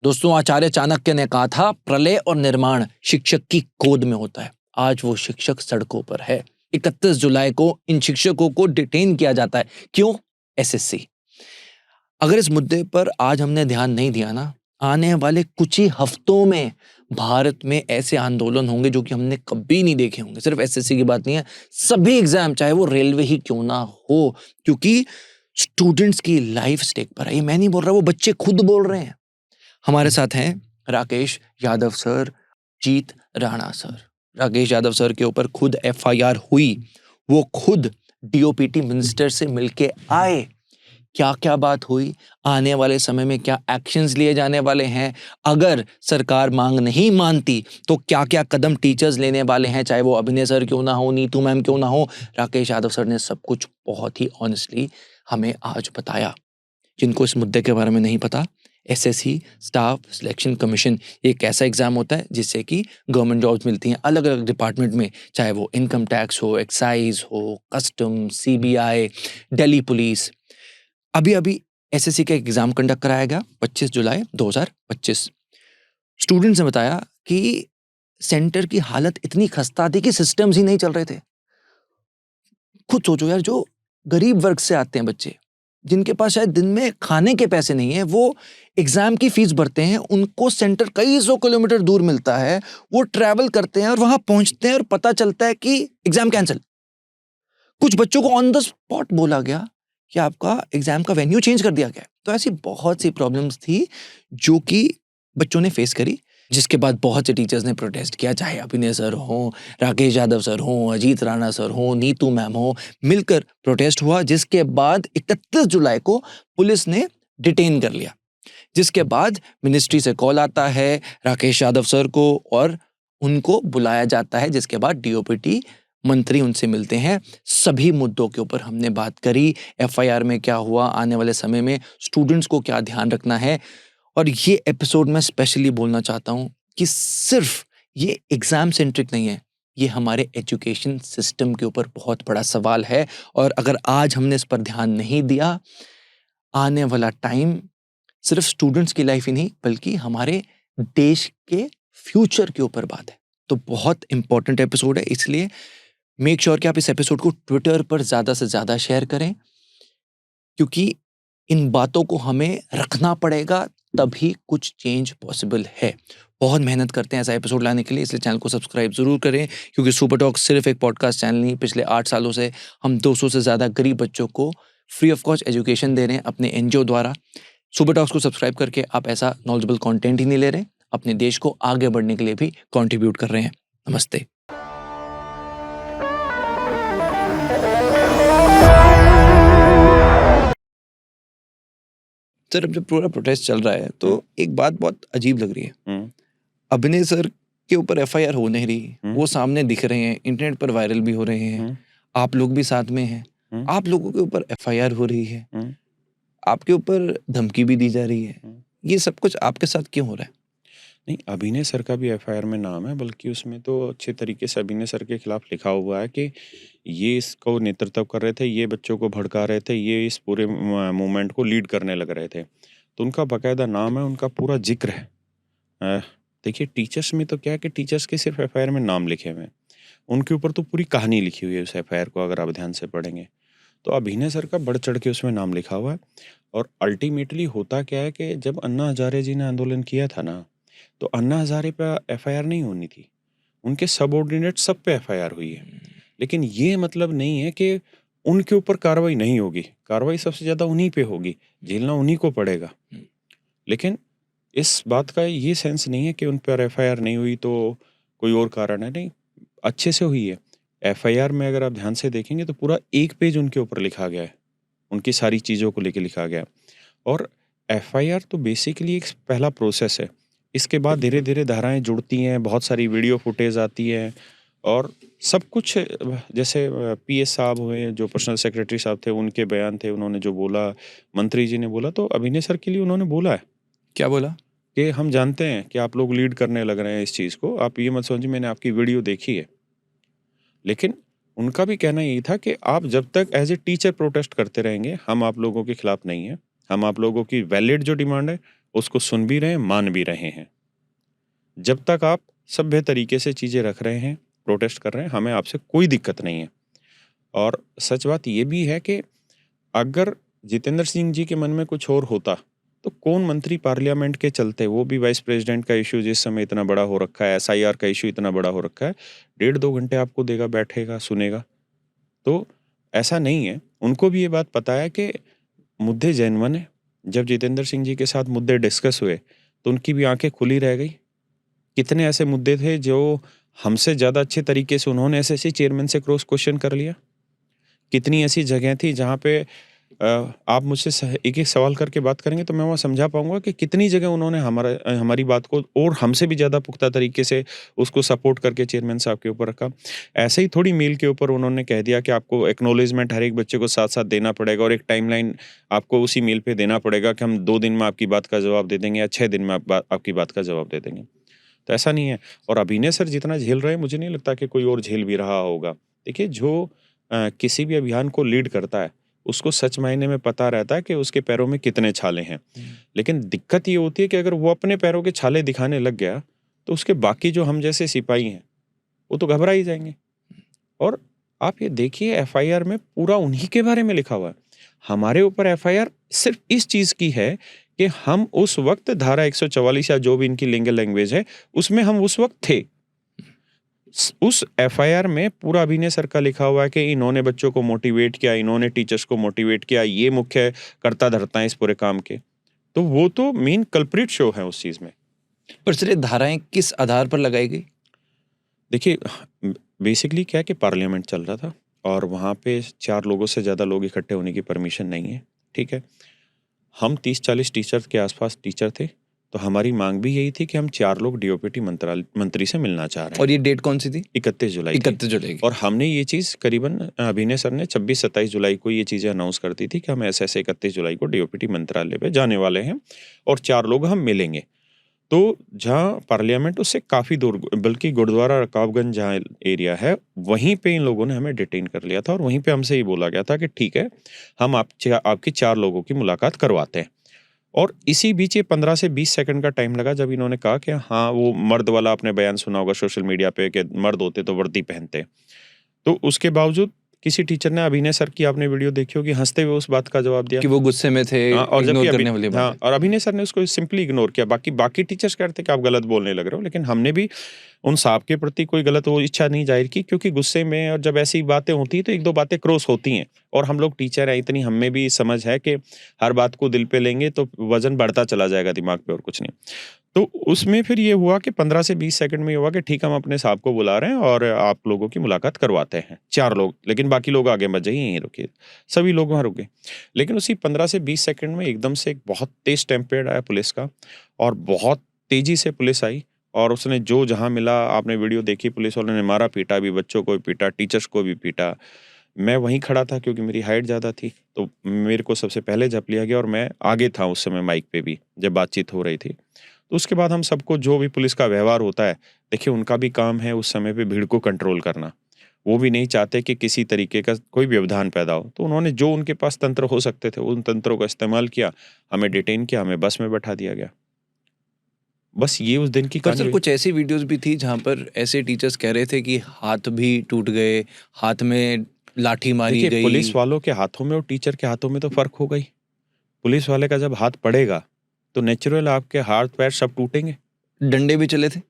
दोस्तों, आचार्य चाणक्य ने कहा था, प्रलय और निर्माण शिक्षक की गोद में होता है। आज वो शिक्षक सड़कों पर है। 31 जुलाई को इन शिक्षकों को डिटेन किया जाता है। क्यों? एसएससी। अगर इस मुद्दे पर आज हमने ध्यान नहीं दिया ना, आने वाले कुछ ही हफ्तों में भारत में ऐसे आंदोलन होंगे जो कि हमने कभी नहीं देखे होंगे। सिर्फ एसएससी की बात नहीं है, सभी एग्जाम, चाहे वो रेलवे ही क्यों ना हो, क्योंकि स्टूडेंट्स की लाइफ स्टेक पर है। ये मैं नहीं बोल रहा, वो बच्चे खुद बोल रहे हैं। हमारे साथ हैं राकेश यादव सर, जीत राणा सर। राकेश यादव सर के ऊपर खुद एफआईआर हुई, वो खुद डीओपीटी मिनिस्टर से मिलके आए। क्या क्या बात हुई, आने वाले समय में क्या एक्शंस लिए जाने वाले हैं, अगर सरकार मांग नहीं मानती तो क्या क्या कदम टीचर्स लेने वाले हैं, चाहे वो अभिनय सर क्यों ना हो, नीतू मैम क्यों ना हो, राकेश यादव सर ने सब कुछ बहुत ही ऑनेस्टली हमें आज बताया। जिनको इस मुद्दे के बारे में नहीं पता, एसएससी स्टाफ सिलेक्शन कमीशन एक ऐसा एग्जाम होता है जिससे कि गवर्नमेंट जॉब्स मिलती हैं अलग अलग डिपार्टमेंट में, चाहे वो इनकम टैक्स हो, एक्साइज हो, कस्टम, सीबीआई, दिल्ली पुलिस। अभी अभी एसएससी का एग्जाम कंडक्ट कराया गया 25 जुलाई 2025। स्टूडेंट्स ने बताया कि सेंटर की हालत इतनी खस्ता थी कि सिस्टम्स ही नहीं चल रहे थे। खुद सोचो यार, जो गरीब वर्ग से आते हैं बच्चे, जिनके पास शायद दिन में खाने के पैसे नहीं है, वो एग्जाम की फीस भरते हैं, उनको सेंटर कई सौ किलोमीटर दूर मिलता है, वो ट्रैवल करते हैं और वहां पहुंचते हैं और पता चलता है कि एग्जाम कैंसिल। कुछ बच्चों को ऑन द स्पॉट बोला गया कि आपका एग्जाम का वेन्यू चेंज कर दिया गया। तो ऐसी बहुत सी प्रॉब्लम्स थी जो कि बच्चों ने फेस करी, जिसके बाद बहुत से टीचर्स ने प्रोटेस्ट किया, चाहे अभिनय सर हो, राकेश यादव सर हो, अजीत राणा सर हो, नीतू मैम हो, मिलकर प्रोटेस्ट हुआ। जिसके बाद 31 जुलाई को पुलिस ने डिटेन कर लिया, जिसके बाद मिनिस्ट्री से कॉल आता है राकेश यादव सर को और उनको बुलाया जाता है, जिसके बाद डीओपीटी मंत्री उनसे मिलते हैं। सभी मुद्दों के ऊपर हमने बात करी, एफआईआर में क्या हुआ, आने वाले समय में स्टूडेंट्स को क्या ध्यान रखना है। और ये एपिसोड मैं स्पेशली बोलना चाहता हूँ कि सिर्फ ये एग्जाम सेंट्रिक नहीं है, ये हमारे एजुकेशन सिस्टम के ऊपर बहुत बड़ा सवाल है। और अगर आज हमने इस पर ध्यान नहीं दिया, आने वाला टाइम सिर्फ स्टूडेंट्स की लाइफ ही नहीं बल्कि हमारे देश के फ्यूचर के ऊपर बात है। तो बहुत इंपॉर्टेंट एपिसोड है, इसलिए मेक श्योर कि आप इस एपिसोड को ट्विटर पर ज्यादा से ज्यादा शेयर करें, क्योंकि इन बातों को हमें रखना पड़ेगा, तभी कुछ चेंज पॉसिबल है। बहुत मेहनत करते हैं ऐसा एपिसोड लाने के लिए, इसलिए चैनल को सब्सक्राइब जरूर करें, क्योंकि सुपर टॉक सिर्फ एक पॉडकास्ट चैनल नहीं, पिछले 8 सालों से हम 200 से ज्यादा गरीब बच्चों को फ्री ऑफ कॉस्ट एजुकेशन दे रहे हैं अपने एनजीओ द्वारा। सुपर टॉक्स को सब्सक्राइब करके आप ऐसा नॉलेजेबल कंटेंट ही नहीं ले रहे, अपने देश को आगे बढ़ने के लिए भी कंट्रीब्यूट कर रहे हैं। नमस्ते। सर, अब जब पूरा प्रोटेस्ट चल रहा है तो एक बात बहुत अजीब लग रही है। अभिनय सर के ऊपर एफआईआर हो नहीं रही, वो सामने दिख रहे हैं, इंटरनेट पर वायरल भी हो रहे हैं, आप लोग भी साथ में हैं, आप लोगों के ऊपर एफआईआर हो रही है, आपके ऊपर धमकी भी दी जा रही है। ये सब कुछ आपके साथ क्यों हो रहा है? नहीं, अभिनय सर का भी एफआईआर में नाम है, बल्कि उसमें तो अच्छे तरीके से अभिनय सर के खिलाफ लिखा हुआ है कि ये इसको नेतृत्व कर रहे थे, ये बच्चों को भड़का रहे थे, ये इस पूरे मूवमेंट को लीड करने लग रहे थे। तो उनका बाकायदा नाम है, उनका पूरा जिक्र है। देखिए, टीचर्स में तो क्या है कि टीचर्स के सिर्फ एफआईआर में नाम लिखे हुए हैं, उनके ऊपर तो पूरी कहानी लिखी हुई है उस एफआईआर को अगर आप ध्यान से पढ़ेंगे। तो अभिनय सर का बढ़ चढ़ के उसमें नाम लिखा हुआ है। और अल्टीमेटली होता क्या है कि जब अन्ना हजारे जी ने आंदोलन किया था ना, तो अन्ना हजारे पे एफआईआर नहीं होनी थी, उनके सबऑर्डिनेट सब पे एफआईआर हुई है। लेकिन ये मतलब नहीं है कि उनके ऊपर कार्रवाई नहीं होगी, कार्रवाई सबसे ज्यादा उन्हीं पे होगी, झेलना उन्हीं को पड़ेगा। लेकिन इस बात का ये सेंस नहीं है कि उन पर एफआईआर नहीं हुई तो कोई और कारण है, नहीं, अच्छे से हुई है। एफआईआर में अगर आप ध्यान से देखेंगे तो पूरा एक पेज उनके ऊपर लिखा गया है, उनकी सारी चीज़ों को लेके लिखा गया। और एफआईआर तो बेसिकली एक पहला प्रोसेस है, इसके बाद धीरे धीरे धाराएं जुड़ती हैं, बहुत सारी वीडियो फुटेज आती है और सब कुछ। जैसे पीएस साहब हुए, जो पर्सनल सेक्रेटरी साहब थे, उनके बयान थे, उन्होंने जो बोला, मंत्री जी ने बोला, तो अभिनय सर के लिए उन्होंने बोला है। क्या बोला? कि हम जानते हैं कि आप लोग लीड करने लग रहे हैं इस चीज़ को, आप ये मत समझिए, मैंने आपकी वीडियो देखी है। लेकिन उनका भी कहना यही था कि आप जब तक एज ए टीचर प्रोटेस्ट करते रहेंगे, हम आप लोगों के खिलाफ नहीं है, हम आप लोगों की वैलिड जो डिमांड है उसको सुन भी रहे हैं, मान भी रहे हैं। जब तक आप सभ्य तरीके से चीज़ें रख रहे हैं, प्रोटेस्ट कर रहे हैं, हमें आपसे कोई दिक्कत नहीं है। और सच बात ये भी है कि अगर जितेंद्र सिंह जी के मन में कुछ और होता तो कौन मंत्री पार्लियामेंट के चलते, वो भी वाइस प्रेसिडेंट का इशू जिस समय इतना बड़ा हो रखा है, SIR का इशू इतना बड़ा हो रखा है, 1.5-2 घंटे आपको देगा, बैठेगा, सुनेगा। तो ऐसा नहीं है, उनको भी ये बात पता है कि मुद्दे जेन्युइन है। जब जितेंद्र सिंह जी के साथ मुद्दे डिस्कस हुए तो उनकी भी आंखें खुली रह गई। कितने ऐसे मुद्दे थे जो हमसे ज़्यादा अच्छे तरीके से उन्होंने SSC चेयरमैन से क्रॉस क्वेश्चन कर लिया। कितनी ऐसी जगह थी जहाँ पे आप मुझसे एक-एक सवाल करके बात करेंगे तो मैं वहाँ समझा पाऊँगा कि कितनी जगह उन्होंने हमारी बात को और हमसे भी ज़्यादा पुख्ता तरीके से उसको सपोर्ट करके चेयरमैन साहब के ऊपर रखा। ऐसे ही थोड़ी मील के ऊपर उन्होंने कह दिया कि आपको एक्नॉलेजमेंट हर एक बच्चे को साथ-साथ देना पड़ेगा और एक टाइमलाइन आपको उसी मील पे देना पड़ेगा कि हम 2 दिन में आपकी बात का जवाब दे देंगे या 6 दिन में आपकी बात का जवाब दे देंगे। तो ऐसा नहीं है। और अभिनय सर जितना झेल रहे हैं, मुझे नहीं लगता कि कोई और झेल भी रहा होगा। देखिए, जो किसी भी अभियान को लीड करता है, उसको सच मायने में पता रहता है कि उसके पैरों में कितने छाले हैं। लेकिन दिक्कत ये होती है कि अगर वो अपने पैरों के छाले दिखाने लग गया, तो उसके बाकी जो हम जैसे सिपाही हैं, वो तो घबरा ही जाएँगे। और आप ये देखिए, FIR में पूरा उन्हीं के बारे में लिखा हुआ है। हमारे ऊपर FIR सिर्फ़ इस चीज़ की है कि हम उस वक़्त धारा 144 या जो भी इनकी लीगल लैंग्वेज है, उसमें हम उस वक़्त थे। उस FIR में पूरा अभिनय सर का लिखा हुआ है कि इन्होंने बच्चों को मोटिवेट किया, इन्होंने टीचर्स को मोटिवेट किया, ये मुख्य कर्ता-धर्ता है इस पूरे काम के। तो वो तो मेन कल्प्रिट शो है उस चीज़ में। पर सर ये धाराएं किस आधार पर लगाई गई? देखिए, बेसिकली क्या है कि पार्लियामेंट चल रहा था और वहाँ पे 4 लोगों से ज़्यादा लोग इकट्ठे होने की परमिशन नहीं है, ठीक है? हम 30-40 टीचर के आसपास टीचर थे, तो हमारी मांग भी यही थी कि हम 4 लोग DOPT मंत्री से मिलना चाह रहे हैं। और ये डेट कौन सी थी? 31 जुलाई थी। 31 जुलाई की। और हमने ये चीज़ करीबन अभिनय सर ने 26-27 जुलाई को ये चीज़ें अनाउंस कर दी थी कि हम ऐसे-ऐसे 31 जुलाई को DOPT मंत्रालय पे जाने वाले हैं और 4 लोग हम मिलेंगे। तो जहाँ पार्लियामेंट उससे काफ़ी दूर, बल्कि गुरुद्वारा रकाबगंज जहाँ एरिया है, वहीं पे इन लोगों ने हमें डिटेन कर लिया था और वहीं पे हमसे ये बोला गया था कि ठीक है, हम आपकी 4 लोगों की मुलाकात करवाते हैं। और इसी बीच ये 15 से 20 सेकंड का टाइम लगा जब इन्होंने कहा कि हाँ, वो मर्द वाला आपने बयान सुना होगा सोशल मीडिया पे कि मर्द होते तो वर्दी पहनते। तो उसके बावजूद किसी टीचर ने, अभिनय सर की आपने वीडियो देखी होगी, हँसते हुए उस बात का जवाब दिया कि वो गुस्से में थे, हाँ, और इग्नोर जबकि करने वाली बात हाँ, है। और अभिनय सर ने उसको सिंपली इग्नोर किया। बाकी टीचर्स कह रहे थे कि आप गलत बोलने लग रहे हो, लेकिन हमने भी उन साहब के प्रति कोई गलत वो इच्छा नहीं जाहिर की, क्योंकि गुस्से में और जब ऐसी बातें होती हैं तो 1-2 बातें क्रॉस होती हैं और हम लोग टीचर हैं, इतनी हमें भी समझ है कि हर बात को दिल पे लेंगे तो वज़न बढ़ता चला जाएगा दिमाग पे और कुछ नहीं। तो उसमें फिर ये हुआ कि 15 से 20 सेकंड में ये हुआ कि ठीक है, हम अपने साहब को बुला रहे हैं और आप लोगों की मुलाकात करवाते हैं। 4 लोग, लेकिन बाकी लोग आगे मत जाइए, यहीं रुकिए। सभी लोग वहाँ रुके। लेकिन उसी 15 से 20 सेकंड में एकदम से एक बहुत तेज़ टेम्पेड आया पुलिस का और बहुत तेज़ी से पुलिस आई और उसने जो जहाँ मिला, आपने वीडियो देखी, पुलिस वालों ने मारा-पीटा भी, बच्चों को भी पीटा, टीचर्स को भी पीटा। मैं वहीं खड़ा था क्योंकि मेरी हाइट ज़्यादा थी, तो मेरे को सबसे पहले झप लिया गया और मैं आगे था उस समय माइक पे भी, जब बातचीत हो रही थी। तो उसके बाद हम सबको, जो भी पुलिस का व्यवहार होता है, देखिए उनका भी काम है उस समय पे भीड़ को कंट्रोल करना। वो भी नहीं चाहते कि किसी तरीके का कोई व्यवधान पैदा हो। तो उन्होंने जो उनके पास तंत्र हो सकते थे, उन तंत्रों का इस्तेमाल किया, हमें डिटेन किया, हमें बस में बैठा दिया गया। बस ये उस दिन की पर कहानी सर हुई। कुछ ऐसी वीडियोस भी थी जहाँ पर ऐसे टीचर्स कह रहे थे कि हाथ भी टूट गए, हाथ में लाठी मारी देखिए, गई। पुलिस वालों के हाथों में और टीचर के हाथों में तो फ़र्क होगा ही। पुलिस वाले का जब हाथ पड़ेगा, तो नेचुरल आपके हाथ-पैर सब टूटेंगे। डंडे भी चले थे।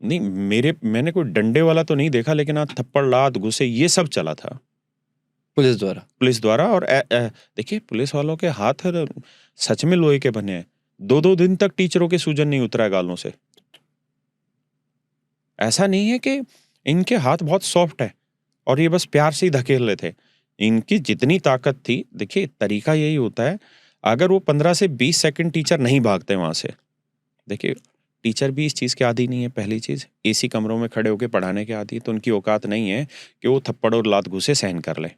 नहीं, मैंने कोई डंडे वाला तो नहीं देखा, लेकिन हाँ, थप्पड़, लात, घुसे, ये सब चला था पुलिस द्वारा। पुलिस द्वारा। और देखिए, पुलिस वालों के हाथ सच में लोहे के बने हैं। 2-2 दिन तक टीचरों के सूजन नहीं उतरा है गालों से। ऐसा नहीं है कि इनके हाथ बहुत सॉफ्ट है और ये बस प्यार से ही धकेल रहे थे। इनकी जितनी ताकत थी, देखिए तरीका यही होता है, अगर वो 15 से 20 सेकंड टीचर नहीं भागते वहाँ से, देखिए टीचर भी इस चीज़ के आदी नहीं है। पहली चीज़, एसी कमरों में खड़े होके पढ़ाने के आदी है, तो उनकी औकात नहीं है कि वो थप्पड़ और लात घूसे सहन कर लें।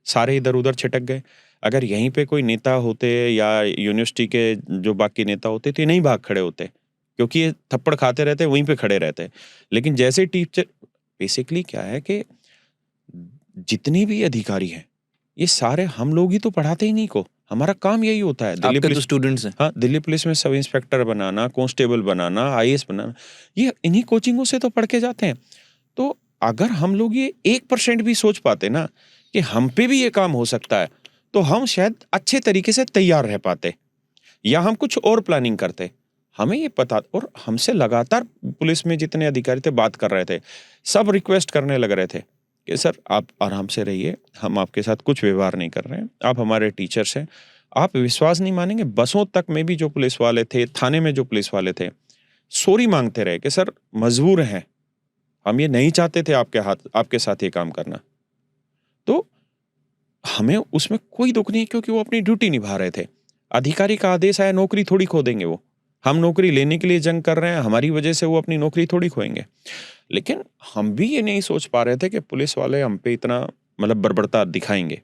सारे इधर-उधर छिटक गए। अगर यहीं पे कोई नेता होते या यूनिवर्सिटी के जो बाकी नेता होते, तो ये नहीं भाग खड़े होते, क्योंकि ये थप्पड़ खाते रहते, वहीं पे खड़े रहते। लेकिन जैसे टीचर, बेसिकली क्या है कि जितने भी अधिकारी हैं, ये सारे हम लोग ही तो पढ़ाते ही नहीं को। हमारा काम यही होता है। दिल्ली आपके तो पुलिस स्टूडेंट्स हैं। हाँ, दिल्ली पुलिस में सब इंस्पेक्टर बनाना, कांस्टेबल बनाना, आईएएस बनाना, ये इन्हीं कोचिंगों से तो पढ़ के जाते हैं। तो अगर हम लोग ये 1% भी सोच पाते ना कि हम पे भी ये काम हो सकता है, तो हम शायद अच्छे तरीके से तैयार रह पाते, या हम कुछ और प्लानिंग करते। हमें ये पता, और हमसे लगातार पुलिस में जितने अधिकारी थे बात कर रहे थे, सब रिक्वेस्ट करने लग रहे थे कि सर आप आराम से रहिए, हम आपके साथ कुछ व्यवहार नहीं कर रहे हैं, आप हमारे टीचर्स हैं। आप विश्वास नहीं मानेंगे, बसों तक में भी जो पुलिस वाले थे, थाने में जो पुलिस वाले थे, सॉरी मांगते रहे कि सर मजबूर हैं, हम ये नहीं चाहते थे आपके साथ ये काम करना। तो हमें उसमें कोई दुख नहीं, क्योंकि वो अपनी ड्यूटी निभा रहे थे। अधिकारी का आदेश आया, नौकरी थोड़ी खो देंगे वो। हम नौकरी लेने के लिए जंग कर रहे हैं, हमारी वजह से वो अपनी नौकरी थोड़ी खोएंगे। लेकिन हम भी ये नहीं सोच पा रहे थे कि पुलिस वाले हम पे इतना मतलब बर्बरता दिखाएंगे,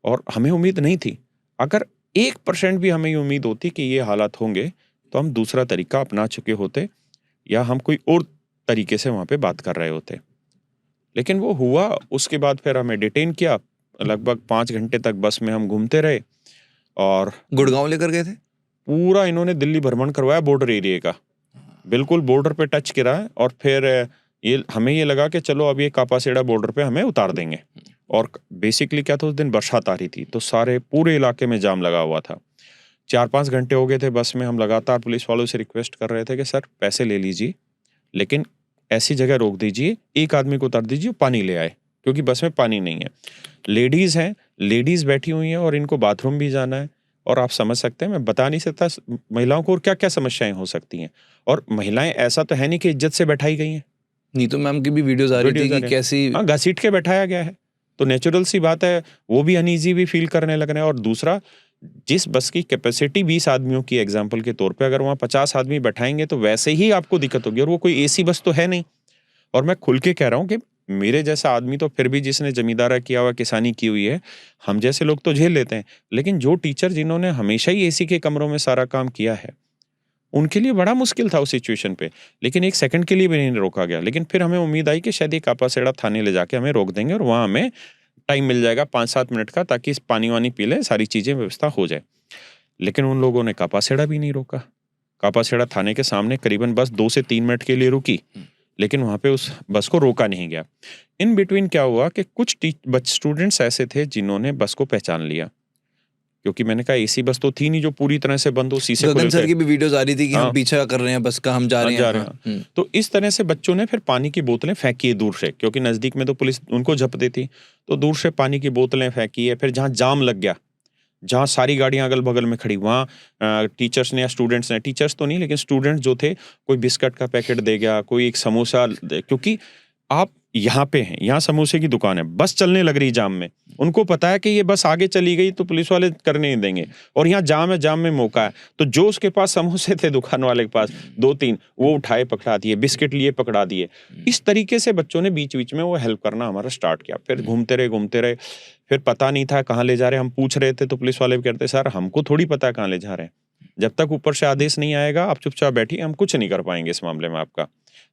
और हमें उम्मीद नहीं थी। अगर 1% भी हमें ये उम्मीद होती कि ये हालात होंगे, तो हम दूसरा तरीका अपना चुके होते, या हम कोई और तरीके से वहाँ पे बात कर रहे होते। लेकिन वो हुआ, उसके बाद फिर हमें डिटेन किया। लगभग 5 घंटे तक बस में हम घूमते रहे, और गुड़गांव लेकर गए थे? पूरा इन्होंने दिल्ली भ्रमण करवाया बॉर्डर एरिया का, बिल्कुल बॉर्डर पे टच करा है। और फिर ये हमें ये लगा कि चलो अब ये कापासेड़ा बॉर्डर पे हमें उतार देंगे। और बेसिकली क्या था, उस दिन बरसात आ रही थी, तो पूरे इलाके में जाम लगा हुआ था। 4-5 घंटे हो गए थे बस में, हम लगातार पुलिस वालों से रिक्वेस्ट कर रहे थे कि सर पैसे ले लीजिए, लेकिन ऐसी जगह रोक दीजिए, एक आदमी को उतार दीजिए, पानी ले आए, क्योंकि बस में पानी नहीं है। लेडीज हैं, लेडीज बैठी हुई हैं, और इनको बाथरूम भी जाना है। और आप समझ सकते हैं, मैं बता नहीं सकता महिलाओं को और क्या क्या समस्याएं हो सकती हैं। और महिलाएं ऐसा तो है नहीं कि इज्जत से बैठाई गई हैं। नीतू मैम की भी वीडियोस आ रही थी कि कैसी, हाँ, घसीट के बैठाया गया है। तो नेचुरल सी बात है, वो भी अनईजी भी फील करने लग रहे हैं। और दूसरा, जिस बस की कैपेसिटी 20 आदमियों की एग्जाम्पल के तौर पे, अगर वहाँ 50 आदमी बैठाएंगे तो वैसे ही आपको दिक्कत होगी, और वो कोई एसी बस तो है नहीं। और मैं खुल के कह रहा हूँ कि मेरे जैसा आदमी तो फिर भी, जिसने जमींदारा किया हुआ, किसानी की हुई है, हम जैसे लोग तो झेल लेते हैं। लेकिन जो टीचर जिन्होंने हमेशा ही एसी के कमरों में सारा काम किया है, उनके लिए बड़ा मुश्किल था उस सिचुएशन पे। लेकिन एक सेकंड के लिए भी नहीं रोका गया। लेकिन फिर हमें उम्मीद आई कि शायद ये कापासेड़ा थाने ले जाके हमें रोक देंगे, और वहाँ हमें टाइम मिल जाएगा 5-7 मिनट का, ताकि इस पानी वानी पी लें, सारी चीजें व्यवस्था हो जाए। लेकिन उन लोगों ने कापासेड़ा भी नहीं रोका। कापासेड़ा थाने के सामने करीबन बस 2 से 3 मिनट के लिए रुकी, लेकिन वहाँ पे उस बस को रोका नहीं गया। इन बिटवीन क्या हुआ कि कुछ स्टूडेंट्स ऐसे थे जिन्होंने बस को पहचान लिया, क्योंकि मैंने कहा एसी बस तो थी नहीं जो पूरी तरह से बंद हो, शीशे गगन सर की भी वीडियोस आ रही थी कि हाँ, हम पीछा कर रहे हैं बस का, हम जा रहे हैं। तो इस तरह से बच्चों ने फिर पानी की बोतलें फेंकी है दूर से, क्योंकि नजदीक में तो पुलिस उनको झप देती, तो दूर से पानी की बोतलें फेंकी है। फिर जहाँ जाम लग गया, जहाँ सारी गाड़ियां अगल बगल में खड़ी, वहाँ टीचर्स ने या स्टूडेंट्स ने, टीचर्स तो नहीं लेकिन स्टूडेंट्स जो थे, कोई बिस्किट का पैकेट दे गया, कोई एक समोसा क्योंकि आप यहाँ पे हैं, यहाँ समोसे की दुकान है, बस चलने लग रही जाम में, उनको पता है कि ये बस आगे चली गई तो पुलिस वाले करने नहीं देंगे, और यहाँ जाम है, जाम में मौका है। तो जो उसके पास समोसे थे दुकान वाले के पास 2-3, वो उठाए पकड़ा दिए, बिस्किट लिए पकड़ा दिए। इस तरीके से बच्चों ने बीच बीच में वो हेल्प करना हमारा स्टार्ट किया। फिर घूमते रहे, फिर पता नहीं था कहाँ ले जा रहे हैं। हम पूछ रहे थे तो पुलिस वाले भी कहते सर हमको थोड़ी पता है कहाँ ले जा रहे हैं, जब तक ऊपर से आदेश नहीं आएगा आप चुपचाप बैठिए, हम कुछ नहीं कर पाएंगे इस मामले में आपका।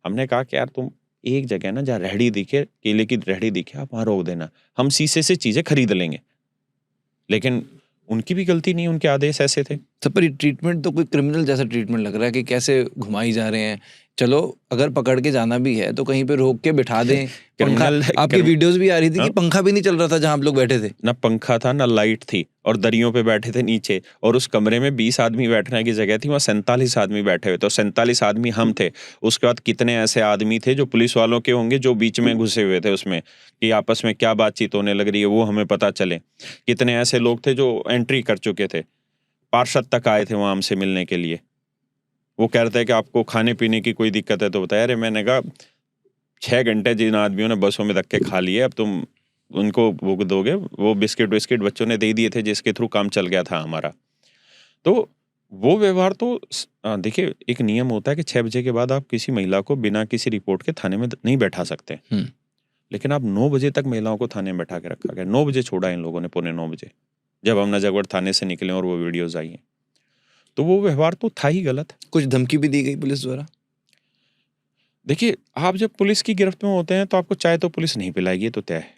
हमने कहा कि यार तुम एक जगह ना जहाँ रेहड़ी दिखे, केले की रेहड़ी दिखे, आप वहां रोक देना, हम शीशे से चीजें खरीद लेंगे। लेकिन उनकी भी गलती नहीं, उनके आदेश ऐसे थे। सब पर ट्रीटमेंट तो कोई क्रिमिनल जैसा ट्रीटमेंट लग रहा है कि कैसे घुमाई जा रहे हैं। चलो अगर पकड़ के जाना भी है तो कहीं पे रोक के बिठा दें। पंखा, आपकी वीडियोस भी आ रही थी कि पंखा भी नहीं चल रहा था जहां आप लोग बैठे थे। ना पंखा था ना लाइट थी, और दरियों पे बैठे थे नीचे, और उस कमरे में 20 आदमी बैठने की जगह थी, वहाँ 47 आदमी बैठे हुए। तो 47 आदमी हम थे, उसके बाद कितने ऐसे आदमी थे जो पुलिस वालों के होंगे जो बीच में घुसे हुए थे उसमें, कि आपस में क्या बातचीत होने लग रही है वो हमें पता चले। कितने ऐसे लोग थे जो एंट्री कर चुके थे, पार्षद तक आए थे वहां हमसे मिलने के लिए। वो कह रहे थे कि आपको खाने पीने की कोई दिक्कत है तो बताया। अरे मैंने कहा 6 घंटे जिन आदमियों ने बसों में धक्के खा लिए, अब तुम उनको वो दोगे? वो बिस्किट बच्चों ने दे दिए थे जिसके थ्रू काम चल गया था हमारा। तो वो व्यवहार तो देखिए, एक नियम होता है कि 6 बजे के बाद आप किसी महिला को बिना किसी रिपोर्ट के थाने में नहीं बैठा सकते। लेकिन आप 9 बजे तक महिलाओं को थाने में बैठा के रखा गया। 9 बजे छोड़ा इन लोगों ने, 9:15 बजे, जब हम नजरगढ़ थाने से निकले और वो वीडियोज आई हैं। तो वो व्यवहार तो था ही गलत। कुछ धमकी भी दी गई पुलिस द्वारा? देखिए, आप जब पुलिस की गिरफ्त में होते हैं तो आपको चाय तो पुलिस नहीं पिलाएगी, तो तय है।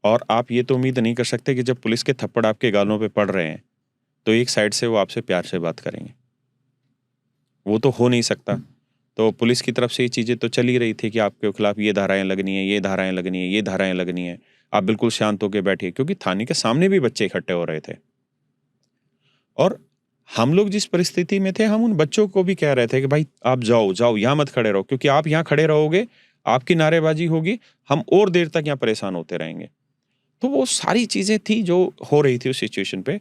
और आप ये तो उम्मीद नहीं कर सकते कि जब पुलिस के थप्पड़ आपके गालों पे पड़ रहे हैं तो एक साइड से वो आपसे प्यार से बात करेंगे, वो तो हो नहीं सकता। तो पुलिस की तरफ से ये चीज़ें तो चल ही रही थी कि आपके खिलाफ ये धाराएं लगनी है, ये धाराएं लगनी है, ये धाराएं लगनी है, आप बिल्कुल शांत होकर बैठिए, क्योंकि थाने के सामने भी बच्चे इकट्ठे हो रहे थे। और हम लोग जिस परिस्थिति में थे, हम उन बच्चों को भी कह रहे थे कि भाई आप जाओ जाओ, यहाँ मत खड़े रहो, क्योंकि आप यहाँ खड़े रहोगे, आपकी नारेबाजी होगी, हम और देर तक यहाँ परेशान होते रहेंगे। तो वो सारी चीजें थी जो हो रही थी उस सिचुएशन पे,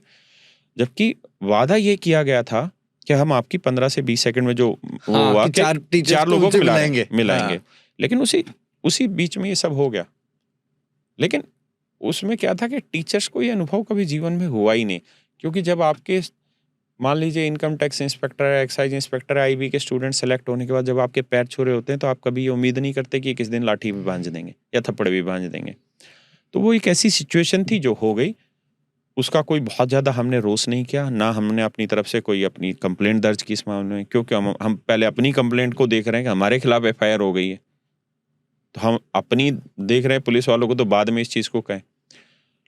जबकि वादा ये किया गया था कि हम आपकी 15 से 20 सेकंड में जो वो हाँ, हुआ कि कि चार टीचर्स चार को लोगों उनसे को मिलाएंगे। मिलाएंगे। हाँ। लेकिन उसी बीच में ये सब हो गया। लेकिन उसमें क्या था कि टीचर्स को ये अनुभव कभी जीवन में हुआ ही नहीं, क्योंकि जब आपके मान लीजिए income tax inspector, excise inspector, IB के स्टूडेंट सेलेक्ट होने के बाद जब आपके पैर छू रहे होते हैं, तो आप कभी ये उम्मीद नहीं करते कि किस दिन लाठी भी भांज देंगे या थप्पड़ भी भांज देंगे। तो वो एक ऐसी सिचुएशन थी जो हो गई, उसका कोई बहुत ज़्यादा हमने रोष नहीं किया, ना हमने अपनी तरफ से कोई अपनी कंप्लेंट दर्ज की इस मामले में, क्योंकि हम पहले अपनी कंप्लेंट को देख रहे हैं कि हमारे खिलाफ एफआईआर हो गई है, तो हम अपनी देख रहे हैं, पुलिस वालों को तो बाद में इस चीज़ को कहें।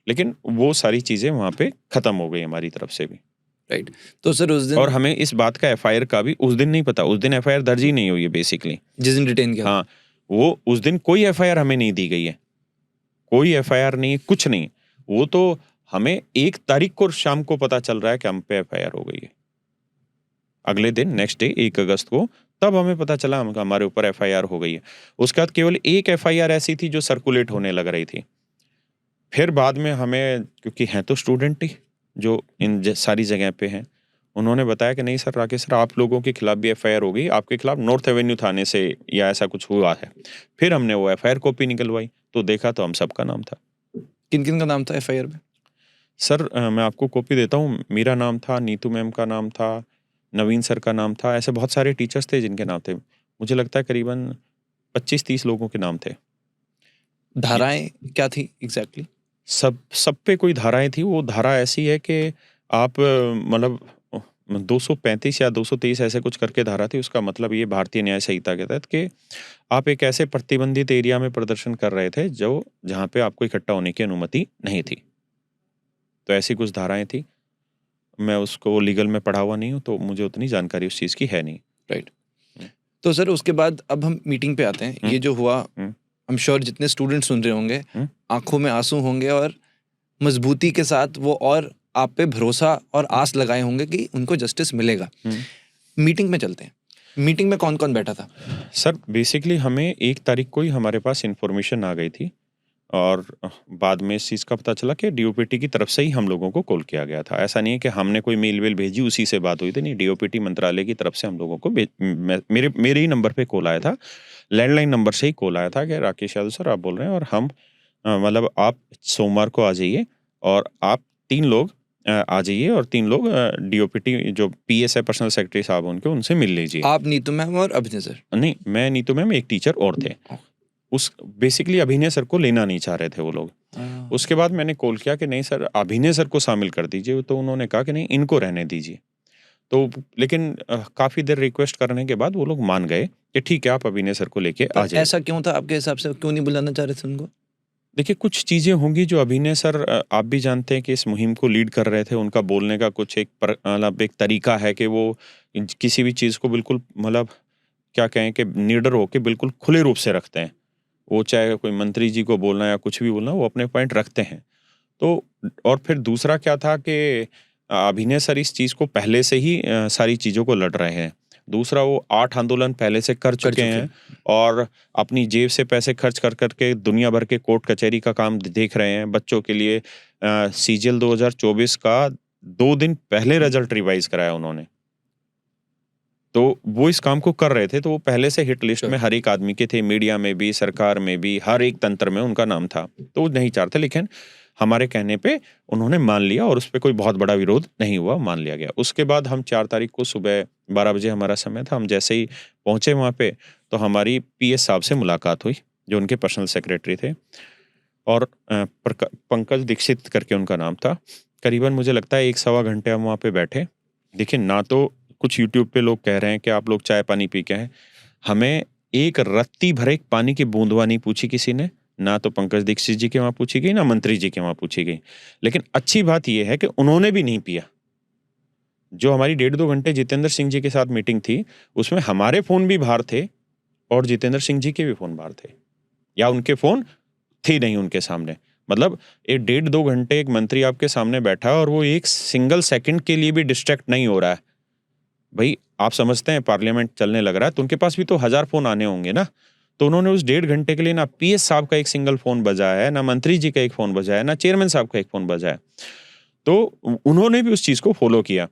लेकिन वो सारी चीज़ें वहाँ पे ख़त्म हो गई हमारी तरफ से भी। राइट। तो सर उस दिन, और हमें इस बात का एफआईआर का भी उस दिन नहीं पता, उस दिन एफआईआर दर्ज ही नहीं हुई है बेसिकली। जिस दिन डिटेन किया, हाँ, वो उस दिन कोई एफआईआर हमें नहीं दी गई है, कोई एफआईआर नहीं, कुछ नहीं। वो तो हमें 1 तारीख को शाम को पता चल रहा है कि हम पे एफआईआर हो गई है। अगले दिन नेक्स्ट डे 1 अगस्त को तब हमें पता चला हमारे ऊपर एफआईआर हो गई है। उसके बाद केवल एक एफआईआर ऐसी थी जो सर्कुलेट होने लग रही थी। फिर बाद में हमें, क्योंकि हैं तो स्टूडेंट ही जो इन सारी जगह पे हैं, उन्होंने बताया कि नहीं सर, राकेश सर, आप लोगों के खिलाफ भी एफआईआर हो गई, आपके खिलाफ नॉर्थ एवेन्यू थाने से या ऐसा कुछ हुआ है। फिर हमने वो एफआईआर कॉपी निकलवाई, तो देखा तो हम सबका नाम था। किन किन का नाम था एफआईआर में? सर मैं आपको कॉपी देता हूँ। मेरा नाम था, नीतू मैम का नाम था, नवीन सर का नाम था, ऐसे बहुत सारे टीचर्स थे जिनके नाम थे। मुझे लगता है करीबन 25-30 लोगों के नाम थे। धाराएं क्या थी एग्जैक्टली? सब पे कोई धाराएं थी। वो धारा ऐसी है कि आप मतलब 235 या 223 ऐसे कुछ करके धारा थी। उसका मतलब ये भारतीय न्याय संहिता के तहत कि आप एक ऐसे प्रतिबंधित एरिया में प्रदर्शन कर रहे थे जहाँ पे आपको इकट्ठा होने की अनुमति नहीं थी। तो ऐसी कुछ धाराएं थी। मैं उसको लीगल में पढ़ा हुआ नहीं हूँ, तो मुझे उतनी जानकारी उस चीज़ की है नहीं। राइट। तो सर उसके बाद अब हम मीटिंग पे आते हैं। ये जो हुआ, आई एम श्योर जितने स्टूडेंट सुन रहे होंगे आंखों में आंसू होंगे और मजबूती के साथ वो और आप पे भरोसा और आस लगाए होंगे कि उनको जस्टिस मिलेगा। मीटिंग में चलते हैं। मीटिंग में कौन कौन बैठा था? सर बेसिकली हमें 1 तारीख को ही हमारे पास इन्फॉर्मेशन आ गई थी, और बाद में इस चीज़ का पता चला कि डीओपीटी की तरफ से ही हम लोगों को कॉल किया गया था। ऐसा नहीं है कि हमने कोई मेल वेल भेजी उसी से बात हुई थी, नहीं, डीओपीटी मंत्रालय की तरफ से हम लोगों को मेरे ही नंबर पे कॉल आया था, लैंडलाइन नंबर से ही कॉल आया था कि राकेश यादव सर आप बोल रहे हैं, और हम मतलब आप सोमवार को आ जाइए और आप 3 लोग आ जाइए, और 3 लोग डीओपीटी जो पीएस है, पर्सनल सेक्रेटरी साहब उनके, उनसे मिल लीजिए। आप, नीतू मैम और अभिनय सर? नहीं, मैं, नीतू मैम, एक टीचर और थे। उस बेसिकली अभिनय सर को लेना नहीं चाह रहे थे वो लोग। उसके बाद मैंने कॉल किया कि नहीं सर, अभिनय सर को शामिल कर दीजिए, तो उन्होंने कहा कि नहीं, इनको रहने दीजिए। तो लेकिन काफ़ी देर रिक्वेस्ट करने के बाद वो लोग मान गए कि ठीक है, आप अभिनय सर को लेके आ जाइए। ऐसा क्यों था आपके हिसाब से, क्यों नहीं बुलाना चाह रहे थे उनको? देखिए, कुछ चीज़ें होंगी जो अभिनय सर, आप भी जानते हैं कि इस मुहिम को लीड कर रहे थे। उनका बोलने का कुछ मतलब एक तरीका है कि वो किसी भी चीज़ को बिल्कुल, मतलब क्या कहें कि निडर होके बिल्कुल खुले रूप से रखते हैं। वो चाहे कोई मंत्री जी को बोलना या कुछ भी बोलना, वो अपने पॉइंट रखते हैं। तो और फिर दूसरा क्या था कि अभिनय सर इस चीज़ को पहले से ही सारी चीज़ों को लड़ रहे हैं। दूसरा, वो 8 आंदोलन पहले से कर चुके हैं और अपनी जेब से पैसे खर्च कर के दुनिया भर के कोर्ट कचहरी का काम देख रहे हैं। बच्चों के लिए सीजीएल 2024 का 2 दिन पहले रिजल्ट रिवाइज कराया उन्होंने। तो वो इस काम को कर रहे थे, तो वो पहले से हिट लिस्ट में हर एक आदमी के थे, मीडिया में भी, सरकार में भी, हर एक तंत्र में उनका नाम था। तो वो नहीं चाहते, लेकिन हमारे कहने पे उन्होंने मान लिया और उस पर कोई बहुत बड़ा विरोध नहीं हुआ, मान लिया गया। उसके बाद हम 4 तारीख को सुबह 12 बजे हमारा समय था। हम जैसे ही पहुंचे वहाँ पे, तो हमारी पीएस साहब से मुलाकात हुई, जो उनके पर्सनल सेक्रेटरी थे, और पंकज दीक्षित करके उनका नाम था। करीबन मुझे लगता है 1-1.25 घंटे हम वहाँ पे बैठे। देखिए, ना तो कुछ यूट्यूब पे लोग कह रहे हैं कि आप लोग चाय पानी पी के हैं, हमें एक रत्ती भर एक पानी की बूंदवा नहीं पूछी किसी ने, ना तो पंकज दीक्षित जी के वहाँ पूछी गई, ना मंत्री जी के वहाँ पूछी गई। लेकिन अच्छी बात यह है कि उन्होंने भी नहीं पिया। जो हमारी 1.5-2 घंटे जितेंद्र सिंह जी के साथ मीटिंग थी, उसमें हमारे फ़ोन भी बाहर थे और जितेंद्र सिंह जी के भी फ़ोन बाहर थे, या उनके फ़ोन थे नहीं उनके सामने। मतलब एक 1.5-2 घंटे एक मंत्री आपके सामने बैठा है और वो एक सिंगल सेकंड के लिए भी डिस्ट्रैक्ट नहीं हो रहा है। भाई आप समझते हैं पार्लियामेंट चलने लग रहा है, तो उनके पास भी तो 1000 फ़ोन आने होंगे ना। तो उन्होंने उस 1.5 घंटे के लिए ना पीएस साहब का एक सिंगल फ़ोन बजाया है, ना मंत्री जी का एक फ़ोन बजाया है, ना चेयरमैन साहब का एक फ़ोन बजाया है। तो उन्होंने भी उस चीज़ को फ़ॉलो किया।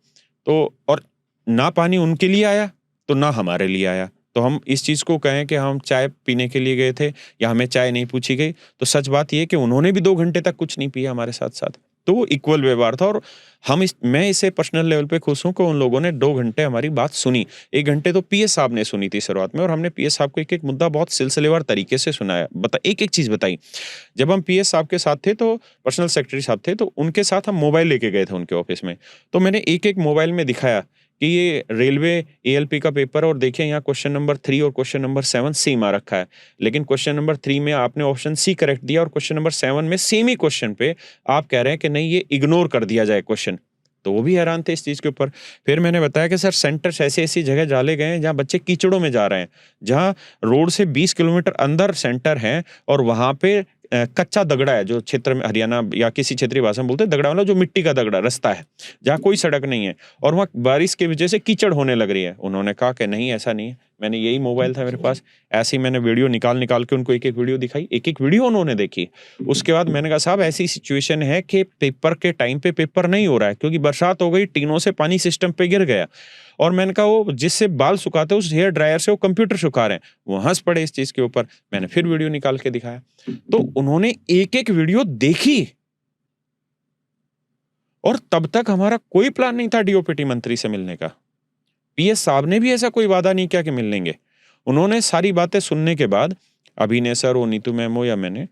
तो और ना पानी उनके लिए आया, तो ना हमारे लिए आया। तो हम इस चीज़ को कहें कि हम चाय पीने के लिए गए थे या हमें चाय नहीं पूछी गई, तो सच बात ये है कि उन्होंने भी 2 घंटे तक कुछ नहीं पिया हमारे साथ-साथ। तो वो इक्वल व्यवहार था और मैं इससे पर्सनल लेवल पे खुश हूँ कि उन लोगों ने 2 घंटे हमारी बात सुनी। 1 घंटे तो पीएस साहब ने सुनी थी शुरुआत में, और हमने पीएस साहब को एक-एक मुद्दा बहुत सिलसिलेवार तरीके से सुनाया। एक-एक चीज़ बताई। जब हम पीएस साहब के साथ थे, तो पर्सनल सेक्रेटरी साहब थे, तो उनके साथ हम मोबाइल लेके गए थे उनके ऑफिस में। तो मैंने एक-एक मोबाइल में दिखाया कि ये रेलवे एएलपी का पेपर है और देखिए यहाँ क्वेश्चन नंबर 3 और क्वेश्चन नंबर 7 सेम आ रखा है। लेकिन क्वेश्चन नंबर 3 में आपने ऑप्शन सी करेक्ट दिया और क्वेश्चन नंबर 7 में सेम ही क्वेश्चन पे आप कह रहे हैं कि नहीं, ये इग्नोर कर दिया जाए क्वेश्चन। तो वो भी हैरान थे इस चीज़ के ऊपर। फिर मैंने बताया कि सर सेंटर्स ऐसी-ऐसी जगह डाले गए हैं जहाँ बच्चे कीचड़ों में जा रहे हैं, जहाँ रोड से 20 किलोमीटर अंदर सेंटर हैं और वहाँ पे कच्चा दगड़ा है, जो क्षेत्र में हरियाणा या किसी क्षेत्रीय भाषा में बोलते हैं दगड़ा, मतलब जो मिट्टी का दगड़ा रास्ता है, जहाँ कोई सड़क नहीं है और वहाँ बारिश की वजह से कीचड़ होने लग रही है। उन्होंने कहा कि नहीं, ऐसा नहीं है। मैंने यही मोबाइल था मेरे पास, ऐसे ही मैंने वीडियो निकाल के उनको एक-एक वीडियो दिखाई, एक-एक वीडियो उन्होंने देखी। उसके बाद मैंने कहा साहब ऐसी सिचुएशन है कि पेपर के टाइम पे पेपर नहीं हो रहा है क्योंकि बरसात हो गई, टीनों से पानी सिस्टम पे गिर गया और मैंने कहा वो जिससे बाल सुखाते हैं उस हेयर ड्रायर से वो कंप्यूटर सुखा रहे हैं। वो हँस पड़े इस चीज़ के ऊपर। मैंने फिर वीडियो निकाल के दिखाया। तो उन्होंने एक-एक वीडियो देखी और तब तक हमारा कोई प्लान नहीं था डीओपीटी मंत्री से मिलने का। पीएस साहब ने भी ऐसा कोई वादा नहीं किया कि मिल लेंगे। उन्होंने सारी बातें सुनने के बाद अभिनय सर हो, नीतू मैम हो या मैंने,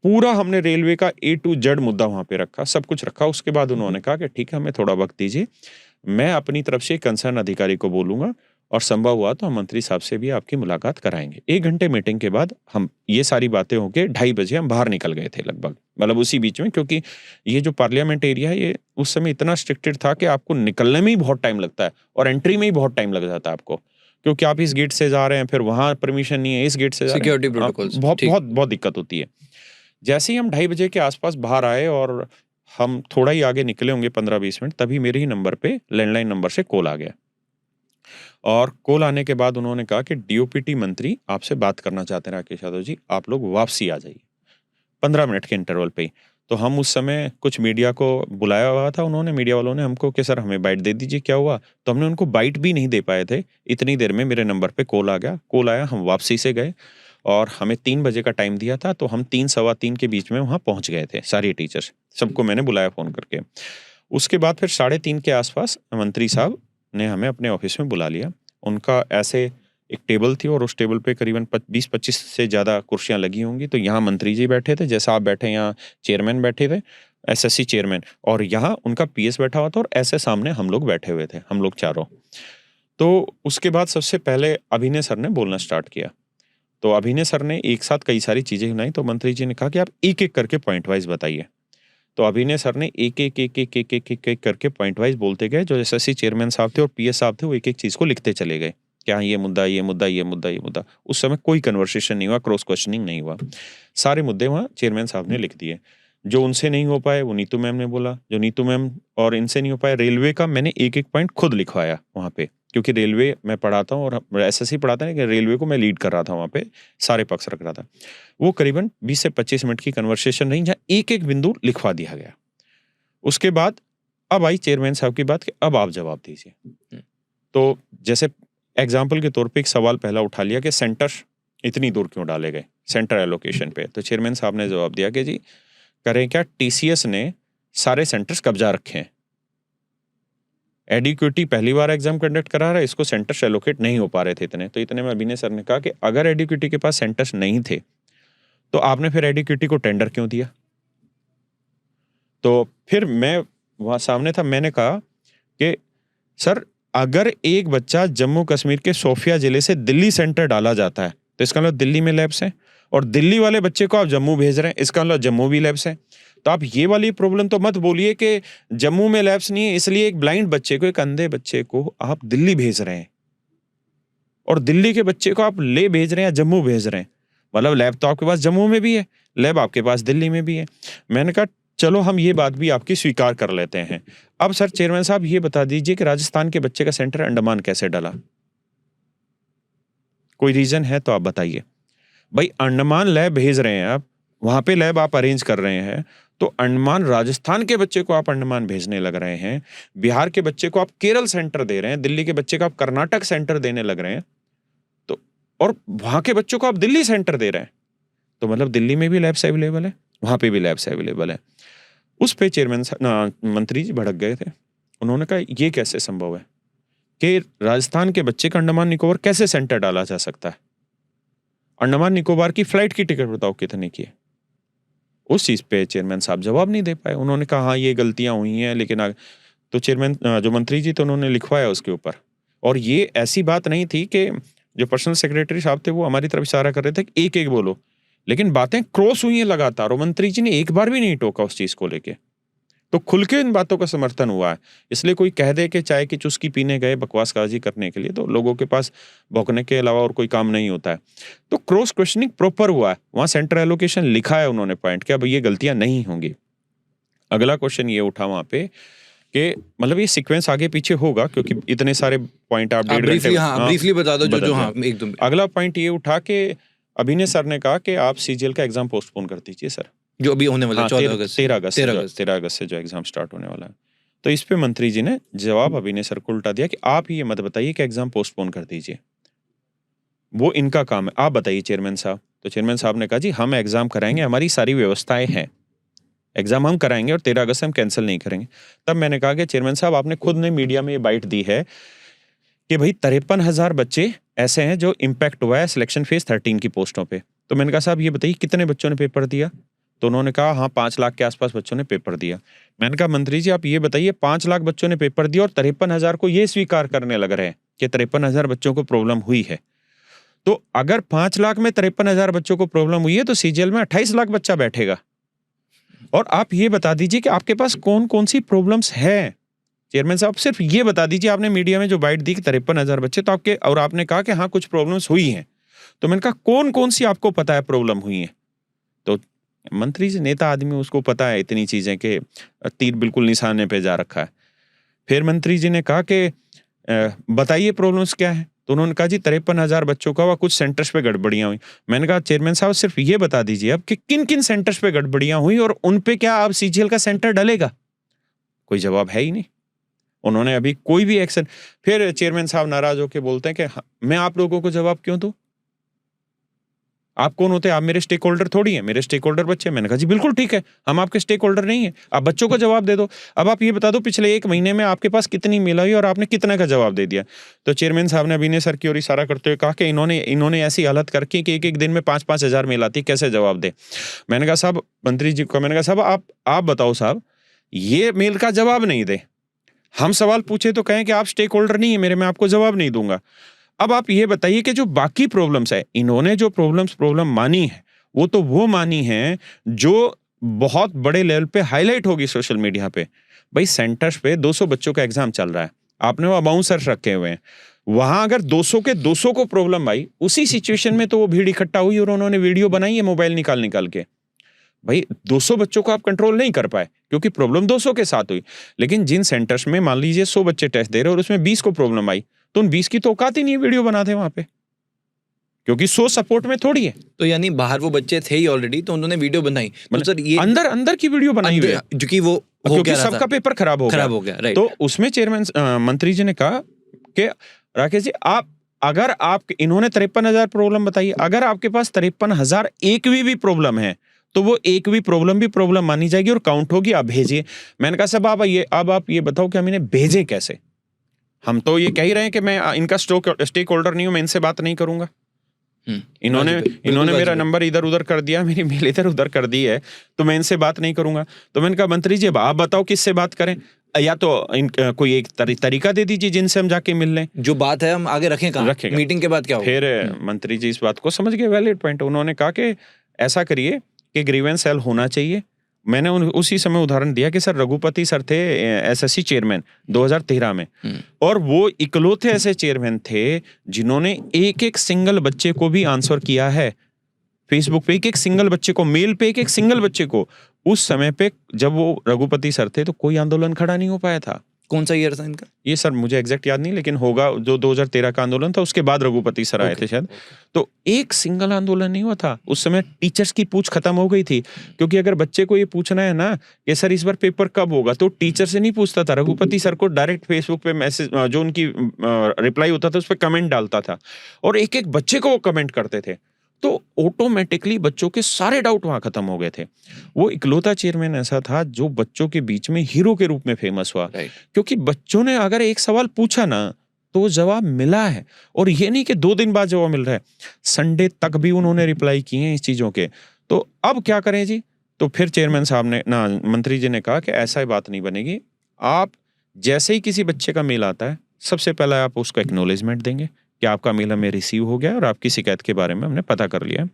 पूरा हमने रेलवे का ए टू जेड मुद्दा वहाँ पे रखा, सब कुछ रखा। उसके बाद उन्होंने कहा कि ठीक है, हमें थोड़ा वक्त दीजिए, मैं अपनी तरफ से कंसर्न अधिकारी को बोलूँगा और संभव हुआ तो हम मंत्री साहब से भी आपकी मुलाकात कराएँगे। 1 घंटे मीटिंग के बाद हम ये सारी बातें हो के 2:30 बजे हम बाहर निकल गए थे लगभग। मतलब उसी बीच में, क्योंकि ये जो पार्लियामेंट एरिया है, ये उस समय इतना स्ट्रिक्टेड था कि आपको निकलने में ही बहुत टाइम लगता है और एंट्री में ही बहुत टाइम लग जाता है आपको। क्योंकि आप इस गेट से जा रहे हैं, फिर वहाँ परमिशन नहीं है, इस गेट से जा रहे हैं। सिक्योरिटी प्रोटोकॉल्स, बहुत ठीक। बहुत बहुत दिक्कत होती है। जैसे ही हम 2:30 बजे के आस-पास बाहर आए और हम थोड़ा ही आगे निकले होंगे 15-20 मिनट, तभी मेरे ही नंबर पे लैंडलाइन नंबर से कॉल आ गया। और कॉल आने के बाद उन्होंने कहा कि डीओपीटी मंत्री आपसे बात करना चाहते हैं राकेश यादव जी, आप लोग वापसी आ जाइए। 15 मिनट के इंटरवल पे ही। तो हम उस समय कुछ मीडिया को बुलाया हुआ था उन्होंने, मीडिया वालों ने हमको कि सर हमें बाइट दे दीजिए, क्या हुआ? तो हमने उनको बाइट भी नहीं दे पाए थे। इतनी देर में मेरे नंबर पे कॉल आ गया। कॉल आया, हम वापसी से गए और हमें 3 बजे का टाइम दिया था, तो हम 3 सवा 3 के बीच में वहाँ पहुँच गए थे, सारे टीचर्स। सबको मैंने बुलाया फ़ोन करके। उसके बाद फिर 3:30 के आस-पास मंत्री साहब ने हमें अपने ऑफ़िस में बुला लिया। उनका ऐसे एक टेबल थी और उस टेबल पे करीबन 20-25 से ज़्यादा कुर्सियाँ लगी होंगी। तो यहाँ मंत्री जी बैठे थे, जैसा आप बैठे हैं, यहाँ चेयरमैन बैठे थे, एसएससी चेयरमैन, और यहाँ उनका पीएस बैठा हुआ था और ऐसे सामने हम लोग बैठे हुए थे, हम लोग चारों। तो उसके बाद सबसे पहले अभिनय सर ने बोलना स्टार्ट किया। तो अभिनय सर ने एक साथ कई सारी चीज़ें सुनाई, तो मंत्री जी ने कहा कि आप एक-एक करके पॉइंट वाइज़ बताइए। तो अभिनय सर ने एक-एक करके पॉइंट वाइज़ बोलते गए। जो एसएससी चेयरमैन साहब थे और पीएस साहब थे, वो एक-एक चीज़ को लिखते चले गए कि हाँ, ये मुद्दा, ये मुद्दा, ये मुद्दा, ये मुद्दा। उस समय कोई कन्वर्सेशन नहीं हुआ, क्रॉस क्वेश्चनिंग नहीं हुआ। सारे मुद्दे वहाँ चेयरमैन साहब ने लिख दिए। जो उनसे नहीं हो पाए, वो नीतू मैम ने बोला। जो नीतू मैम और इनसे नहीं हो पाए, रेलवे का मैंने एक-एक पॉइंट खुद लिखवाया वहाँ पे, क्योंकि रेलवे मैं पढ़ाता हूँ और एसएससी पढ़ाता है, लेकिन रेलवे को मैं लीड कर रहा था वहाँ पे, सारे पक्ष रख रहा था। वो करीबन 20 से 25 मिनट की कन्वर्सेशन रही, जहाँ एक-एक बिंदु लिखवा दिया गया। उसके बाद अब आई चेयरमैन साहब की बात कि अब आप जवाब दीजिए। तो जैसे एग्जाम्पल के तौर पे एक सवाल पहला उठा लिया कि सेंटर इतनी दूर क्यों डाले गए, सेंटर एलोकेशन पे। तो चेयरमैन साहब ने जवाब दिया कि जी, करें क्या, टीसीएस ने सारे सेंटर्स कब्जा रखे हैं। एडिक्विटी पहली बार एग्जाम कंडक्ट करा रहा है, इसको सेंटर्स एलोकेट नहीं हो पा रहे थे इतने। तो इतने में अभिनय सर ने कहा कि अगर एडिक्विटी के पास सेंटर्स नहीं थे, तो आपने फिर एडिक्विटी को टेंडर क्यों दिया? तो फिर मैं वहाँ सामने था, मैंने कहा कि सर, अगर एक बच्चा जम्मू कश्मीर के शोपियां जिले से दिल्ली सेंटर डाला जाता है, तो इसका मतलब दिल्ली में लैब्स हैं, और दिल्ली वाले बच्चे को आप जम्मू भेज रहे हैं, इसका मतलब जम्मू भी लैब्स हैं। तो आप ये वाली प्रॉब्लम तो मत बोलिए कि जम्मू में लैब्स नहीं है, इसलिए एक ब्लाइंड बच्चे को, एक अंधे बच्चे को आप दिल्ली भेज रहे हैं और दिल्ली के बच्चे को आप ले भेज रहे हैं या जम्मू भेज रहे हैं। मतलब लैब तो आपके पास जम्मू में भी है, लैब आपके पास दिल्ली में भी है। मैंने कहा चलो हम ये बात भी आपकी स्वीकार कर लेते हैं। अब सर चेयरमैन साहब ये बता दीजिए कि राजस्थान के बच्चे का सेंटर अंडमान कैसे डला? कोई रीजन है तो आप बताइए। भाई अंडमान लैब भेज रहे हैं आप, वहां पे लैब आप अरेंज कर रहे हैं, तो अंडमान राजस्थान के बच्चे को आप अंडमान भेजने लग रहे हैं, बिहार के बच्चे को आप केरल सेंटर दे रहे हैं, दिल्ली के बच्चे को आप कर्नाटक सेंटर देने लग रहे हैं, तो और वहां के बच्चों को आप दिल्ली सेंटर दे रहे हैं, तो मतलब दिल्ली में भी लैब्स अवेलेबल है, वहां पे भी लैब्स अवेलेबल है। उस पे चेयरमैन मंत्री जी भड़क गए थे। उन्होंने कहा ये कैसे संभव है कि राजस्थान के बच्चे का अंडमान निकोबार कैसे सेंटर डाला जा सकता है? अंडमान निकोबार की फ्लाइट की टिकट बताओ कितने की है? उस चीज पे चेयरमैन साहब जवाब नहीं दे पाए। उन्होंने कहा हाँ ये गलतियां हुई हैं, लेकिन तो चेयरमैन जो मंत्री जी थे उन्होंने लिखवाया उसके ऊपर। और ये ऐसी बात नहीं थी कि जो पर्सनल सेक्रेटरी साहब थे वो हमारी तरफ इशारा कर रहे थे कि एक एक बोलो, लेकिन बातें क्रॉस हुई हैं लगातार और मंत्री जी ने एक बार भी नहीं टोका उस चीज को लेके। तो खुल के इन बातों का समर्थन हुआ है। इसलिए कोई कह दे कि चाय की चुस्की पीने गए बकवासबाजी करने के लिए, तो लोगों के पास भौंकने के अलावा और कोई काम नहीं होता है। तो क्रॉस क्वेश्चनिंग प्रॉपर हुआ है, वहां सेंटर एलोकेशन लिखा है उन्होंने पॉइंट कि अब ये गलतियां नहीं होंगी। अगला क्वेश्चन ये उठा वहां पे कि मतलब ये सीक्वेंस आगे पीछे होगा क्योंकि इतने सारे पॉइंट आप ब्रीफली बता दो जो हाँ एकदम। अगला पॉइंट ये उठा कि अभिनय सर ने कहा कि आप सीजीएल का एग्जाम पोस्टपोन कर दीजिए सर, जो अभी होने वाला है 13 अगस्त से जो एग्जाम स्टार्ट होने वाला है। तो इस पे मंत्री जी ने जवाब अभिनय सर को उल्टा दिया कि आप ही ये मत बताइए कि एग्जाम पोस्टपोन कर दीजिए, वो इनका काम है, आप बताइए चेयरमैन साहब। तो चेयरमैन साहब ने कहा जी हम एग्जाम कराएंगे, हमारी सारी व्यवस्थाएं हैं, एग्जाम हम कराएंगे और 13 अगस्त से हम कैंसिल नहीं करेंगे। तब मैंने कहा कि चेयरमैन साहब आपने खुद ने मीडिया में ये बाइट दी है कि भाई 53,000 बच्चे ऐसे हैं जो इम्पैक्ट हुआ है सिलेक्शन फेज 13 की पोस्टों पे। तो मैंने कहा साहब ये बताइए कितने बच्चों ने पेपर दिया? तो उन्होंने कहा हाँ 5 लाख के आसपास बच्चों ने पेपर दिया। मैंने कहा मंत्री जी आप ये बताइए 5 लाख बच्चों ने पेपर दिया और 53,000 को ये स्वीकार करने लग रहे हैं कि 53,000 बच्चों को प्रॉब्लम हुई है। तो अगर 5 लाख में 53,000 बच्चों को प्रॉब्लम हुई है तो सीजीएल में 28 लाख बच्चा बैठेगा। और आप ये बता दीजिए कि आपके पास कौन कौन सी प्रॉब्लम्स है। चेयरमैन साहब सिर्फ ये बता दीजिए, आपने मीडिया में जो बाइट दी कि 53,000 बच्चे, तो आपके और आपने कहा कि हाँ कुछ प्रॉब्लम्स हुई हैं, तो मैंने कहा कौन कौन सी आपको पता है प्रॉब्लम हुई है? तो मंत्री जी नेता आदमी, उसको पता है इतनी चीजें कि तीर बिल्कुल निशाने पे जा रखा है। फिर मंत्री जी ने कहा कि बताइए प्रॉब्लम्स क्या है? तो उन्होंने कहा जी 53,000 बच्चों का हुआ, कुछ सेंटर्स पे गड़बड़ियां हुई। मैंने कहा चेयरमैन साहब सिर्फ ये बता दीजिए अब कि किन किन सेंटर्स पे गड़बड़ियां हुई और उन पे क्या अब सीजीएल का सेंटर डलेगा? कोई जवाब है ही नहीं। उन्होंने अभी कोई भी एक्शन। फिर चेयरमैन साहब नाराज होकर बोलते हैं कि मैं आप लोगों को जवाब क्यों दूं? आप कौन होते हैं? आप मेरे स्टेक होल्डर थोड़ी हैं, मेरे स्टेक होल्डर बच्चे। मैंने कहा जी बिल्कुल ठीक है, हम आपके स्टेक होल्डर नहीं है, आप बच्चों को जवाब दे दो। अब आप ये बता दो पिछले 1 महीने में आपके पास कितनी मेल हुई और आपने कितना का जवाब दे दिया? तो चेयरमैन साहब ने अभिनय सर की ओर इशारा करते हुए कहा कि इन्होंने ऐसी हालत कर रखी कि एक दिन में 5-5 हजार मेल आती, कैसे जवाब दे? मैंने कहा साहब, मंत्री जी को मैंने कहा साहब आप बताओ साहब, ये मेल का जवाब नहीं दे, हम सवाल पूछे तो कहें कि आप स्टेक होल्डर नहीं है मेरे, मैं आपको जवाब नहीं दूंगा। अब आप ये बताइए कि जो बाकी प्रॉब्लम्स है, इन्होंने जो प्रॉब्लम मानी है वो तो वो मानी है जो बहुत बड़े लेवल पे हाईलाइट होगी सोशल मीडिया पे। भाई सेंटर्स पे 200 बच्चों का एग्जाम चल रहा है, आपने वो बाउंसर्स रखे हुए हैं, वहां अगर 200 के 200 को प्रॉब्लम आई, उसी सिचुएशन में तो वो भीड़ इकट्ठा हुई और उन्होंने वीडियो बनाई है मोबाइल निकाल के। भाई 200 बच्चों को आप कंट्रोल नहीं कर पाए क्योंकि प्रॉब्लम 200 के साथ हुई, लेकिन जिन सेंटर्स में मान लीजिए 100 बच्चे टेस्ट दे रहे और उसमें 20 को प्रॉब्लम आई, तो उन 20 की तो औकात ही नहीं वीडियो बनाते वहां पे, क्योंकि 100 सपोर्ट में थोड़ी है। तो यानी बाहर वो बच्चे थे ही ऑलरेडी, तो उन्होंने वीडियो बनाई, तो सर ये अंदर की वीडियो बनाई हुई है क्योंकि वो क्योंकि सबका पेपर खराब हो गया, राइट। तो उसमें चेयरमैन मंत्री जी ने कहा कि राकेश जी अगर आप इन्होंने 53,000 प्रॉब्लम बताई, अगर आपके पास 53,000 एक भी प्रॉब्लम है तो वो एक भी प्रॉब्लम मानी जाएगी और काउंट होगी, आप भेजिए। मैंने कहा सब आप ये बताओ कि हम इन्हें भेजे कैसे? हम तो ये कह ही रहे हैं कि मैं इनका स्टेक होल्डर नहीं हूं, मैं इनसे बात नहीं करूंगा। इन्होंने मेरा नंबर इधर उधर कर दिया, मेरी मेल इधर उधर कर दी है, तो मैं इनसे बात नहीं करूंगा। तो मैंने कहा मंत्री जी आप बताओ किससे बात करें? या तो कोई एक तरीका दे दीजिए जिनसे हम जाके मिल लें। जो बात है हम आगे रखें कहाँ? रखेंगे। मीटिंग के बाद क्या होगा? फिर मंत्री जी इस बात को समझ गए, वैलिड पॉइंट। उन्होंने कहा कि ऐसा करिए कि ग्रीवेंस सेल होना चाहिए। मैंने उसी समय उदाहरण दिया कि सर रघुपति सर थे एसएससी चेयरमैन 2013 में, और वो इकलौते ऐसे चेयरमैन थे जिन्होंने एक एक सिंगल बच्चे को भी आंसर किया है फेसबुक पे, एक एक सिंगल बच्चे को, मेल पे एक एक सिंगल बच्चे को। उस समय पे जब वो रघुपति सर थे तो कोई आंदोलन खड़ा नहीं हो पाया था। कौन सा ईयर था इनका? ये सर मुझे एग्जैक्ट याद नहीं, लेकिन होगा जो 2013 का आंदोलन था, उसके बाद रघुपति सर आए थे शायद। तो एक सिंगल आंदोलन नहीं हुआ था। उस समय टीचर्स की पूछ खत्म हो गई थी, क्योंकि अगर बच्चे को ये पूछना है ना कि सर इस बार पेपर कब होगा, तो टीचर से नहीं पूछता था, रघुपति सर को डायरेक्ट फेसबुक पे मैसेज, जो उनकी रिप्लाई होता था उस पर कमेंट डालता था, और एक एक बच्चे को वो कमेंट करते थे। तो ऑटोमेटिकली बच्चों के सारे डाउट वहां खत्म हो गए थे। वो इकलौता चेयरमैन ऐसा था जो बच्चों के बीच में हीरो के रूप में फेमस हुआ, क्योंकि बच्चों ने अगर एक सवाल पूछा ना तो जवाब मिला है। और ये नहीं कि 2 दिन बाद जवाब मिल रहा है, संडे तक भी उन्होंने रिप्लाई किए हैं इस चीजों के। तो अब क्या करें जी? तो फिर चेयरमैन साहब ने ना, मंत्री जी ने कहा कि ऐसा ही बात नहीं बनेगी। आप जैसे ही किसी बच्चे का मेल आता है, सबसे पहले आप उसको एक्नॉलेजमेंट देंगे कि आपका मेल हमें रिसीव हो गया और आपकी शिकायत के बारे में हमने पता कर लिया।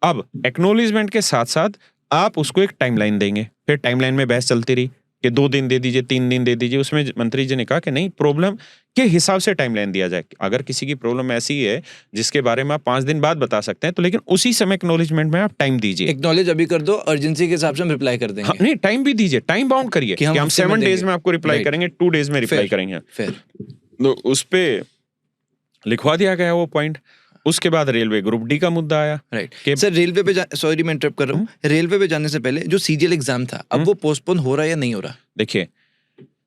अब एक्नॉलेजमेंट के साथ साथ आप उसको एक टाइमलाइन देंगे। फिर टाइमलाइन में बहस चलती रही कि 2 दिन दे दीजिए, 3 दिन दे दीजिए। उसमें मंत्री जी ने कहा कि नहीं, प्रॉब्लम के हिसाब से टाइमलाइन दिया जाए। अगर किसी की प्रॉब्लम ऐसी है जिसके बारे में आप 5 दिन बाद बता सकते हैं, तो लेकिन उसी समय एक्नॉलेजमेंट में आप टाइम दीजिए। एक्नॉलेज अभी कर दो, अर्जेंसी के हिसाब से हम रिप्लाई कर देंगे। हाँ, नहीं, टाइम भी दीजिए, टाइम बाउंड करिए कि हम 7 डेज में आपको रिप्लाई करेंगे, 2 डेज में रिप्लाई करेंगे। फिर तो उस पे लिखवा दिया गया वो पॉइंट। उसके बाद रेलवे ग्रुप डी का मुद्दा आया। राइट सर, रेलवे पे सॉरी मैं इंटरप्ट कर रहा हूँ, रेलवे पे जाने से पहले जो सीजीएल एग्जाम था, अब वो पोस्टपोन हो रहा है या नहीं हो रहा? देखिए,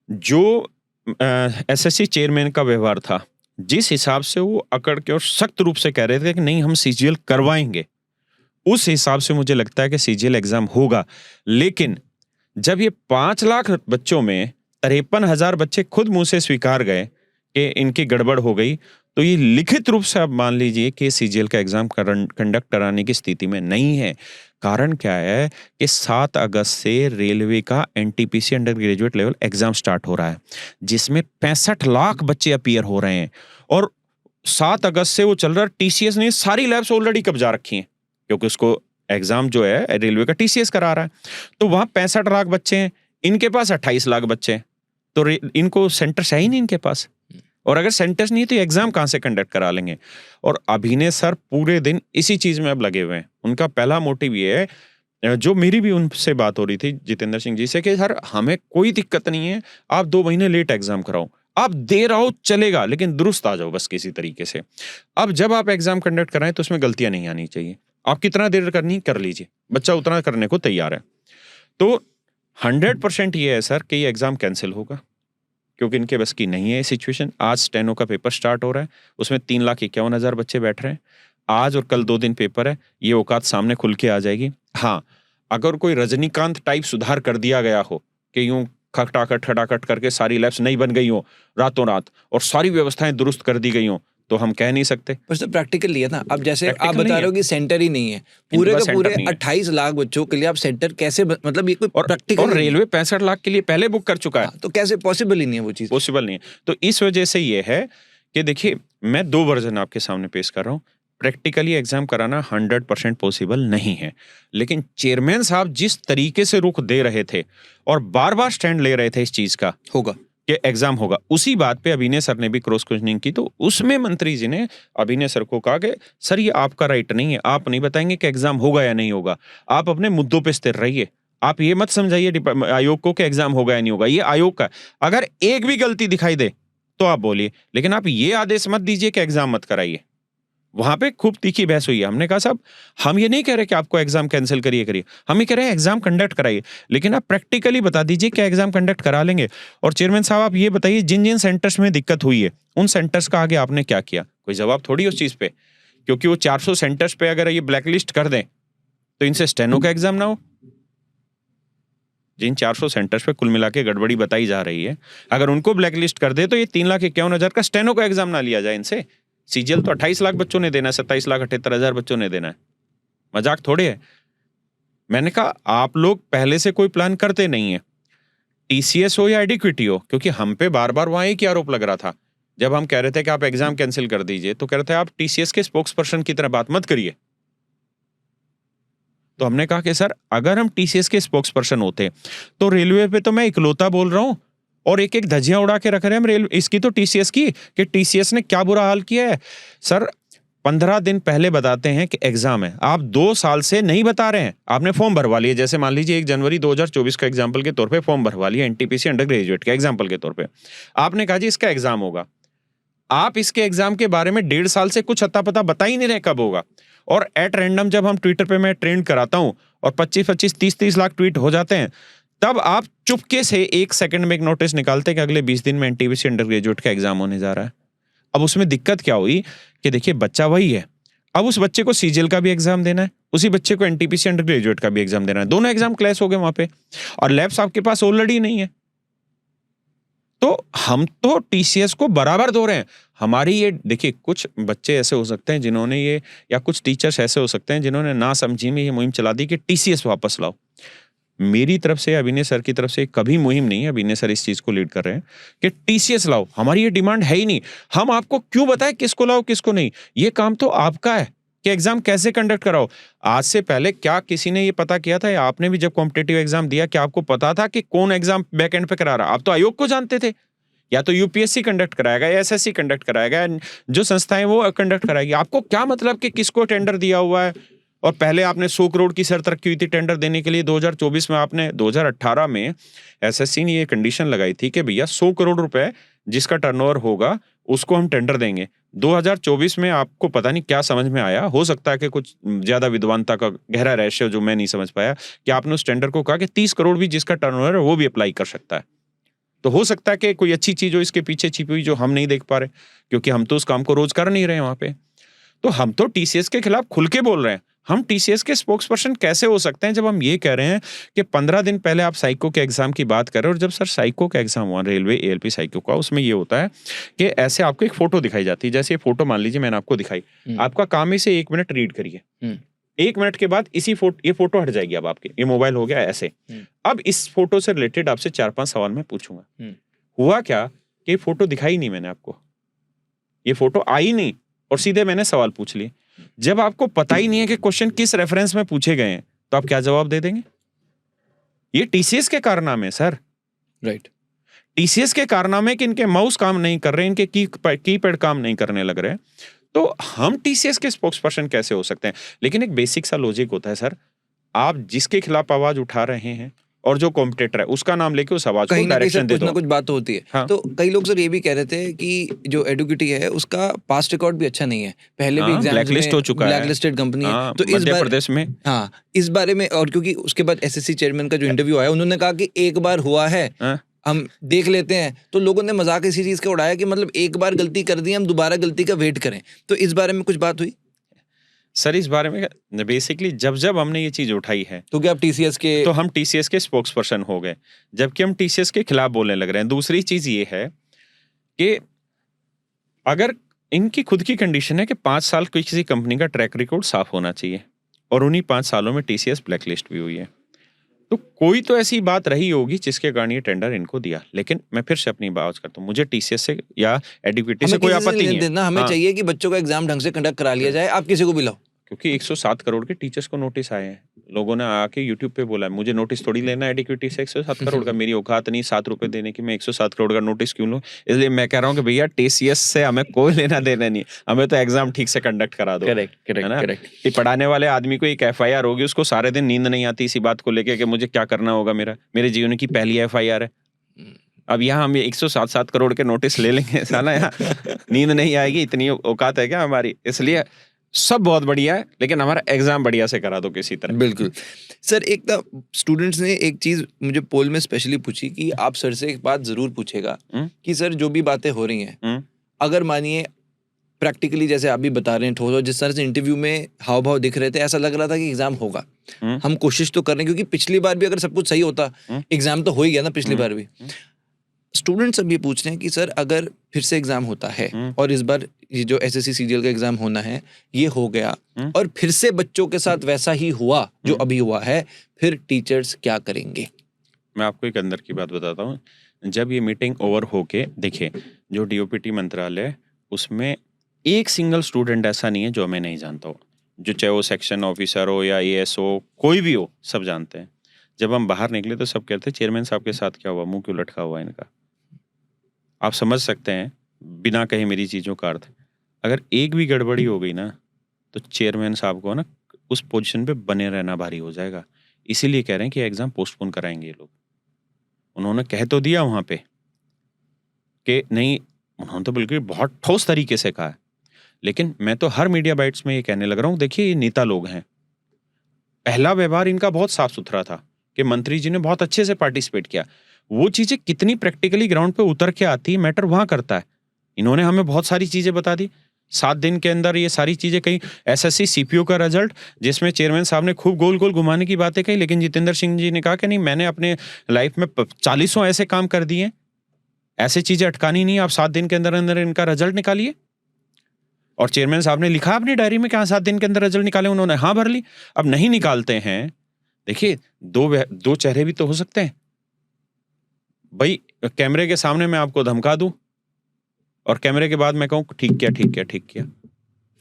जो एसएससी चेयरमैन का व्यवहार था, जिस हिसाब से वो अकड़ के और सख्त रूप से कह रहे थे कि नहीं हम सीजीएल करवाएंगे, उस हिसाब से मुझे लगता है कि सीजीएल एग्जाम होगा। लेकिन जब ये 5 लाख बच्चों में 53,000 बच्चे खुद मुंह से स्वीकार गए कि इनकी गड़बड़ हो गई, तो ये लिखित रूप से आप मान लीजिए कि सीजीएल का एग्जाम कंडक्ट कराने की स्थिति में नहीं है। कारण क्या है कि 7 अगस्त से रेलवे का NTPC under graduate level exam start हो रहा है, जिसमें 65 लाख बच्चे अपीयर हो रहे हैं, और 7 अगस्त से वो चल रहा है। टीसीएस ने सारी लैब्स ऑलरेडी कब्जा रखी हैं, क्योंकि उसको एग्जाम जो है रेलवे का टीसीएस करा रहा है। तो वहां 65 लाख बच्चे हैं, इनके पास 28 लाख बच्चे हैं, तो इनको सेंटर्स है ही नहीं इनके पास। और अगर सेंटर्स नहीं तो एग्जाम कहां से कंडक्ट करा लेंगे? और अभिनय सर पूरे दिन इसी चीज में अब लगे हुए हैं। उनका पहला मोटिव ये है, जो मेरी भी उनसे बात हो रही थी जितेंद्र सिंह जी से, कि सर हमें कोई दिक्कत नहीं है, आप 2 महीने लेट एग्जाम कराओ, आप देर आओ चलेगा, लेकिन दुरुस्त आ जाओ बस किसी तरीके से। अब जब आप एग्जाम कंडक्ट कराएं तो उसमें गलतियां नहीं आनी चाहिए। आप कितना देर करनी कर लीजिए, बच्चा उतना करने को तैयार है। तो 100% ये है सर कि ये एग्जाम कैंसिल होगा, क्योंकि इनके बस की नहीं है ये सिचुएशन। आज स्टेनो का पेपर स्टार्ट हो रहा है, उसमें 3,51,000 बच्चे बैठ रहे हैं। आज और कल 2 दिन पेपर है, ये औकात सामने खुल के आ जाएगी। हाँ, अगर कोई रजनीकांत टाइप सुधार कर दिया गया हो कि यूं खटाखट करके सारी लैब्स नहीं बन गई हो रातों रात और सारी व्यवस्थाएं दुरुस्त कर दी गई हो, तो हम कह नहीं सकते। पर सर प्रैक्टिकल लिया ना, अब जैसे आप बता रहे हो कि सेंटर ही नहीं है, पूरे का पूरे 28 लाख बच्चों के लिए आप सेंटर कैसे, मतलब ये कोई प्रैक्टिकल? और रेलवे 65 लाख के लिए पहले बुक कर चुका है। तो कैसे पॉसिबल ही नहीं है वो चीज? पॉसिबल नहीं है। तो इस वजह से ये है कि देखिए, मैं 2 वर्जन आपके सामने पेश कर रहा हूँ। प्रैक्टिकली एग्जाम कराना 100% पॉसिबल नहीं है, लेकिन चेयरमैन साहब जिस तरीके से रुख दे रहे थे और बार बार स्टैंड ले रहे थे इस चीज का होगा कि एग्जाम होगा, उसी बात पे अभिनय सर ने भी क्रॉस क्वेश्चनिंग की। तो उसमें मंत्री जी ने अभिनय सर को कहा कि सर ये आपका राइट नहीं है, आप नहीं बताएंगे कि एग्जाम होगा या नहीं होगा, आप अपने मुद्दों पे स्थिर रहिए। आप ये मत समझाइए आयोग को कि एग्जाम होगा या नहीं होगा, ये आयोग का। अगर एक भी गलती दिखाई दे तो आप बोलिए, लेकिन आप ये आदेश मत दीजिए कि एग्जाम मत कराइए। वहां पे खूब तीखी बहस हुई है। हमने कहा साहब, हम ये नहीं कह रहे कि आपको एग्जाम कैंसिल करिए, हम ये कह रहे हैं एग्जाम कंडक्ट कराइए, लेकिन आप प्रैक्टिकली बता दीजिए कि एग्जाम कंडक्ट करा लेंगे। और चेयरमैन साहब आप ये बताइए, जिन जिन सेंटर्स में दिक्कत हुई है उन सेंटर्स का आगे आपने क्या किया? कोई जवाब थोड़ी उस चीज पे, क्योंकि वो 400 सेंटर्स पे अगर ये ब्लैकलिस्ट कर दें तो इनसे स्टेनो का एग्जाम ना हो। जिन 400 सेंटर्स पे कुल मिला के गड़बड़ी बताई जा रही है, अगर उनको ब्लैकलिस्ट कर दे तो ये 3,51,000 का स्टेनो का एग्जाम ना लिया जाए इनसे। सीजीएल तो 28 लाख बच्चों ने देना है, 27,78,000 बच्चों ने देना है, मजाक थोड़े है। मैंने कहा आप लोग पहले से कोई प्लान करते नहीं है। टीसीएस हो या एडिक्विटी हो, क्योंकि हम पे बार बार वहां एक ही आरोप लग रहा था जब हम कह रहे थे कि आप एग्जाम कैंसिल कर दीजिए, तो कह रहे थे आप टीसीएस के स्पोक्स पर्सन की तरह बात मत करिए। तो हमने कहा कि सर अगर हम टीसीएस के स्पोक्स पर्सन होते तो रेलवे पे तो मैं इकलौता बोल रहा हूं और एक एक धज्जियां उड़ा के रख रहे हैं हम रेलवे इसकी, तो टीसीएस की, कि टीसीएस ने क्या बुरा हाल किया है। सर 15 दिन पहले बताते हैं कि एग्जाम है, आप 2 साल से नहीं बता रहे हैं। आपने फॉर्म भरवा लिया, जैसे मान लीजिए 1 जनवरी 2024 का एग्जाम्पल के तौर पे फॉर्म भरवा लिया एनटीपीसी अंडर ग्रेजुएट का एग्जाम्पल के तौर पे। आपने कहा जी इसका एग्जाम होगा, आप इसके एग्जाम के बारे में 1.5 साल से कुछ अता पता बता ही नहीं रहे कब होगा। और एट रैंडम जब हम ट्विटर पे मैं ट्रेंड कराता हूं और 25-25, 30-30 लाख ट्वीट हो जाते हैं, तब आप चुपके से 1 सेकंड में एक नोटिस निकालते हैं कि अगले 20 दिन में एनटीपीसी अंडर ग्रेजुएट का एग्जाम होने जा रहा है। अब उसमें दिक्कत क्या हुई कि देखिए बच्चा वही है, अब उस बच्चे को सीजीएल का भी एग्जाम देना है, उसी बच्चे को एनटीपीसी अंडर ग्रेजुएट का भी एग्जाम देना है, दोनों एग्जाम क्लैश हो गए वहां पे, और लैब्स आपके पास ऑलरेडी नहीं है। तो हम तो टीसीएस को बराबर दो रहे हैं। हमारी ये देखिए, कुछ बच्चे ऐसे हो सकते हैं जिन्होंने ये, या कुछ टीचर्स ऐसे हो सकते हैं जिन्होंने ना समझी में ये मुहिम चला दी कि टीसीएस वापस लाओ। मेरी तरफ से, अभिनय सर की तरफ से कभी मुहिम नहीं है, अभिनय सर इस चीज को लीड कर रहे हैं कि टीसीएस लाओ, हमारी ये डिमांड है ही नहीं। हम आपको क्यों बताएं किसको लाओ किसको नहीं, ये काम तो आपका है कि एग्जाम कैसे कंडक्ट कराओ। आज से पहले क्या किसी ने ये पता किया था, या आपने भी जब कॉम्पिटिटिव एग्जाम दिया क्या आपको पता था कि कौन एग्जाम बैक एंड पे करा रहा? आप तो आयोग को जानते थे, या तो यूपीएससी कंडक्ट कराएगा या एसएससी कंडक्ट कराएगा, जो संस्थाएं वो कंडक्ट कराएगी। आपको क्या मतलब कि किसको टेंडर दिया हुआ है? और पहले आपने 100 करोड़ की शर्त रखी हुई थी टेंडर देने के लिए 2024 में। आपने 2018 में एसएससी ने ये कंडीशन लगाई थी कि भैया 100 करोड़ रुपए जिसका टर्नओवर होगा उसको हम टेंडर देंगे। 2024 में आपको पता नहीं क्या समझ में आया, हो सकता है कि कुछ ज्यादा विद्वानता का गहरा रहस्य जो मैं नहीं समझ पाया, कि आपने उस टेंडर को कहा कि 30 करोड़ भी जिसका टर्नओवर है वो भी अप्लाई कर सकता है। तो हो सकता है कि कोई अच्छी चीज हो इसके पीछे छिपी हुई जो हम नहीं देख पा रहे, क्योंकि हम तो उस काम को रोज कर नहीं रहे वहां पे। तो हम तो टीसीएस के खिलाफ खुल के बोल रहे हैं। हम टीसीएस के स्पोक्स पर्सन कैसे हो सकते हैं जब हम ये कह रहे हैं कि 15 दिन पहले आप साइको के एग्जाम की बात कर रहे हो, और जब सर साइको का एग्जाम हुआ रेलवे एएलपी साइको का, उसमें ये होता है कि ऐसे आपको एक फोटो दिखाई जाती है। जैसे ये फोटो मान लीजिए मैंने आपको दिखाई, आपका काम है इसे 1 मिनट रीड करिए, 1 मिनट के बाद ये फोटो हट जाएगी। अब आपके ये मोबाइल हो गया ऐसे। अब इस फोटो से रिलेटेड आपसे 4-5 सवाल मैं पूछूंगा। हुआ क्या कि ये फोटो दिखाई नहीं मैंने आपको, ये फोटो आई नहीं, और सीधे मैंने सवाल पूछ लिए। जब आपको पता ही नहीं है कि क्वेश्चन किस रेफरेंस में पूछे गए हैं, तो आप क्या जवाब दे देंगे? ये टीसीएस के कारनामे सर, राइट। टीसीएस के कारनामे कि इनके माउस काम नहीं कर रहे, इनके कीपैड काम नहीं करने लग रहे। तो हम टीसीएस के स्पोक्स पर्सन कैसे हो सकते हैं? लेकिन एक बेसिक सा लॉजिक होता है सर, आप जिसके खिलाफ आवाज उठा रहे हैं और जो कॉम्पिटिटर है उसका नाम लेके उस आवाज को डायरेक्शन दे दो। कुछ ना कुछ बात होती है। हाँ। तो कई लोग सर ये भी कह रहे थे कि जो एडुकेटी है उसका पास्ट रिकॉर्ड भी अच्छा नहीं है, पहले भी एग्जाम्स ब्लैकलिस्ट हो चुका है, ब्लैकलिस्टेड कंपनी है। तो इस मध्य प्रदेश में, हाँ, इस बारे में, और क्योंकि उसके बाद एसएससी चेयरमैन का जो इंटरव्यू आया, उन्होंने कहा कि एक बार हुआ है, हम देख लेते हैं। तो लोगों ने मजाक इसी चीज का उड़ाया कि मतलब एक बार गलती कर दी, हम दोबारा गलती का वेट करें। तो इस बारे में कुछ बात हुई सर? इस बारे में बेसिकली जब हमने ये चीज उठाई है, तो क्या आप टीसीएस के, तो हम टीसीएस के स्पोक्स पर्सन हो गए, जबकि हम टीसीएस के खिलाफ बोलने लग रहे हैं। दूसरी चीज ये है कि अगर इनकी खुद की कंडीशन है कि 5 साल किसी कंपनी का ट्रैक रिकॉर्ड साफ होना चाहिए, और उन्हीं 5 सालों में टीसीएस ब्लैकलिस्ट भी हुई है, तो कोई तो ऐसी बात रही होगी जिसके कारण ये टेंडर इनको दिया। लेकिन मैं फिर से अपनी बात करता हूँ, मुझे टीसीएस से या एडुकेटी से कोई आपत्ति नहीं है। हमें चाहिए कि बच्चों का एग्जाम ढंग से कंडक्ट करा लिया जाए, आप किसी को भी लाओ। क्योंकि 107 करोड़ के टीचर्स को नोटिस आए हैं, लोगों ने आके यूट्यूब पे बोला है मुझे नोटिस थोड़ी लेना है एडुकेटी से 107 करोड़ का, मेरी औकात नहीं 7 रुपए देने की, मैं 107 करोड़ का नोटिस क्यों लूं? इसलिए मैं कह रहा हूं कि भैया टीसीएस से हमें कोई लेना देना नहीं, हमें तो एग्जाम ठीक से कंडक्ट करा दो। करेक्ट। पढ़ाने वाले आदमी को एक एफआईआर होगी, उसको सारे दिन नींद नहीं आती इसी बात को लेके कि मुझे क्या करना होगा, मेरे जीवन की पहली एफआईआर है। अब यहाँ हम 107 करोड़ के नोटिस ले लेंगे, साला यहाँ नींद नहीं आएगी, इतनी औकात है क्या हमारी? इसलिए सब बहुत बढ़िया है, लेकिन हमारा एग्जाम बढ़िया से करा दो किसी तरह। बिल्कुल सर। एक तो स्टूडेंट्स ने एक चीज मुझे पोल में स्पेशली पूछी कि आप सर से एक बात जरूर पूछेगा कि सर जो भी बातें हो रही हैं, अगर मानिए प्रैक्टिकली जैसे आप भी बता रहे हैं ठोस, और जिस तरह से इंटरव्यू में हाव भाव दिख रहे थे, ऐसा लग रहा था कि एग्जाम होगा। हम कोशिश तो कर रहे हैं, क्योंकि पिछली बार भी अगर सब कुछ सही होता, एग्जाम तो हो ही गया ना पिछली बार भी। स्टूडेंट्स अब ये पूछ रहे हैं कि सर अगर फिर से एग्जाम होता है और इस बार ये जो एसएससी सीजीएल का एग्जाम होना है ये हो गया, और फिर से बच्चों के साथ वैसा ही हुआ जो अभी हुआ है, फिर टीचर्स क्या करेंगे? मैं आपको एक अंदर की बात बताता हूँ। जब ये मीटिंग ओवर होके देखिए, जो डीओपीटी मंत्रालय है, उसमें एक सिंगल स्टूडेंट ऐसा नहीं है जो हमें नहीं जानता हो। जो चाहे वो सेक्शन ऑफिसर हो या एएस हो, कोई भी हो, सब जानते हैं। जब हम बाहर निकले तो सब कहते हैं चेयरमैन साहब के साथ क्या हुआ, मुंह क्यों लटका हुआ है इनका। आप समझ सकते हैं बिना कहे मेरी चीज़ों का अर्थ। अगर एक भी गड़बड़ी हो गई ना, तो चेयरमैन साहब को ना उस पोजीशन पे बने रहना भारी हो जाएगा। इसीलिए कह रहे हैं कि एग्जाम पोस्टपोन कराएंगे ये लोग। उन्होंने कह तो दिया वहां पे कि नहीं, उन्होंने तो बिल्कुल बहुत ठोस तरीके से कहा है। लेकिन मैं तो हर मीडिया बाइट्स में ये कहने लग रहा हूँ, देखिए ये नेता लोग हैं। पहला व्यवहार इनका बहुत साफ सुथरा था कि मंत्री जी ने बहुत अच्छे से पार्टिसिपेट किया। वो चीजें कितनी प्रैक्टिकली ग्राउंड पे उतर के आती है, मैटर वहां करता है। इन्होंने हमें बहुत सारी चीजें बता दी 7 दिन के अंदर, ये सारी चीजें कहीं एसएससी सीपीओ का रिजल्ट, जिसमें चेयरमैन साहब ने खूब गोल गोल घुमाने की बातें कही, लेकिन जितेंद्र सिंह जी ने कहा कि नहीं, मैंने अपने लाइफ में 40 ऐसे काम कर दिए, ऐसी चीजें अटकानी नहीं, आप 7 दिन के अंदर अंदर इनका रिजल्ट निकालिए। और चेयरमैन साहब ने लिखा अपनी डायरी में कि हाँ 7 दिन के अंदर रिजल्ट निकाले, उन्होंने हाँ भर ली। अब नहीं निकालते हैं, देखिए दो चेहरे भी तो हो सकते हैं भाई। कैमरे के सामने मैं आपको धमका दूं और कैमरे के बाद मैं कहूं ठीक किया ठीक किया ठीक किया,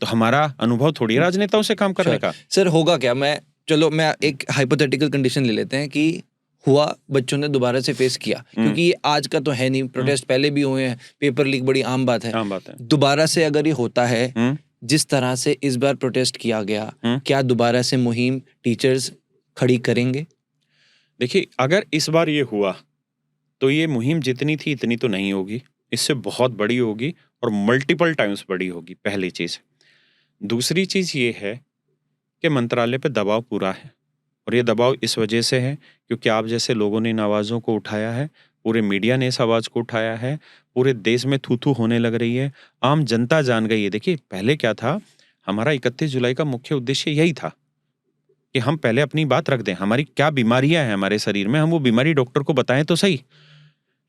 तो हमारा अनुभव थोड़ी राजनेताओं से काम करने का। सर होगा क्या, मैं एक हाइपोथेटिकल कंडीशन ले लेते हैं कि हुआ, बच्चों ने दोबारा से फेस किया, क्योंकि ये आज का तो है नहीं, प्रोटेस्ट पहले भी हुए हैं, पेपर लीक बड़ी आम बात है। आम बात है। दोबारा से अगर ये होता है जिस तरह से इस बार प्रोटेस्ट किया गया, क्या दोबारा से मुहिम टीचर्स खड़ी करेंगे? देखिए, अगर इस बार ये हुआ तो ये मुहिम जितनी थी इतनी तो नहीं होगी, इससे बहुत बड़ी होगी और मल्टीपल टाइम्स बड़ी होगी, पहली चीज। दूसरी चीज ये है कि मंत्रालय पे दबाव पूरा है, और ये दबाव इस वजह से है क्योंकि आप जैसे लोगों ने इन आवाज़ों को उठाया है, पूरे मीडिया ने इस आवाज़ को उठाया है, पूरे देश में थू थू होने लग रही है, आम जनता जान गई है। देखिए पहले क्या था, हमारा 31 जुलाई का मुख्य उद्देश्य यही था कि हम पहले अपनी बात रख दें, हमारी क्या बीमारियां हैं हमारे शरीर में, हम वो बीमारी डॉक्टर को बताएं तो सही।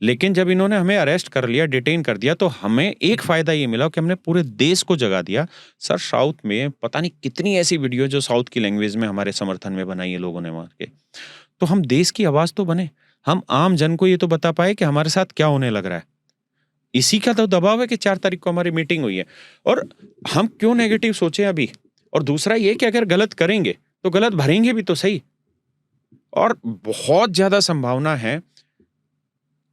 लेकिन जब इन्होंने हमें अरेस्ट कर लिया, डिटेन कर दिया, तो हमें एक फायदा ये मिला कि हमने पूरे देश को जगा दिया। सर साउथ में पता नहीं कितनी ऐसी वीडियो जो साउथ की लैंग्वेज में हमारे समर्थन में बनाई है लोगों ने मार के, तो हम देश की आवाज तो बने, हम आम जन को ये तो बता पाए कि हमारे साथ क्या होने लग रहा है। इसी का तो दबाव है कि 4 तारीख को हमारी मीटिंग हुई है, और हम क्यों नेगेटिव सोचे अभी। और दूसरा ये कि अगर गलत करेंगे तो गलत भरेंगे भी तो सही, और बहुत ज्यादा संभावना है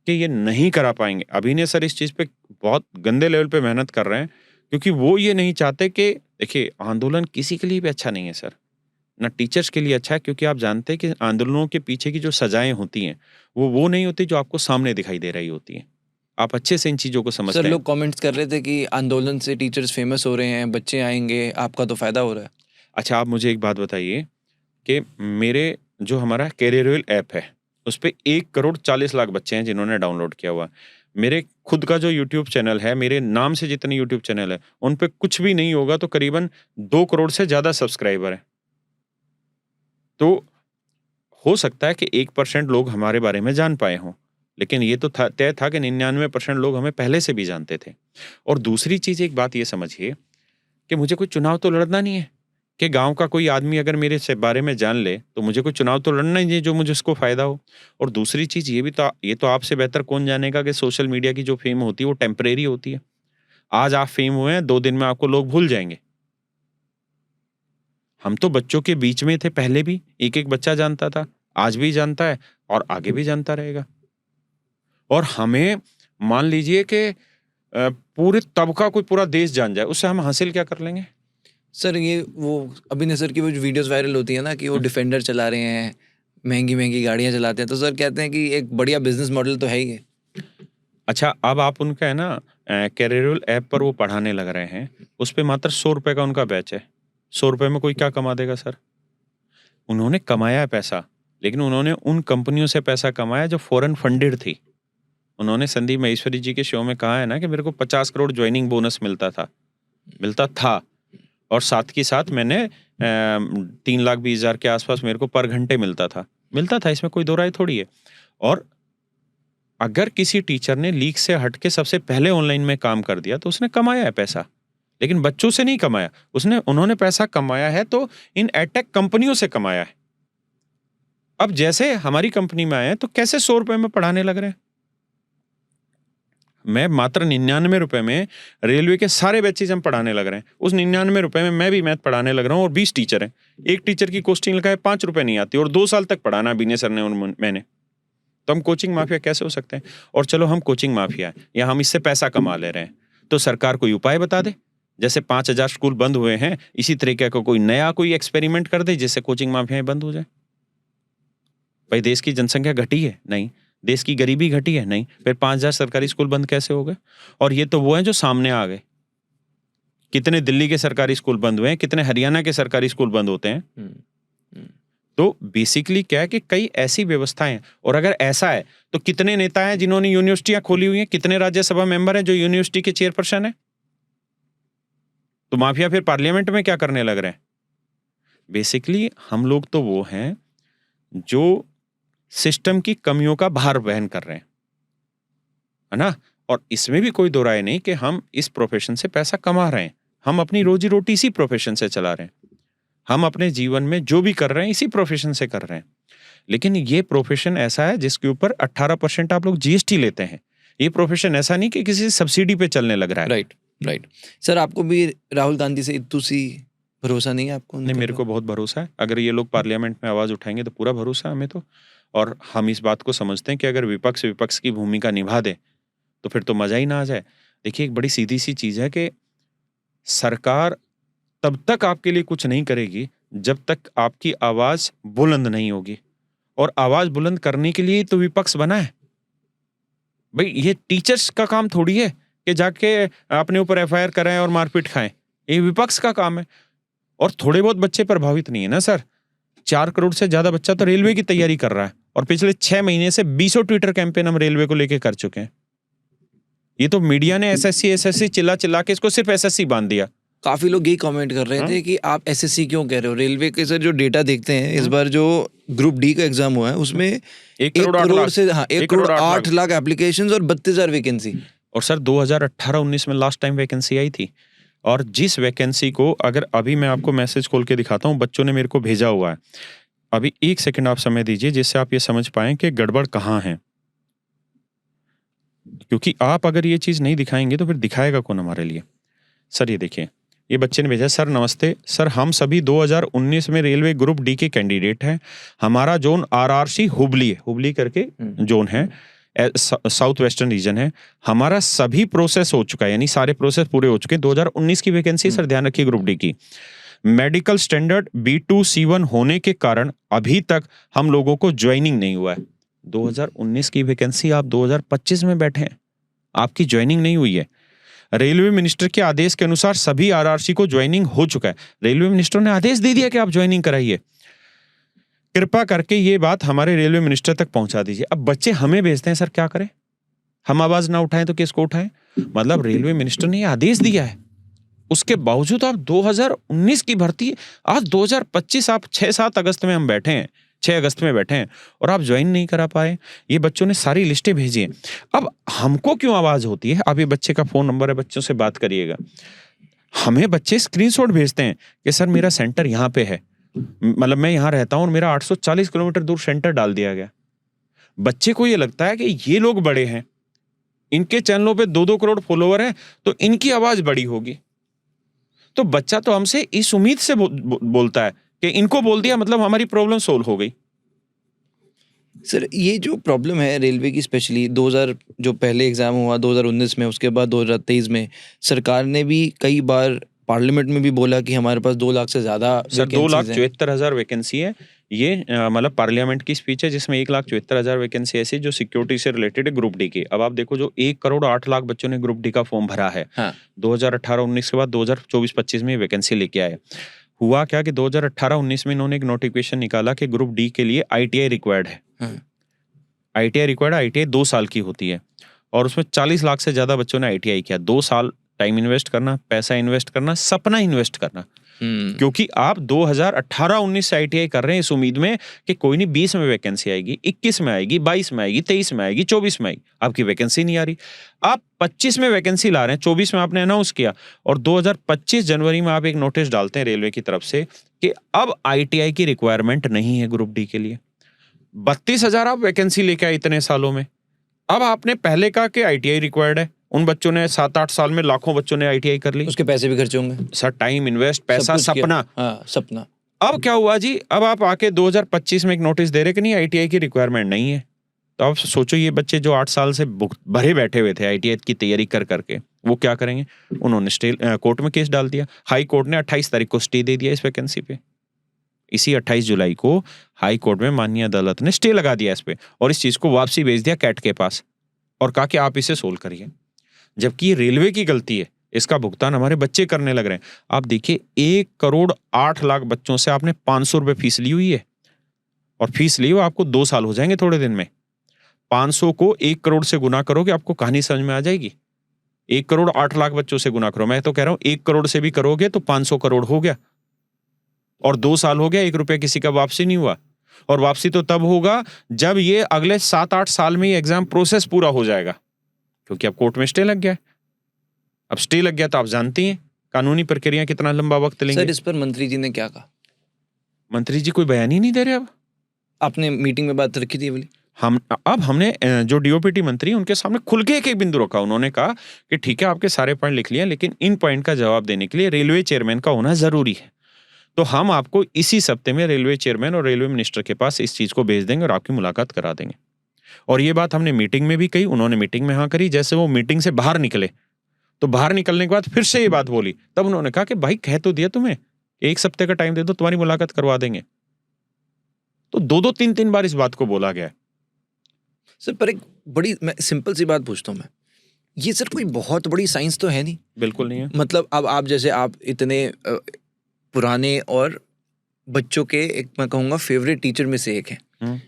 कि ये नहीं करा पाएंगे। अभिनय सर इस चीज पे बहुत गंदे लेवल पे मेहनत कर रहे हैं, क्योंकि वो ये नहीं चाहते कि, देखिए आंदोलन किसी के लिए भी अच्छा नहीं है सर, ना टीचर्स के लिए अच्छा है, क्योंकि आप जानते हैं कि आंदोलनों के पीछे की जो सजाएं होती हैं वो नहीं होती जो आपको सामने दिखाई दे रही होती हैं। आप अच्छे से इन चीजों को समझते हैं। सर लोग कमेंट्स कर रहे थे कि आंदोलन से टीचर्स फेमस हो रहे हैं, बच्चे आएंगे, आपका तो फायदा हो रहा है। अच्छा, आप मुझे एक बात बताइए कि मेरे जो हमारा कैरियर ऐप है उस पे 1,40,00,000 बच्चे हैं जिन्होंने डाउनलोड किया हुआ। मेरे खुद का जो यूट्यूब चैनल है, मेरे नाम से जितने यूट्यूब चैनल है उन पे कुछ भी नहीं होगा तो करीबन 2 करोड़ से ज्यादा सब्सक्राइबर हैं। तो हो सकता है कि 1% लोग हमारे बारे में जान पाए हों, लेकिन ये तो तय था कि 99% लोग हमें पहले से भी जानते थे। और दूसरी चीज, एक बात ये समझिए कि मुझे कोई चुनाव तो लड़ना नहीं है कि गांव का कोई आदमी अगर मेरे से बारे में जान ले तो मुझे कोई चुनाव तो लड़ना ही है जो मुझे उसको फायदा हो। और दूसरी चीज ये तो आपसे बेहतर कौन जानेगा कि सोशल मीडिया की जो फेम होती है वो टेम्परेरी होती है। आज आप फेम हुए हैं, 2 दिन में आपको लोग भूल जाएंगे। हम तो बच्चों के बीच में थे, पहले भी एक एक बच्चा जानता था, आज भी जानता है और आगे भी जानता रहेगा। और हमें मान लीजिए कि पूरे तबका कोई पूरा देश जान जाए, उससे हम हासिल क्या कर लेंगे? सर ये वो अभिनय सर की वो जो वीडियोस वायरल होती है ना कि वो डिफेंडर चला रहे हैं, महंगी महंगी गाड़ियां चलाते हैं, तो सर कहते हैं कि एक बढ़िया बिजनेस मॉडल तो है ही है। अच्छा, अब आप उनका है ना कैरियर ऐप पर वो पढ़ाने लग रहे हैं, उस पे मात्र 100 रुपए का उनका बैच है। 100 रुपए में कोई क्या कमा देगा सर? उन्होंने कमाया है पैसा, लेकिन उन्होंने उन कंपनियों से पैसा कमाया जो फॉरेन फंडेड थी। उन्होंने संदीप महेश्वरी जी के शो में कहा है ना कि मेरे को 50 करोड़ ज्वाइनिंग बोनस मिलता था, और साथ के साथ मैंने 3,20,000 के आसपास मेरे को पर घंटे मिलता था। इसमें कोई दो राय थोड़ी है। और अगर किसी टीचर ने लीक से हट के सबसे पहले ऑनलाइन में काम कर दिया तो उसने कमाया है पैसा, लेकिन बच्चों से नहीं कमाया। उन्होंने पैसा कमाया है तो इन एडटेक कंपनियों से कमाया है। अब जैसे हमारी कंपनी में आए हैं तो कैसे 100 रुपए में पढ़ाने लग रहे हैं। मैं मात्र 99 रुपए में रेलवे के सारे बैचेज हम पढ़ाने लग रहे हैं। उस 99 रुपए में मैं भी मैथ पढ़ाने लग रहा हूँ और 20 टीचर हैं। एक टीचर की कॉस्टिंग लिखा है 5 रुपए नहीं आती और 2 साल तक पढ़ाना विनय सर ने और मैंने। तो हम कोचिंग माफिया कैसे हो सकते हैं? और चलो हम कोचिंग माफिया है या हम इससे पैसा कमा ले रहे हैं, तो सरकार कोई उपाय बता दे। जैसे 5000 स्कूल बंद हुए हैं, इसी तरीके का कोई नया कोई एक्सपेरिमेंट कर दे जिससे कोचिंग माफियाएं बंद हो जाए। भाई देश की जनसंख्या घटी है? नहीं। देश की गरीबी घटी है? नहीं। फिर 5000 सरकारी स्कूल बंद कैसे हो गए? और ये तो वो हैं जो सामने आ गए। कितने दिल्ली के सरकारी स्कूल बंद हुए हैं, कितने हरियाणा के सरकारी स्कूल बंद होते हैं। तो बेसिकली क्या है कि कई ऐसी व्यवस्थाएं हैं। और अगर ऐसा है तो कितने नेता हैं जिन्होंने यूनिवर्सिटियां खोली हुई हैं, कितने राज्यसभा मेंबर हैं जो यूनिवर्सिटी के चेयरपर्सन है? तो माफिया फिर पार्लियामेंट में क्या करने लग रहे हैं? बेसिकली हम लोग तो वो हैं जो सिस्टम की कमियों का भार वहन कर रहे हैं, है ना। और इसमें भी कोई दो राय नहीं कि हम इस प्रोफेशन से पैसा कमा रहे हैं, हम अपनी रोजी रोटी इसी प्रोफेशन से चला रहे हैं, हम अपने जीवन में जो भी कर रहे हैं इसी प्रोफेशन से कर रहे हैं। लेकिन ये प्रोफेशन ऐसा है जिसके ऊपर 18% आप लोग जीएसटी लेते हैं। ये प्रोफेशन ऐसा नहीं कि किसी सब्सिडी पे चलने लग रहा है। राइट। सर आपको भी राहुल गांधी से इतू सी भरोसा नहीं है आपको? नहीं, मेरे को बहुत भरोसा है। अगर ये लोग पार्लियामेंट में आवाज उठाएंगे तो पूरा भरोसा है हमें तो। और हम इस बात को समझते हैं कि अगर विपक्ष की भूमिका निभा दे तो फिर तो मजा ही ना आ जाए। देखिए एक बड़ी सीधी सी चीज है कि सरकार तब तक आपके लिए कुछ नहीं करेगी जब तक आपकी आवाज बुलंद नहीं होगी। और आवाज बुलंद करने के लिए तो विपक्ष बना है। भाई ये टीचर्स का काम थोड़ी है कि जाके अपने ऊपर एफआईआर कराएं और मारपीट खाएं, ये विपक्ष का काम है। और थोड़े बहुत बच्चे प्रभावित नहीं है ना सर। 4 करोड़ से ज्यादा बच्चा तो रेलवे की तैयारी कर रहा है और पिछले 6 महीने से 20 ट्विटर कैंपेन हम रेलवे को लेके कर चुके हैं। ये तो मीडिया ने एसएससी चिल्ला चिल्ला के इसको सिर्फ एसएससी बांध दिया। काफी लोग यही कमेंट कर रहे थे कि आप एसएससी क्यों कह रहे हो। रेलवे के सर जो डेटा देखते हैं इस बार जो ग्रुप डी का एग्जाम हुआ है उसमें 1 करोड़ से 1 करोड़ 8 लाख एप्लीकेशंस और 32,000 वैकेंसी। और सर 2018-19 में लास्ट टाइम वैकेंसी आई थी। और जिस वैकेंसी को अगर अभी मैं आपको मैसेज खोल के दिखाता हूँ, बच्चों ने मेरे को भेजा हुआ है। अभी 1 सेकंड आप समय दीजिए जिससे आप ये समझ पाएं कि गड़बड़ कहाँ है। क्योंकि आप अगर ये चीज नहीं दिखाएंगे तो फिर दिखाएगा कौन हमारे लिए। सर ये देखिए, ये बच्चे ने भेजा, सर नमस्ते सर, हम सभी 2019 में रेलवे ग्रुप डी के कैंडिडेट हैं। हमारा जोन आरआरसी हुबली है, हुबली करके जोन है, साउथ वेस्टर्न रीजन है। हमारा सभी प्रोसेस हो चुका है, यानी सारे प्रोसेस पूरे हो चुके हैं। 2019 की वैकेंसी सर, ध्यान रखिए ग्रुप डी की। मेडिकल स्टैंडर्ड B2 C1 होने के कारण अभी तक हम लोगों को ज्वाइनिंग नहीं हुआ है। 2019 की वैकेंसी, आप 2025 में बैठे हैं, आपकी ज्वाइनिंग नहीं हुई है। रेलवे मिनिस्टर के आदेश के अनुसार सभी आरआरसी को ज्वाइनिंग हो चुका है। रेलवे मिनिस्टर ने आदेश दे दिया कि आप ज्वाइनिंग कराइए। कृपा करके ये बात हमारे रेलवे मिनिस्टर तक पहुंचा दीजिए। अब बच्चे हमें भेजते हैं, सर क्या करें? हम आवाज ना उठाएं तो किसको उठाएं? मतलब रेलवे मिनिस्टर ने ये आदेश दिया है, उसके बावजूद आप 2019 की भर्ती, आज 2025, आप 6-7 अगस्त में हम बैठे हैं, 6 अगस्त में बैठे हैं और आप ज्वाइन नहीं करा पाए। ये बच्चों ने सारी लिस्टें भेजी हैं। अब हमको क्यों आवाज होती है? अब ये बच्चे का फोन नंबर है, बच्चों से बात करिएगा। हमें बच्चे स्क्रीनशॉट भेजते हैं कि सर मेरा सेंटर यहाँ पे है, मतलब मैं यहाँ रहता हूँ और मेरा 840 किलोमीटर दूर सेंटर डाल दिया गया। बच्चे को ये लगता है कि ये लोग बड़े हैं, इनके चैनलों पे 2-2 करोड़ फॉलोवर हैं तो इनकी आवाज बड़ी होगी। तो बच्चा तो हमसे इस उम्मीद से बोलता है कि इनको बोल दिया मतलब हमारी प्रॉब्लम सोल्व हो गई। सर ये जो प्रॉब्लम है रेलवे की, स्पेशली 2000 जो पहले एग्जाम हुआ 2019 में, उसके बाद 2023 में सरकार ने भी कई बार पार्लियामेंट में भी बोला कि हमारे पास 2 लाख से ज्यादा सर 2,74,000 वैकेंसी है। ये मतलब पार्लियामेंट की स्पीच है जिसमें 1,74,000 वैकेंसी ऐसी जो सिक्योरिटी से रिलेटेड है ग्रुप डी की। अब आप देखो जो 1 करोड़ 8 लाख बच्चों ने ग्रुप डी का फॉर्म भरा है। हाँ। 2018-19 के बाद 2024-25 में वैकेंसी लेके आए। हुआ क्या कि 2018-19 में इन्होंने एक नोटिफिकेशन निकाला कि ग्रुप डी के लिए ITI रिक्वायर्ड है। ITI रिक्वायर्ड, ITI 2 साल की होती है और उसमें 40 लाख से ज्यादा बच्चों ने ITI किया। 2 साल टाइम इन्वेस्ट करना, पैसा इन्वेस्ट करना, सपना इन्वेस्ट करना। क्योंकि आप 2018-19 से ITI कर रहे हैं इस उम्मीद में कि कोई नहीं 20 में वैकेंसी आएगी, 21 में आएगी, 22 में आएगी, 23 में आएगी, 24 में आएगी। आपकी वैकेंसी नहीं आ रही। आप 25 में वैकेंसी ला रहे हैं, 24 में आपने अनाउंस किया और 2025 जनवरी में आप एक नोटिस डालते हैं रेलवे की तरफ से कि अब ITI की रिक्वायरमेंट नहीं है ग्रुप डी के लिए। 32,000 आप वैकेंसी लेके आए इतने सालों में। अब आपने पहले कहा कि ITI रिक्वायर्ड है, उन बच्चों ने 7-8 साल में लाखों बच्चों ने ITI कर ली। उसके पैसे भी खर्चे होंगे सर, टाइम इन्वेस्ट, पैसा, सब कुछ किया। सपना। हाँ, सपना। अब क्या हुआ जी, अब आप आके 2025 में एक नोटिस दे रहे कि नहीं ITI की रिक्वायरमेंट नहीं है। तो आप सोचो ये बच्चे जो 8 साल से भरे बैठे हुए थे ITI की तैयारी कर करके, वो क्या करेंगे? उन्होंने कोर्ट में केस डाल दिया। हाई कोर्ट ने 28 तारीख को स्टे दे दिया इस वैकेंसी पे। इसी 28 जुलाई को हाई कोर्ट में माननीय अदालत ने स्टे लगा दिया इस पे और इस चीज को वापसी भेज दिया कैट के पास और कहा कि आप इसे सोल्व करिए। जबकि ये रेलवे की गलती है, इसका भुगतान हमारे बच्चे करने लग रहे हैं। आप देखिए 1,08,00,000 बच्चों से आपने 500 रुपए फीस ली हुई है और फीस ली हो आपको 2 साल हो जाएंगे थोड़े दिन में। 500 को 1 करोड़ से गुना करोगे, आपको कहानी समझ में आ जाएगी। 1,08,00,000 बच्चों से गुना करो, मैं तो कह रहा हूं 1 करोड़ से भी करोगे तो 500 करोड़ हो गया और 2 साल हो गया, 1 रुपया किसी का वापसी नहीं हुआ। और वापसी तो तब होगा जब ये अगले 7-8 साल में ये एग्जाम प्रोसेस पूरा हो जाएगा, क्योंकि अब कोर्ट में स्टे लग गया है। अब स्टे लग गया तो आप जानती हैं कानूनी प्रक्रिया कितना लंबा वक्त लेंगे। सर, इस पर मंत्री जी ने क्या कहा? मंत्री जी कोई बयान ही नहीं दे रहे। अब आपने मीटिंग में बात रखी थी बोली? हमने जो DOPT मंत्री उनके सामने खुल के एक बिंदु रखा। उन्होंने कहा कि ठीक है आपके सारे पॉइंट लिख लिए, लेकिन इन पॉइंट का जवाब देने के लिए रेलवे चेयरमैन का होना जरूरी है। तो हम आपको इसी सप्ते में रेलवे चेयरमैन और रेलवे मिनिस्टर के पास इस चीज को भेज देंगे और आपकी मुलाकात करा देंगे। और ये बात हमने मीटिंग में भी कही, उन्होंने मीटिंग में हाँ करी। जैसे वो मीटिंग से बाहर निकले तो बाहर निकलने के बाद फिर से ये बात बोली, तब उन्होंने कहा कि भाई कह तो दिया तुम्हें, 1 सप्ते का टाइम दे दो, तुम्हारी मुलाकात करवा देंगे। तो 2-2, 3-3 बार इस बात को बोला गया है। सर, पर एक बड़ी मैं सिंपल सी बात पूछता हूँ मैं, ये सर कोई बहुत बड़ी साइंस तो है नहीं। बिल्कुल नहीं है। मतलब अब आप जैसे आप इतने पुराने और बच्चों के एक मैं कहूँगा फेवरेट टीचर में से एक हैं।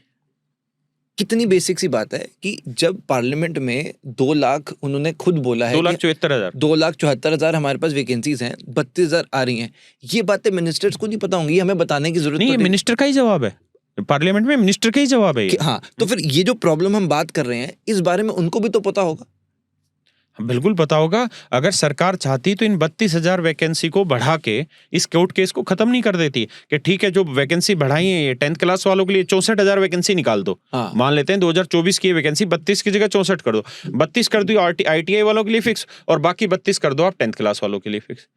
कितनी बेसिक सी बात है कि जब पार्लियामेंट में 2 लाख उन्होंने खुद बोला है 2,74,000 2,74,000 हमारे पास वैकेंसीज हैं, 32,000 आ रही हैं। ये बातें मिनिस्टर्स को नहीं पता होंगी, हमें बताने की जरूरत नहीं, ये मिनिस्टर का ही जवाब है। पार्लियामेंट में मिनिस्टर का ही जवाब है ये। हाँ, तो फिर ये जो प्रॉब्लम हम बात कर रहे हैं इस बारे में उनको भी तो पता होगा। बिल्कुल पता होगा। अगर सरकार चाहती तो इन 32,000 वैकेंसी को बढ़ा के इस कोर्ट केस को खत्म नहीं कर देती कि ठीक है जो वैकेंसी बढ़ाई है ये 10th क्लास वालों के लिए 64,000 वैकेंसी निकाल दो। हाँ। मान लेते हैं 2024 की वैकेंसी 32 की जगह 64 कर दो, 32 कर दो ITI वालों के लिए फिक्स और बाकी 32 कर दो आप 10th क्लास वालों के लिए फिक्स।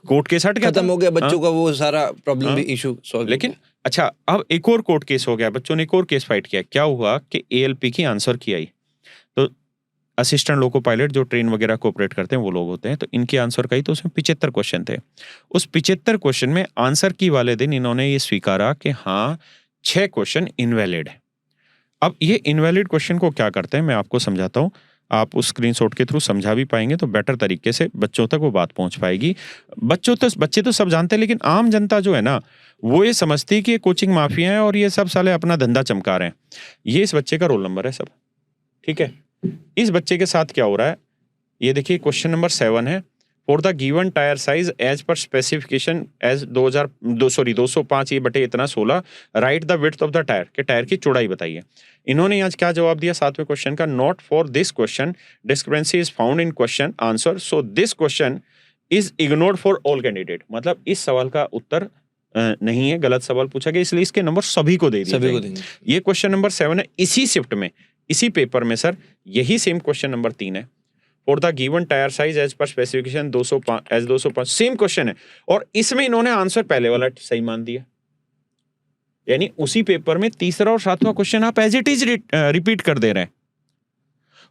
कोर्ट केस हट गया, खत्म हो गया बच्चों का वो सारा प्रॉब्लम भी इशू सॉल्व। लेकिन अच्छा अब एक और कोर्ट केस हो गया, बच्चों ने एक और केस फाइट किया। क्या हुआ कि ALP की आंसर की आई, तो असिस्टेंट लोको पायलट जो ट्रेन वगैरह को ऑपरेट करते हैं वो लोग होते हैं, तो इनकी आंसर का ही तो उसमें 75 क्वेश्चन थे। उस 75 क्वेश्चन में आंसर की वाले दिन इन्होंने ये स्वीकारा कि हाँ 6 क्वेश्चन इनवैलिड है। अब ये इनवैलिड क्वेश्चन को क्या करते हैं मैं आपको समझाता हूँ, आप उस स्क्रीनशॉट के थ्रू समझा भी पाएंगे तो बेटर तरीके से बच्चों तक वो बात पहुंच पाएगी। बच्चे तो सब जानते हैं, लेकिन आम जनता जो है ना वो ये समझती है कि ये कोचिंग माफिया है और ये सब साले अपना धंधा चमका रहे हैं। ये इस बच्चे का रोल नंबर है सब, ठीक है। इस बच्चे के साथ क्या हो रहा है ये देखिए, क्वेश्चन नंबर 7 है। For the given tyre size as per specification as 205 ये बटे इतना 16 right the width of the tyre, के टायर की चौड़ाई बताइए। इन्होंने आज क्या जवाब दिया 7वें क्वेश्चन का, not for this question discrepancy is found in question answer, so this question is ignored for all candidate. मतलब इस सवाल का उत्तर नहीं है, गलत सवाल पूछा गया, इसलिए इसके नंबर सभी को दे दिए। ये क्वेश्चन नंबर 7 है। इसी शिफ्ट में इसी पेपर में सर यही सेम क्वेश्चन नंबर 3 है। For the given tyre size as per specification 205 same question है और इसमें इन्होंने आंसर पहले वाला सही मान दिया। यानी उसी पेपर में तीसरा और 7वां क्वेश्चन आप एज इट इज रिपीट कर दे रहे हैं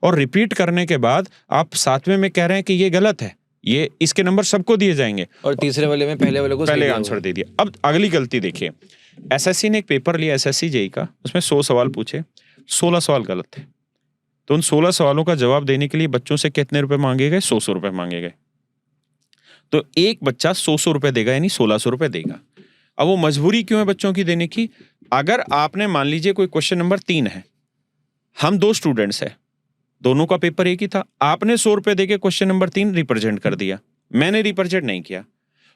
और रिपीट करने के बाद आप 7वें में कह रहे हैं कि ये गलत है, ये इसके नंबर सबको दिए जाएंगे और तीसरे वाले में पहले वाले को पहले आंसर दे दिया। अब अगली गलती देखिए, SSC ने एक पेपर लिया SSC JEE का, उसमें 100 सवाल पूछे, 16 सवाल गलत थे। तो उन 16 सवालों का जवाब देने के लिए बच्चों से कितने रुपए मांगे गए? 100 रुपए मांगे गए। तो एक बच्चा 100 रुपए देगा यानी 1600 रुपए देगा। अब वो मजबूरी क्यों है बच्चों की देने की? अगर आपने मान लीजिए कोई क्वेश्चन नंबर 3 है, हम 2 स्टूडेंट्स हैं, दोनों का पेपर एक ही था, आपने 100 रुपए देके क्वेश्चन नंबर 3 रिप्रेजेंट कर दिया, मैंने रिप्रेजेंट नहीं किया,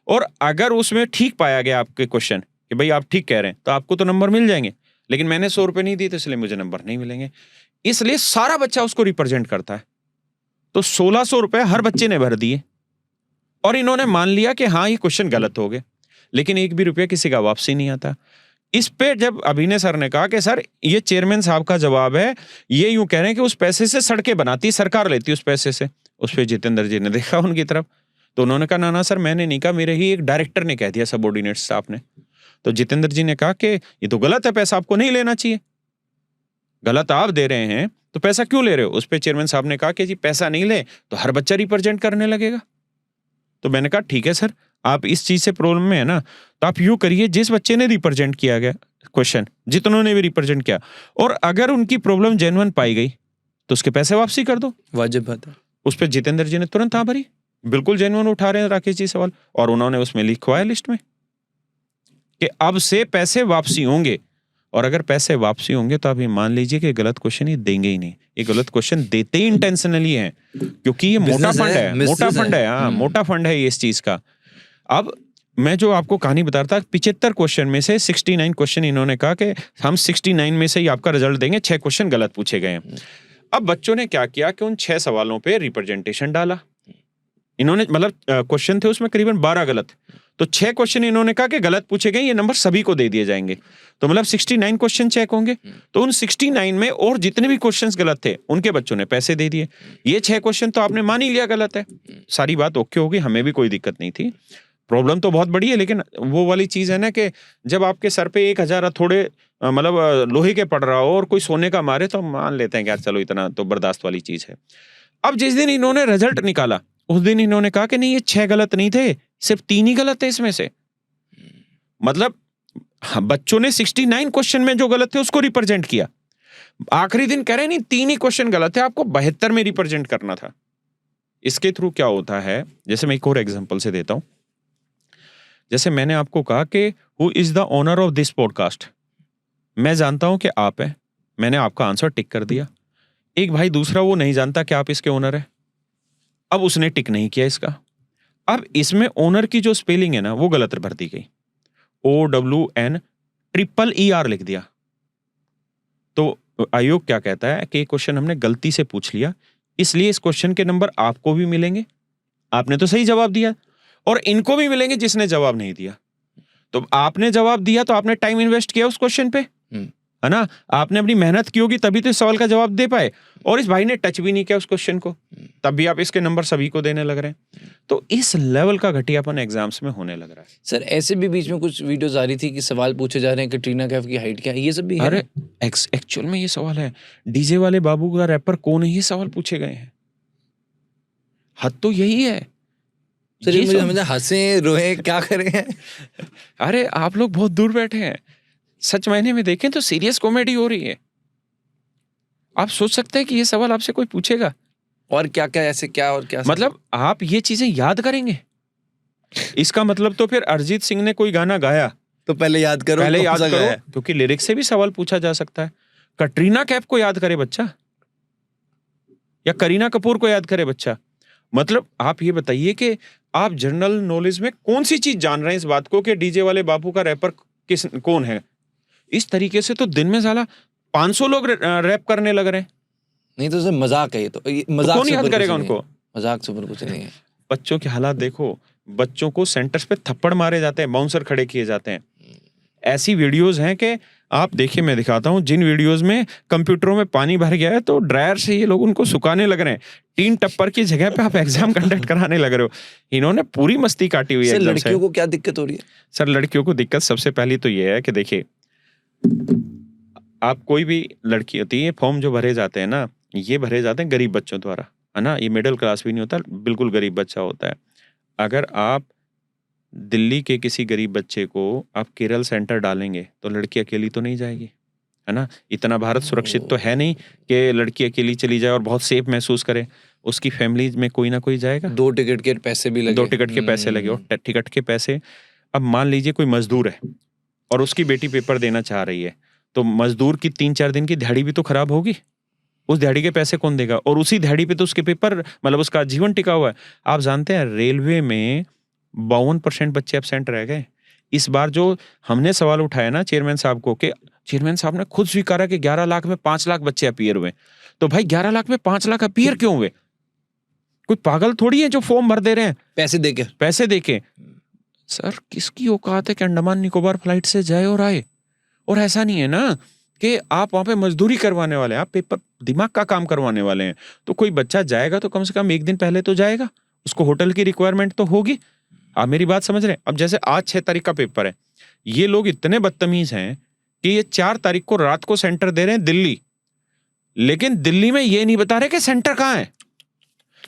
और अगर उसमें ठीक पाया गया आपके क्वेश्चन कि भाई आप ठीक कह रहे हैं तो आपको तो नंबर मिल जाएंगे, लेकिन मैंने 100 रुपए नहीं दिए तो इसलिए मुझे नंबर नहीं मिलेंगे। इसलिए सारा बच्चा उसको रिप्रेजेंट करता है। तो 1600 रुपए हर बच्चे ने भर दिए और इन्होंने मान लिया कि हाँ ये क्वेश्चन गलत हो गए, लेकिन एक भी रुपया किसी का वापसी नहीं आता। इस पे जब अभिनय सर ने कहा कि सर ये चेयरमैन साहब का जवाब है, ये यूं कह रहे हैं कि उस पैसे से सड़कें बनाती सरकार, लेती उस पैसे से। उस पे जितेंद्र जी ने देखा उनकी तरफ, तो उन्होंने कहा ना ना सर मैंने नहीं कहा, मेरे ही एक डायरेक्टर ने कह दिया सबऑर्डिनेट स्टाफ ने। तो जितेंद्र जी ने कहा कि ये तो गलत है, पैसा आपको नहीं लेना चाहिए, गलत आप दे रहे हैं तो पैसा क्यों ले रहे हो। उस पे चेयरमैन साहब ने कहा कि जी पैसा नहीं ले तो हर बच्चा रिप्रेजेंट करने लगेगा। तो मैंने कहा ठीक है सर, आप इस चीज से प्रॉब्लम में है ना, तो आप यूं करिए, जिस बच्चे ने रिप्रेजेंट किया गया क्वेश्चन, जितनों ने भी रिप्रेजेंट किया, और अगर उनकी प्रॉब्लम जेन्युइन पाई गई तो उसके पैसे वापसी कर दो, वाजिब बात है। उस पर जितेंद्र जी ने तुरंत हाँ भरी, बिल्कुल जेन्युइन उठा रहे हैं राकेश जी सवाल, और उन्होंने उसमें लिखवाया लिस्ट में कि अब से पैसे वापसी होंगे, और अगर पैसे वापसी होंगे तो आप ये मान लीजिए कि गलत क्वेश्चन ये देंगे ही नहीं। ये गलत क्वेश्चन देते ही इंटेंशनली है, क्योंकि ये मोटा फंड है, मोटा फंड है, हाँ मोटा फंड है ये इस चीज का। अब मैं जो आपको कहानी बता रहा था, 75 क्वेश्चन में से 69 क्वेश्चन इन्होंने कहा कि हम 69 में से ही आपका रिजल्ट देंगे, 6 क्वेश्चन गलत पूछे गए हैं। अब बच्चों ने क्या किया कि उन 6 सवालों पे रिप्रेजेंटेशन डाला इन्होंने, मतलब क्वेश्चन थे उसमें करीबन 12 गलत, तो 6 क्वेश्चन इन्होंने कहा कि गलत पूछे गए, ये नंबर सभी को दे दिए जाएंगे, तो मतलब 69 क्वेश्चन चेक होंगे। तो उन 69 में और जितने भी क्वेश्चंस गलत थे उनके बच्चों ने पैसे दे दिए। ये 6 क्वेश्चन तो आपने मान ही लिया गलत है, सारी बात ओके होगी, हमें भी कोई दिक्कत नहीं थी। प्रॉब्लम तो बहुत बड़ी है, लेकिन वो वाली चीज है ना कि जब आपके सर पे 1000 थोड़े मतलब लोहे के पड़ रहा हो और कोई सोने का मारे, तो हम मान लेते हैं कि यार चलो इतना तो बर्दाश्त वाली चीज है। अब जिस दिन इन्होंने रिजल्ट निकाला उस दिन इन्होंने कहा कि नहीं ये 6 गलत नहीं थे, सिर्फ 3 ही गलत थे इसमें से। मतलब बच्चों ने 69 क्वेश्चन में जो गलत थे उसको रिप्रेजेंट किया, आखिरी दिन कह रहे नहीं 3 ही क्वेश्चन गलत थे, आपको 72 में रिप्रेजेंट करना था। इसके थ्रू क्या होता है, जैसे मैं एक और एग्जांपल से देता हूं, जैसे मैंने आपको कहा कि who is the owner of this podcast, मैं जानता हूं कि आप है, मैंने आपका आंसर टिक कर दिया। एक भाई दूसरा वो नहीं जानता कि आप इसके ओनर है, अब उसने टिक नहीं किया इसका। अब इसमें ओनर की जो स्पेलिंग है ना वो गलत भर दी गई, OWN ER लिख दिया। तो आयोग क्या कहता है कि क्वेश्चन हमने गलती से पूछ लिया, इसलिए इस क्वेश्चन के नंबर आपको भी मिलेंगे, आपने तो सही जवाब दिया, और इनको भी मिलेंगे जिसने जवाब नहीं दिया। तो आपने जवाब दिया तो आपने टाइम इन्वेस्ट किया उस क्वेश्चन पे, है ना, आपने अपनी मेहनत की होगी तभी तो इस सवाल का जवाब दे पाए, और इस भाई ने टच भी नहीं किया उस क्वेश्चन को, तब भी आप इसके नंबर सभी को देने लग रहे हैं। तो इस लेवल का घटियापन एग्जाम्स में होने लग रहा है। सर ऐसे भी बीच में कुछ वीडियोस आ रही थी कि सवाल पूछे जा रहे हैं कटरीना कैफ की हाइट क्या है, ये सब भी है। अरे एक्चुअल में ये सवाल है, डीजे वाले बाबू का रैपर कौन है, ये सवाल पूछे गए हैं। हद तो यही है सर, ये मुझे हंसे रोए क्या करें। अरे आप लोग बहुत दूर बैठे हैं, सच मायने में देखें तो सीरियस कॉमेडी हो रही है। आप सोच सकते हैं कि ये सवाल आपसे कोई पूछेगा और क्या क्या ऐसे क्या और क्या, मतलब आप ये चीजें याद करेंगे, इसका मतलब तो फिर अरिजीत सिंह ने कोई गाना गाया तो पहले याद करो, पहले याद करो, क्योंकि लिरिक्स से भी सवाल पूछा जा सकता है। कटरीना कैफ को याद करे बच्चा या करीना कपूर को याद करे बच्चा, मतलब आप ये बताइए कि आप जनरल नॉलेज में कौन सी चीज जान रहे हैं इस बात को कि डीजे वाले बाबू का रैपर कौन है। इस तरीके से तो दिन में साला 500 लोग रैप करने लग रहे हैं। नहीं तो मजाक है, ये तो मजाक, कौन याद करेगा उनको, मजाक से ऊपर कुछ नहीं है। बच्चों के हालात देखो, बच्चों को सेंटर्स पे थप्पड़ मारे जाते हैं, बाउंसर खड़े किए जाते हैं। ऐसी वीडियोस हैं कि आप देखिए, मैं दिखाता हूं, जिन वीडियोस में कंप्यूटरों में पानी भर गया है तो ड्रायर से ये लोग उनको सुखाने लग रहे हैं, 3 टप्पर की जगह पे आप एग्जाम कंडक्ट कराने लग रहे हो। इन्होंने पूरी मस्ती काटी हुई है। लड़कियों को क्या दिक्कत हो रही है? सर लड़कियों को दिक्कत सबसे पहली तो ये है कि देखिए, आप कोई भी लड़की होती है, फॉर्म जो भरे जाते हैं ना, ये भरे जाते हैं गरीब बच्चों द्वारा, है ना, ये मिडिल क्लास भी नहीं होता, बिल्कुल गरीब बच्चा होता है। अगर आप दिल्ली के किसी गरीब बच्चे को आप केरल सेंटर डालेंगे तो लड़की अकेली तो नहीं जाएगी, है ना। इतना भारत सुरक्षित तो है नहीं कि लड़की अकेली चली जाए और बहुत सेफ महसूस करे, उसकी फैमिली में कोई ना कोई जाएगा। 2 टिकट के पैसे भी लगे, 2 टिकट के पैसे लगे, और टिकट के पैसे, अब मान लीजिए कोई मजदूर है और उसकी बेटी पेपर देना चाह रही है, तो मजदूर की 3-4 दिन की दिहाड़ी भी तो खराब होगी, उस दिहाड़ी के पैसे कौन देगा, और उसी दिहाड़ी पे तो उसके पेपर, मतलब उसका जीवन टिका हुआ है। आप जानते हैं रेलवे में 52% बच्चे एब्सेंट रह गए। इस बार जो हमने सवाल उठाया ना चेयरमैन साहब को, कि चेयरमैन साहब ने खुद स्वीकारा कि 11 लाख में 5 लाख बच्चे अपीयर हुए, तो भाई 11 लाख में 5 लाख अपीयर क्यों हुए? कोई पागल थोड़ी है जो फॉर्म भर दे रहे हैं पैसे देके। सर किसकी औकात है कि अंडमान निकोबार फ्लाइट से जाए और आए? और ऐसा नहीं है ना कि आप वहाँ पे मजदूरी करवाने वाले हैं, आप पेपर दिमाग का काम करवाने वाले हैं। तो कोई बच्चा जाएगा तो कम से कम एक दिन पहले तो जाएगा, उसको होटल की रिक्वायरमेंट तो होगी। आप मेरी बात समझ रहे हैं? अब जैसे आज 6 तारीख का पेपर है, ये लोग इतने बदतमीज हैं कि ये 4 तारीख को रात को सेंटर दे रहे हैं दिल्ली, लेकिन दिल्ली में ये नहीं बता रहे कि सेंटर कहाँ है।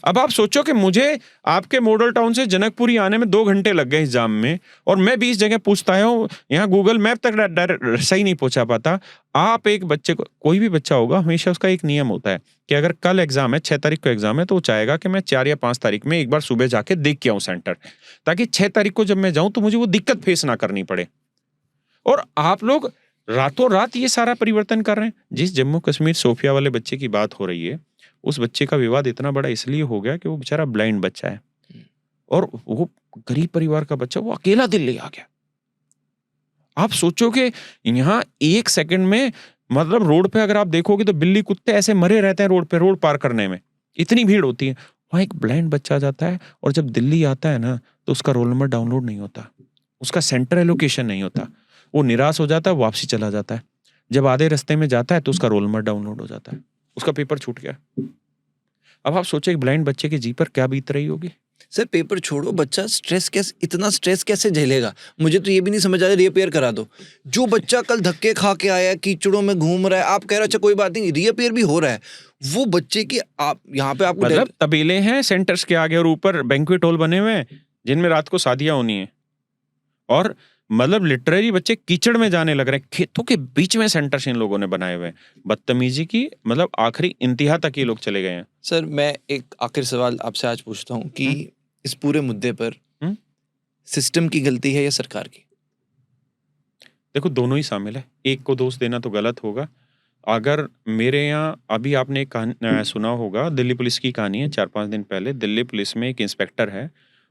अब आप सोचो कि मुझे आपके मॉडल टाउन से जनकपुरी आने में 2 घंटे लग गए इस जाम में, और मैं 20 जगह पूछता हूँ, यहाँ गूगल मैप तक सही नहीं पहुंचा पाता। आप एक बच्चे को, कोई भी बच्चा होगा, हमेशा उसका एक नियम होता है कि अगर कल एग्जाम है, 6 तारीख को एग्जाम है, तो वो चाहेगा कि मैं 4 या 5 तारीख में एक बार सुबह जाके देख के आऊँ सेंटर, ताकि 6 तारीख को जब मैं जाऊं तो मुझे वो दिक्कत फेस ना करनी पड़े। और आप लोग रातों रात ये सारा परिवर्तन कर रहे हैं। जिस जम्मू कश्मीर सोफिया वाले बच्चे की बात हो रही है, उस बच्चे का विवाद इतना बड़ा इसलिए हो गया कि वो बेचारा ब्लाइंड बच्चा है, और वो गरीब परिवार का बच्चा, वो अकेला दिल्ली आ गया। आप सोचो कि यहाँ 1 सेकंड में, मतलब रोड पे अगर आप देखोगे तो बिल्ली कुत्ते ऐसे मरे रहते हैं रोड पे, रोड पार करने में इतनी भीड़ होती है। वहाँ एक ब्लाइंड बच्चा जाता है, और जब दिल्ली आता है ना, तो उसका रोल नंबर डाउनलोड नहीं होता, उसका सेंटर एलोकेशन नहीं होता, वो निराश हो जाता है, वापसी चला जाता है। जब आधे रास्ते में जाता है तो उसका रोल नंबर डाउनलोड हो जाता है, उसका पेपर छूट गया। अब आप सोचो एक ब्लाइंड बच्चे के जी पर क्या बीत रही होगी। सर पेपर छोड़ो, बच्चा इतना स्ट्रेस कैसे झेलेगा? मुझे तो ये भी नहीं समझ आ रहा, रिअपेयर करा दो। जो बच्चा कल धक्के खा के आया है, कीचड़ों में घूम रहा है, आप कह रहे हो अच्छा कोई बात नहीं, रिअपेयर भी हो रहा है, वो बच्चे की आप यहाँ पे आपको मतलब तबेले हैं सेंटर्स के आगे, और ऊपर बैंक्वेट हॉल बने हुए हैं जिनमें रात को शादियां होनी है, और मतलब लिटरली बच्चे कीचड़ में जाने लग रहे हैं, खेतों के बीच में सेंटर्स इन लोगों ने बनाए हुए हैं। बदतमीजी की मतलब आखिरी इंतहा तक ये लोग चले गए हैं। सर मैं एक आखिरी सवाल आपसे आज पूछता हूँ कि इस पूरे मुद्दे पर सिस्टम की गलती है या सरकार की? देखो दोनों ही शामिल है, एक को दोष देना तो गलत होगा। अगर मेरे यहाँ अभी आपने एक सुना होगा, दिल्ली पुलिस की कहानी है, 4-5 दिन पहले दिल्ली पुलिस में एक इंस्पेक्टर है,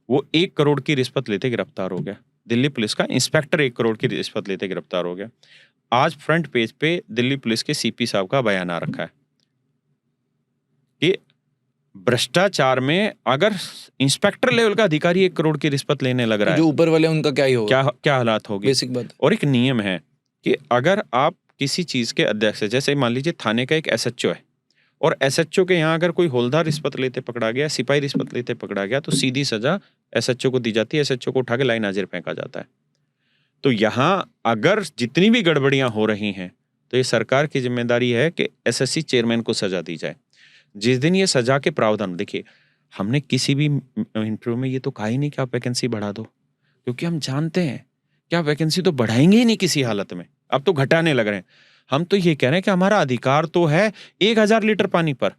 वो 1 करोड़ की रिश्वत लेते गिरफ्तार हो गया। दिल्ली पुलिस का इंस्पेक्टर 1 करोड़ की रिश्वत लेते गिरफ्तार हो गया। आज फ्रंट पेज पे दिल्ली पुलिस के सीपी साहब का बयान आ रखा है कि भ्रष्टाचार में अगर इंस्पेक्टर लेवल का अधिकारी 1 करोड़ की रिश्वत लेने लग रहा है, जो ऊपर वाले उनका क्या ही होगा, क्या हालात होगी। बेसिक बात। और एक नियम है कि अगर आप किसी चीज के अध्यक्ष है, जैसे मान लीजिए थाने का एक एसएचओ है, और एसएचओ के यहाँ अगर कोई हौलदार रिश्वत लेते पकड़ा गया, सिपाही रिश्वत लेते पकड़ा गया, तो सीधी सजा एसएचओ को दी जाती है, एसएचओ को उठा के लाइन हाजिर फेंका जाता है। तो यहाँ अगर जितनी भी गड़बड़ियां हो रही हैं, तो ये सरकार की जिम्मेदारी है कि एसएससी चेयरमैन को सजा दी जाए। जिस दिन ये सजा के प्रावधान, देखिए हमने किसी भी इंटरव्यू में ये तो कहा ही नहीं कि आप वैकेंसी बढ़ा दो, क्योंकि हम जानते हैं कि आप वैकेंसी तो बढ़ाएंगे ही नहीं किसी हालत में, अब तो घटाने लग रहे हैं। हम तो ये कह रहे हैं कि हमारा अधिकार तो है 1000 लीटर पानी पर,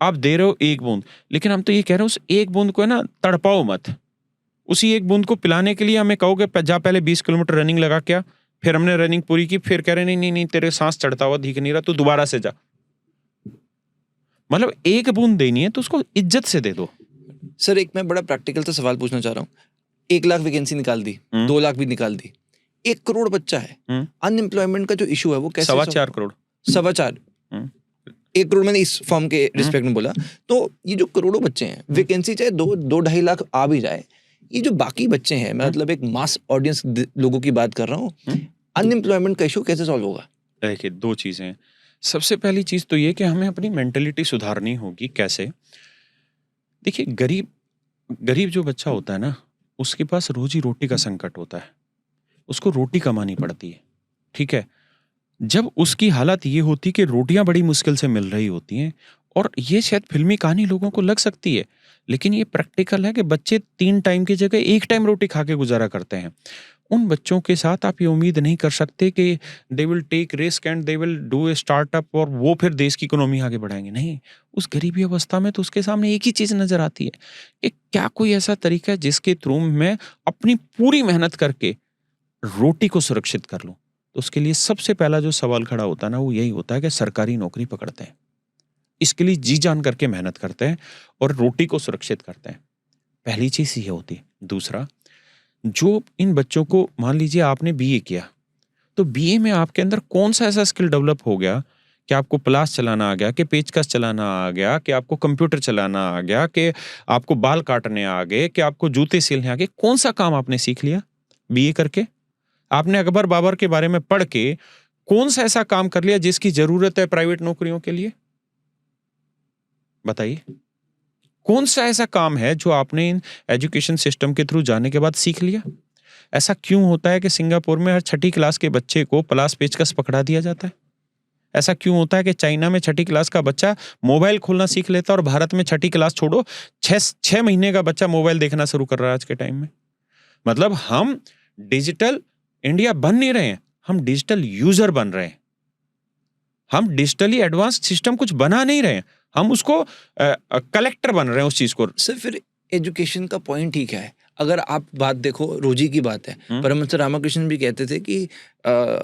आप दे रहे हो 1 बूंद, लेकिन हम तो ये कह रहे हैं उस 1 बूंद को है ना तड़पाओ मत। उसी 1 बूंद को पिलाने के लिए हमें कहोगे जा पहले 20 किलोमीटर रनिंग लगा क्या, फिर हमने रनिंग पूरी की, फिर कह रहे नहीं तेरे सांस चढ़ता हुआ दिख नहीं रहा, तू दोबारा से जा। मतलब 1 बूंद देनी है तो उसको इज्जत से दे दो। सर एक मैं बड़ा प्रैक्टिकल सा सवाल पूछना चाह रहा हूँ। 1 लाख वैकेंसी निकाल दी, 2 लाख भी निकाल दी, 1 करोड़ बच्चा है, अनएम्प्लॉयमेंट का जो इशू है वो कैसे? 4.25 करोड़। 4.25 1 करोड़ मैंने इस फॉर्म के रिस्पेक्ट में बोला। तो ये जो करोड़ों बच्चे हैं, वैकेंसी चाहे 2-2.5 लाख आ भी जाए, ये जो बाकी बच्चे हैं, मतलब एक मास ऑडियंस लोगों की बात कर रहा हूँ, अनएम्प्लॉयमेंट का इशू कैसे सॉल्व होगा? देखिए 2 चीजें हैं। सबसे पहली चीज तो ये कि हमें अपनी मेंटेलिटी सुधारनी होगी। कैसे? देखिए गरीब जो बच्चा होता है ना, उसके पास रोजी रोटी का संकट होता है, उसको रोटी कमानी पड़ती है, ठीक है। जब उसकी हालत ये होती कि रोटियां बड़ी मुश्किल से मिल रही होती हैं, और ये शायद फिल्मी कहानी लोगों को लग सकती है, लेकिन ये प्रैक्टिकल है कि बच्चे 3 टाइम की जगह 1 टाइम रोटी खा के गुजारा करते हैं। उन बच्चों के साथ आप ये उम्मीद नहीं कर सकते कि they will take risk and they will do a startup और वो फिर देश की इकोनॉमी आगे बढ़ाएंगे। नहीं, उस गरीबी अवस्था में तो उसके सामने एक ही चीज नजर आती है कि क्या कोई ऐसा तरीका है जिसके थ्रू मैं अपनी पूरी मेहनत करके रोटी को सुरक्षित कर लूं। तो उसके लिए सबसे पहला जो सवाल खड़ा होता है ना, वो यही होता है कि सरकारी नौकरी पकड़ते हैं, इसके लिए जी जान करके मेहनत करते हैं और रोटी को सुरक्षित करते हैं। पहली चीज ये होती है। दूसरा, जो इन बच्चों को, मान लीजिए आपने बीए किया, तो बीए में आपके अंदर कौन सा ऐसा स्किल डेवलप हो गया कि आपको प्लास चलाना आ गया, कि पेचकस चलाना आ गया, कि आपको कंप्यूटर चलाना आ गया, कि आपको बाल काटने आ गए, कि आपको जूते सिलने आ गए? कौन सा काम आपने सीख लिया बीए करके? आपने अकबर बाबर के बारे में पढ़ के कौन सा ऐसा काम कर लिया जिसकी जरूरत है प्राइवेट नौकरियों के लिए? बताइए, कौन सा ऐसा काम है जो आपने इन एजुकेशन सिस्टम के थ्रू जाने के बाद सीख लिया? ऐसा क्यों होता है कि सिंगापुर में हर छठी क्लास के बच्चे को प्लास पेचकस पकड़ा दिया जाता है? ऐसा क्यों होता है कि चाइना में छठी क्लास का बच्चा मोबाइल खोलना सीख लेता है और भारत में छठी क्लास छोड़ो 6 महीने का बच्चा मोबाइल देखना शुरू कर रहा है आज के टाइम में? मतलब हम डिजिटल इंडिया बन नहीं रहे हैं, हम डिजिटल यूजर बन रहे हैं। हम डिजिटली एडवांस सिस्टम कुछ बना नहीं रहे हैं, हम उसको कलेक्टर बन रहे हैं उस चीज को। सर फिर एजुकेशन का पॉइंट ही क्या है? अगर आप बात देखो, रोजी की बात है, परमहंस रामकृष्ण भी कहते थे कि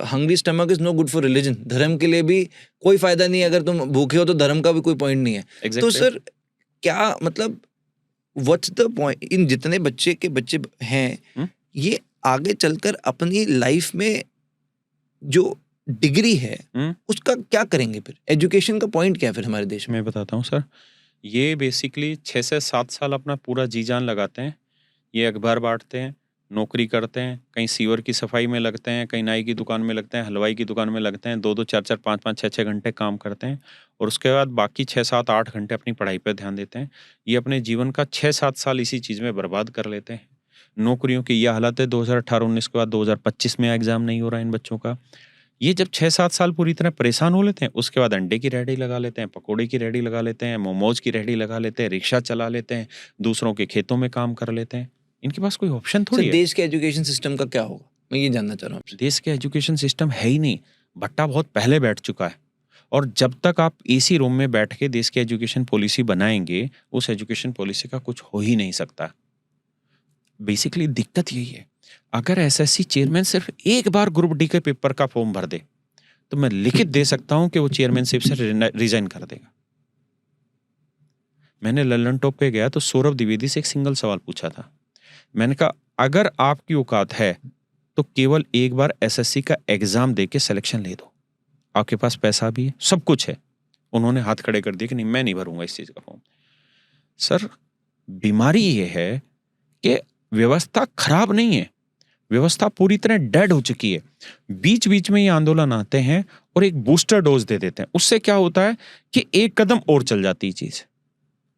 hungry stomach is no good for religion. धर्म के लिए भी कोई फायदा नहीं है, अगर तुम भूखे हो तो धर्म का भी कोई पॉइंट नहीं है। तो सर क्या मतलब व्हाट्स द पॉइंट? इन जितने बच्चे हैं ये आगे चलकर अपनी लाइफ में जो डिग्री है उसका क्या करेंगे? फिर एजुकेशन का पॉइंट क्या है फिर हमारे देश में? मैं बताता हूँ सर, ये बेसिकली 6 से 7 साल अपना पूरा जी जान लगाते हैं। ये अखबार बांटते हैं, नौकरी करते हैं, कहीं सीवर की सफाई में लगते हैं, कहीं नाई की दुकान में लगते हैं, हलवाई की दुकान में लगते हैं, 2-2 4-4 5-5 6-6 घंटे काम करते हैं और उसके बाद बाकी 6-7-8 घंटे अपनी पढ़ाई पर ध्यान देते हैं। ये अपने जीवन का 6-7 साल इसी चीज़ में बर्बाद कर लेते हैं। नौकरियों की यह हालत है, 2018-19 के बाद 2025 में एग्जाम नहीं हो रहा है इन बच्चों का। ये जब 6-7 साल पूरी तरह परेशान हो लेते हैं, उसके बाद अंडे की रेहड़ी लगा लेते हैं, पकोड़े की रेहड़ी लगा लेते हैं, मोमोज की रेहड़ी लगा लेते हैं, रिक्शा चला लेते हैं, दूसरों के खेतों में काम कर लेते हैं। इनके पास कोई ऑप्शन थोड़ी है। देश के एजुकेशन सिस्टम का क्या होगा, मैं ये जानना चाह रहा हूँ। देश के एजुकेशन सिस्टम है ही नहीं, भट्टा बहुत पहले बैठ चुका है। और जब तक आप एसी रूम में बैठ के देश की एजुकेशन पॉलिसी बनाएंगे, उस एजुकेशन पॉलिसी का कुछ हो ही नहीं सकता। बेसिकली दिक्कत यही है। अगर एसएससी चेयरमैन सिर्फ एक बार ग्रुप डी के पेपर का फॉर्म भर दे तो मैं लिखित दे सकता हूं कि वो चेयरमैनशिप से रिजाइन कर देगा। मैंने लल्लन टॉप पे गया तो सौरभ द्विवेदी से एक सिंगल सवाल पूछा था। मैंने कहा अगर आपकी औकात है तो केवल एक बार एसएससी का एग्जाम दे के सिलेक्शन ले दो, आपके पास पैसा भी है, सब कुछ है। उन्होंने हाथ खड़े कर दिए कि नहीं, मैं नहीं भरूंगा इस चीज का फॉर्म। सर, बीमारी ये है कि व्यवस्था खराब नहीं है, व्यवस्था पूरी तरह डेड हो चुकी है। बीच बीच में ये आंदोलन आते हैं और एक बूस्टर डोज दे देते हैं। उससे क्या होता है कि एक कदम और चल जाती है चीज,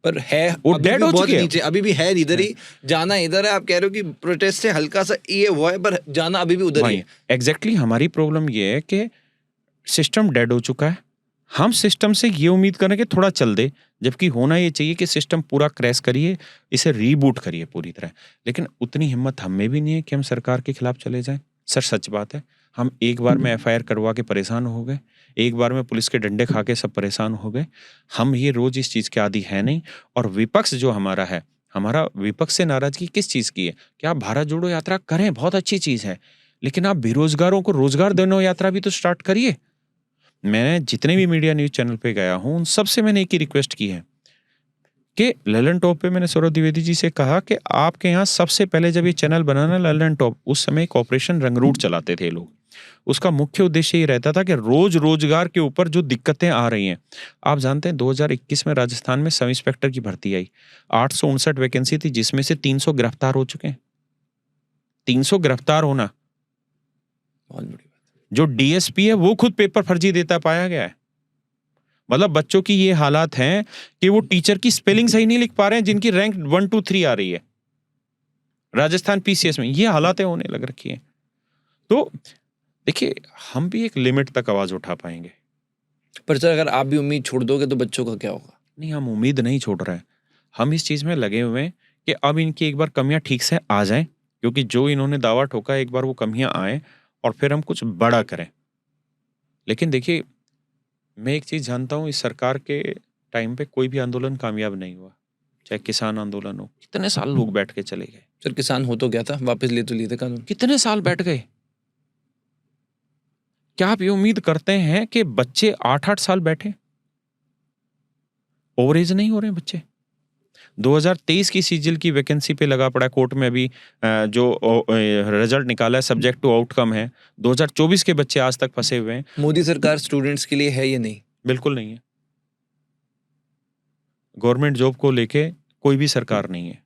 पर है वो अभी डेड भी हो बहुत चुकी है। नीचे, अभी भी है इधर ही, जाना इधर है। आप कह रहे हो कि प्रोटेस्ट से हल्का सा ये हुआ है, पर जाना अभी भी उधर ही है। एग्जैक्टली हमारी प्रॉब्लम ये है कि सिस्टम डेड हो चुका है। हम सिस्टम से ये उम्मीद करें कि थोड़ा चल दे, जबकि होना ये चाहिए कि सिस्टम पूरा क्रैश करिए, इसे रीबूट करिए पूरी तरह। लेकिन उतनी हिम्मत हम में भी नहीं है कि हम सरकार के खिलाफ चले जाएं। सर, सच बात है, हम एक बार में एफआईआर करवा के परेशान हो गए, एक बार में पुलिस के डंडे खा के सब परेशान हो गए। हम ये रोज इस चीज के आदी है नहीं। और विपक्ष जो हमारा है, हमारा विपक्ष से नाराजगी किस चीज की है कि आप भारत जोड़ो यात्रा करें, बहुत अच्छी चीज है, लेकिन आप बेरोजगारों को रोजगार देने यात्रा भी तो स्टार्ट करिए। मैंने जितने भी मीडिया न्यूज चैनल पे गया हूं, उन सबसे मैंने एक ही रिक्वेस्ट की है कि ललन टॉप पे मैंने सौरभ द्विवेदी जी से कहा कि आपके यहाँ सबसे पहले जब ये चैनल बना ना ललन टॉप, उस समय एक ऑपरेशन रंगरूट चलाते थे लोग। उसका मुख्य उद्देश्य ये रहता था कि रोजगार के ऊपर जो दिक्कतें आ रही हैं, आप जानते हैं 2021 में राजस्थान में सब इंस्पेक्टर की भर्ती आई, 859 वैकेंसी थी, जिसमें से 300 गिरफ्तार हो चुके हैं। 300 गिरफ्तार होना, बहुत बड़ी बात। जो डीएसपी है वो खुद पेपर फर्जी देता पाया गया है। मतलब बच्चों की ये हालात हैं कि वो टीचर की स्पेलिंग सही नहीं लिख पा रहे हैं, जिनकी रैंक 1 2 3 आ रही है। राजस्थान पीसीएस में ये हालातें होने लग रखी हैं। तो देखिए, हम भी एक लिमिट तक आवाज उठा पाएंगे। पर सर, अगर आप भी उम्मीद छोड़ दोगे तो बच्चों का क्या होगा? नहीं, हम उम्मीद नहीं छोड़ रहे हैं। हम इस चीज में लगे हुए हैं कि अब इनकी एक बार कमियां ठीक से आ जाएं, क्योंकि जो इन्होंने दावा ठोका, एक बार वो कमियां आए और फिर हम कुछ बड़ा करें। लेकिन देखिए, मैं एक चीज जानता हूं, इस सरकार के टाइम पे कोई भी आंदोलन कामयाब नहीं हुआ, चाहे किसान आंदोलन हो। कितने साल लोग बैठ के चले गए। सर, किसान हो तो क्या था, वापस ले तो लिए थे कानून। कितने साल बैठ गए। क्या आप ये उम्मीद करते हैं कि बच्चे 8-8 साल बैठे? ओवरेज नहीं हो रहे हैं बच्चे। 2023 की सीजीएल की वैकेंसी पे लगा पड़ा कोर्ट में, अभी जो रिजल्ट निकाला है सब्जेक्ट टू आउटकम है। 2024 के बच्चे आज तक फंसे हुए हैं। मोदी सरकार स्टूडेंट्स के लिए है या नहीं? बिल्कुल नहीं है। गवर्नमेंट जॉब को लेके कोई भी सरकार नहीं है।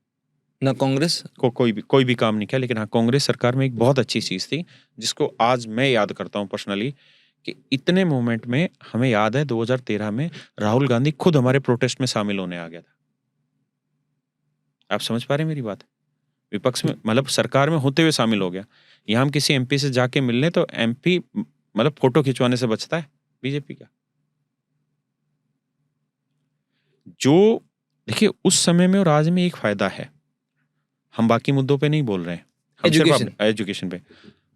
ना कांग्रेस को कोई भी काम नहीं किया। लेकिन हाँ, कांग्रेस सरकार में एक बहुत अच्छी चीज थी, जिसको आज मैं याद करता हूँ पर्सनली, कि इतने मोमेंट में हमें याद है 2013 में राहुल गांधी खुद हमारे प्रोटेस्ट में शामिल होने आ गया था। आप समझ पा रहे हैं मेरी बात? विपक्ष में मतलब सरकार में होते हुए शामिल हो गया। यहाँ हम किसी एमपी से जाके मिलने तो एमपी मतलब फोटो खिंचवाने से बचता है बीजेपी का। जो देखिए उस समय में और आज में एक फायदा है, हम बाकी मुद्दों पे नहीं बोल रहे हैं, हम सिर्फ एजुकेशन पे।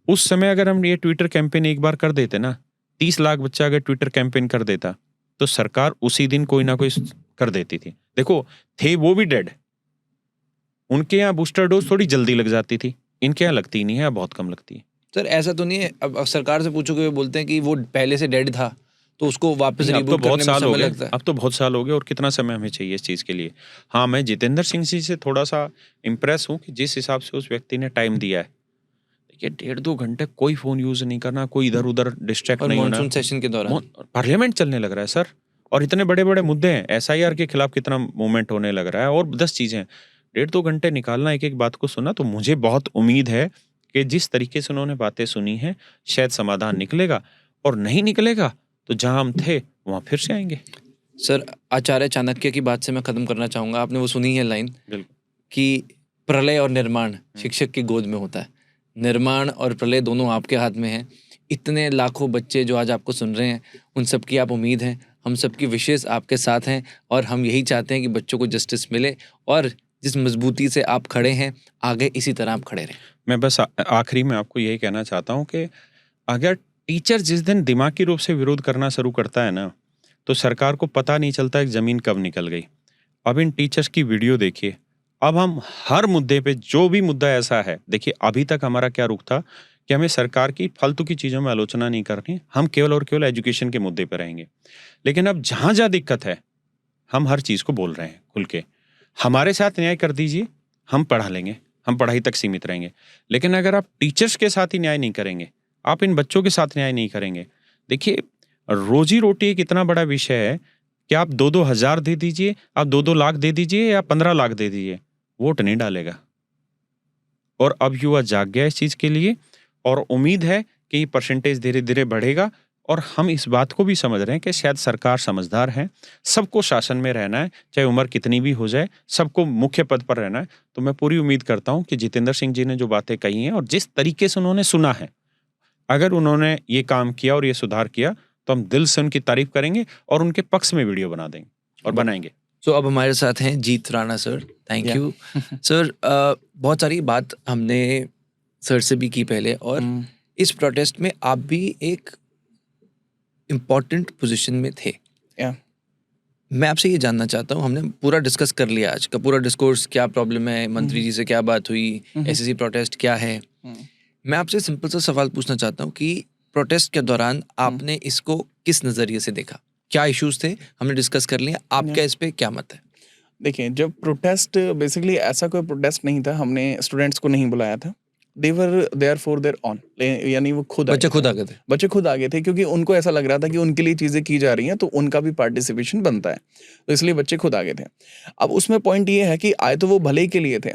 उस समय अगर हम ये ट्विटर कैंपेन एक बार कर देते ना, 30 लाख बच्चा अगर ट्विटर कैंपेन कर देता तो सरकार उसी दिन कोई ना कोई कर देती थी। देखो थे वो भी डेड, उनके यहाँ बूस्टर डोज थोड़ी जल्दी लग जाती थी, इनके यहाँ लगती नहीं है, बहुत कम लगती है। सर ऐसा तो नहीं है, अब सरकार से पूछोगे वो बोलते हैं कि वो पहले से डेड था तो उसको वापस अब तो रिबूट बहुत करने में साल हो समय गए, लगता है। अब तो बहुत साल हो गए और कितना समय हमें चाहिए इस चीज के लिए। हाँ, मैं जितेंद्र सिंह जी से थोड़ा सा इम्प्रेस हूँ कि जिस हिसाब से उस व्यक्ति ने टाइम दिया है। देखिए 1.5-2 घंटे कोई फोन यूज नहीं करना, कोई इधर उधर डिस्ट्रैक्ट और नहीं होना। मॉनसून सेशन के दौरान पार्लियामेंट चलने लग रहा है सर, और इतने बड़े बड़े मुद्दे हैं, एसआईआर के खिलाफ कितना मूवमेंट होने लग रहा है और 10 चीजें। 1.5-2 घंटे निकालना एक एक बात को सुना, तो मुझे बहुत उम्मीद है कि जिस तरीके से उन्होंने बातें सुनी हैं शायद समाधान निकलेगा, और नहीं निकलेगा तो जहां हम थे वहां फिर से आएंगे। सर आचार्य चाणक्य की बात से मैं खत्म करना चाहूंगा, आपने वो सुनी है लाइन कि प्रलय और निर्माण शिक्षक की गोद में होता है। निर्माण और प्रलय दोनों आपके हाथ में है। इतने लाखों बच्चे जो आज आपको सुन रहे हैं, उन सब की आप उम्मीद हैं, हम सबकी विशेष आपके साथ हैं, और हम यही चाहते हैं कि बच्चों को जस्टिस मिले, और जिस मजबूती से आप खड़े हैं आगे इसी तरह आप खड़े रहें। मैं बस आखिरी में आपको यही कहना चाहता हूँ कि अगर टीचर जिस दिन दिमागी रूप से विरोध करना शुरू करता है ना, तो सरकार को पता नहीं चलता है जमीन कब निकल गई। अब इन टीचर्स की वीडियो देखिए, अब हम हर मुद्दे पे, जो भी मुद्दा ऐसा है, देखिए अभी तक हमारा क्या रुख था कि हमें सरकार की फालतू की चीजों में आलोचना नहीं करनी, हम केवल और केवल एजुकेशन के मुद्दे पे रहेंगे। लेकिन अब जहां जहां दिक्कत है हम हर चीज को बोल रहे हैं खुल के। हमारे साथ न्याय कर दीजिए, हम पढ़ा लेंगे, हम पढ़ाई तक सीमित रहेंगे। लेकिन अगर आप टीचर्स के साथ ही न्याय नहीं करेंगे, आप इन बच्चों के साथ न्याय नहीं करेंगे, देखिए रोजी रोटी एक इतना बड़ा विषय है कि आप 2-2 हजार दे दीजिए, आप 2-2 लाख दे दीजिए या 15 लाख दे दीजिए, वोट नहीं डालेगा। और अब युवा जाग गया इस चीज के लिए, और उम्मीद है कि ये परसेंटेज धीरे धीरे बढ़ेगा। और हम इस बात को भी समझ रहे हैं कि शायद सरकार समझदार है, सबको शासन में रहना है, चाहे उम्र कितनी भी हो जाए, सबको मुख्य पद पर रहना है। तो मैं पूरी उम्मीद करता हूं कि जितेंद्र सिंह जी ने जो बातें कही हैं और जिस तरीके से उन्होंने सुना है, अगर उन्होंने ये काम किया और ये सुधार किया तो हम दिल से उनकी तारीफ करेंगे और उनके पक्ष में वीडियो बना देंगे और बनाएंगे। तो अब हमारे साथ हैं Jeet Rana sir, thank you sir. बहुत सारी बात हमने सर से भी की पहले, और इस प्रोटेस्ट में आप भी एक इम्पॉर्टेंट पोजीशन में थे। मैं आपसे ये जानना चाहता हूँ, हमने पूरा डिस्कस कर लिया आज का पूरा डिस्कोर्स, क्या प्रॉब्लम है, मंत्री जी से क्या बात हुई, एसएससी प्रोटेस्ट क्या है। मैं आपसे सिंपल सा सवाल पूछना चाहता हूँ कि प्रोटेस्ट के दौरान आपने इसको किस नज़रिए से देखा, क्या इश्यूज थे, हमने डिस्कस कर लिया, आपका इस पे क्या मत है? देखिए, जब प्रोटेस्ट बेसिकली ऐसा कोई प्रोटेस्ट नहीं था, हमने स्टूडेंट्स को नहीं बुलाया था, they were there for their own, यानी वो खुद बच्चे खुद आ गए थे। बच्चे खुद आ गए थे, क्योंकि उनको ऐसा लग रहा था कि उनके लिए चीज़ें की जा रही हैं तो उनका भी पार्टिसिपेशन बनता है, तो इसलिए बच्चे खुद आ गए थे। अब उसमें पॉइंट ये है कि आए तो वो भले ही के लिए थे,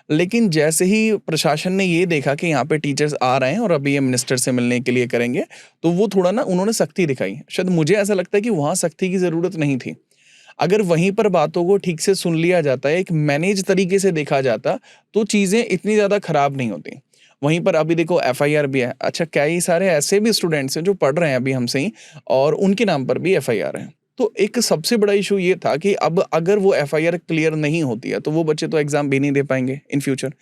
लेकिन जैसे ही प्रशासन ने ये देखा कि यहाँ पे टीचर्स आ रहे हैं और अभी ये मिनिस्टर से मिलने के लिए करेंगे, तो वो थोड़ा ना उन्होंने सख्ती दिखाई। शायद मुझे ऐसा लगता है कि वहाँ सख्ती की ज़रूरत नहीं थी। अगर वहीं पर बातों को ठीक से सुन लिया जाता है, एक मैनेज तरीके से देखा जाता, तो चीज़ें इतनी ज़्यादा खराब नहीं होती। वहीं पर अभी देखो एफआईआर भी है। अच्छा, कई सारे ऐसे भी स्टूडेंट्स हैं जो पढ़ रहे हैं अभी हमसे ही, और उनके नाम पर भी एफआईआर है। तो एक सबसे बड़ा इशू ये था कि अब अगर वो एफआईआर क्लियर नहीं होती है तो वो बच्चे तो एग्जाम भी नहीं दे पाएंगे इन फ्यूचर,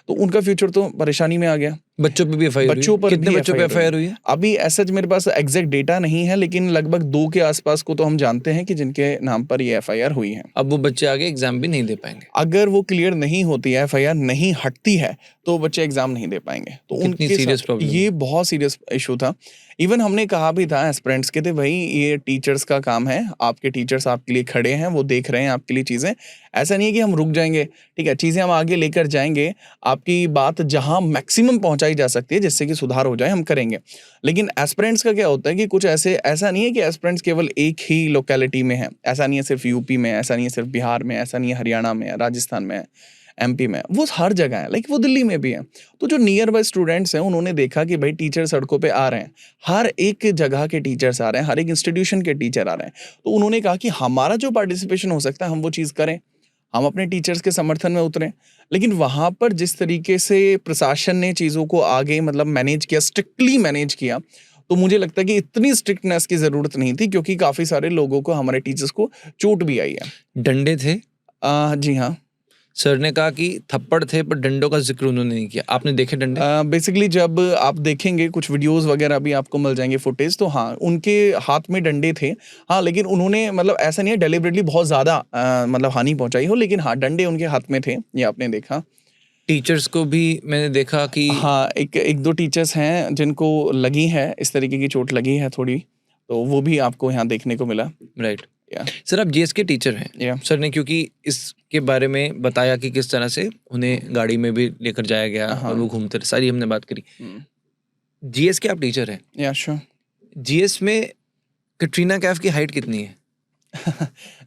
तो उनका फ्यूचर तो परेशानी में आ गया। बच्चों पे भी एफआईआर बच्चों पर कितने भी बच्चों पे एफआईआर हुई है? अभी ऐसा मेरे पास एग्जैक्ट डेटा नहीं है, लेकिन लगभग 2 के आसपास को तो हम जानते हैं कि जिनके नाम पर ये एफआईआर हुई है। अब वो बच्चे आगे एग्जाम भी नहीं दे पाएंगे। अगर वो क्लियर नहीं होती है, एफआईआर नहीं हटती है, तो बच्चे एग्जाम नहीं दे पाएंगे। तो कितनी उनके serious साथ problem है? ये बहुत सीरियस इशू था। इवन हमने कहा भी था एस्पिरेंट्स के थे, भाई ये टीचर्स का काम है, आपके टीचर्स आपके लिए खड़े हैं, वो देख रहे हैं आपके लिए चीज़ें। ऐसा नहीं है कि हम रुक जाएंगे, ठीक है, चीज़ें हम आगे लेकर जाएंगे, आपकी बात जहां मैक्सिमम पहुंचाई जा सकती है जिससे कि सुधार हो जाए, हम करेंगे। लेकिन एस्पिरेंट्स का क्या होता है कि कुछ ऐसा नहीं है कि एस्पिरेंट्स केवल एक ही लोकेलिटी में है, ऐसा नहीं है सिर्फ यूपी में, ऐसा नहीं है सिर्फ बिहार में, ऐसा नहीं है हरियाणा में, राजस्थान में है, एमपी में, वो हर जगह है, लाइक वो दिल्ली में भी है। तो जो नियर बाय स्टूडेंट्स हैं उन्होंने देखा कि भाई टीचर सड़कों पे आ रहे हैं, हर एक जगह के टीचर्स आ रहे हैं, हर एक इंस्टीट्यूशन के टीचर आ रहे हैं। तो उन्होंने कहा कि हमारा जो पार्टिसिपेशन हो सकता है हम वो चीज़ करें, हम अपने टीचर्स के समर्थन में उतरें। लेकिन वहाँ पर जिस तरीके से प्रशासन ने चीज़ों को आगे मतलब मैनेज किया, स्ट्रिक्टली मैनेज किया, तो मुझे लगता है कि इतनी स्ट्रिक्टनेस की ज़रूरत नहीं थी, क्योंकि काफ़ी सारे लोगों को, हमारे टीचर्स को चोट भी आई है। डंडे थे? जी हाँ। सर ने कहा कि थप्पड़ थे पर डंडों का जिक्र उन्होंने नहीं किया। आपने देखे डंडे? बेसिकली जब आप देखेंगे कुछ वीडियोस वगैरह भी आपको मिल जाएंगे, फुटेज, तो हाँ उनके हाथ में डंडे थे। हाँ, लेकिन उन्होंने मतलब ऐसा नहीं है डेलिबरेटली बहुत ज़्यादा मतलब हानि पहुंचाई हो, लेकिन हाँ डंडे उनके हाथ में थे, ये आपने देखा। टीचर्स को भी मैंने देखा कि हाँ, एक दो टीचर्स हैं जिनको लगी है, इस तरीके की चोट लगी है थोड़ी, तो वो भी आपको यहाँ देखने को मिला। राइट। या सर आप जीएस के टीचर हैं। या सर ने क्योंकि इसके बारे में बताया कि किस तरह से उन्हें गाड़ी में भी लेकर जाया गया हाँ। और वो घूमते रहे, सारी हमने बात करी। जीएस के आप टीचर हैं, या श्योर। जीएस में कैटरीना कैफ की हाइट कितनी है?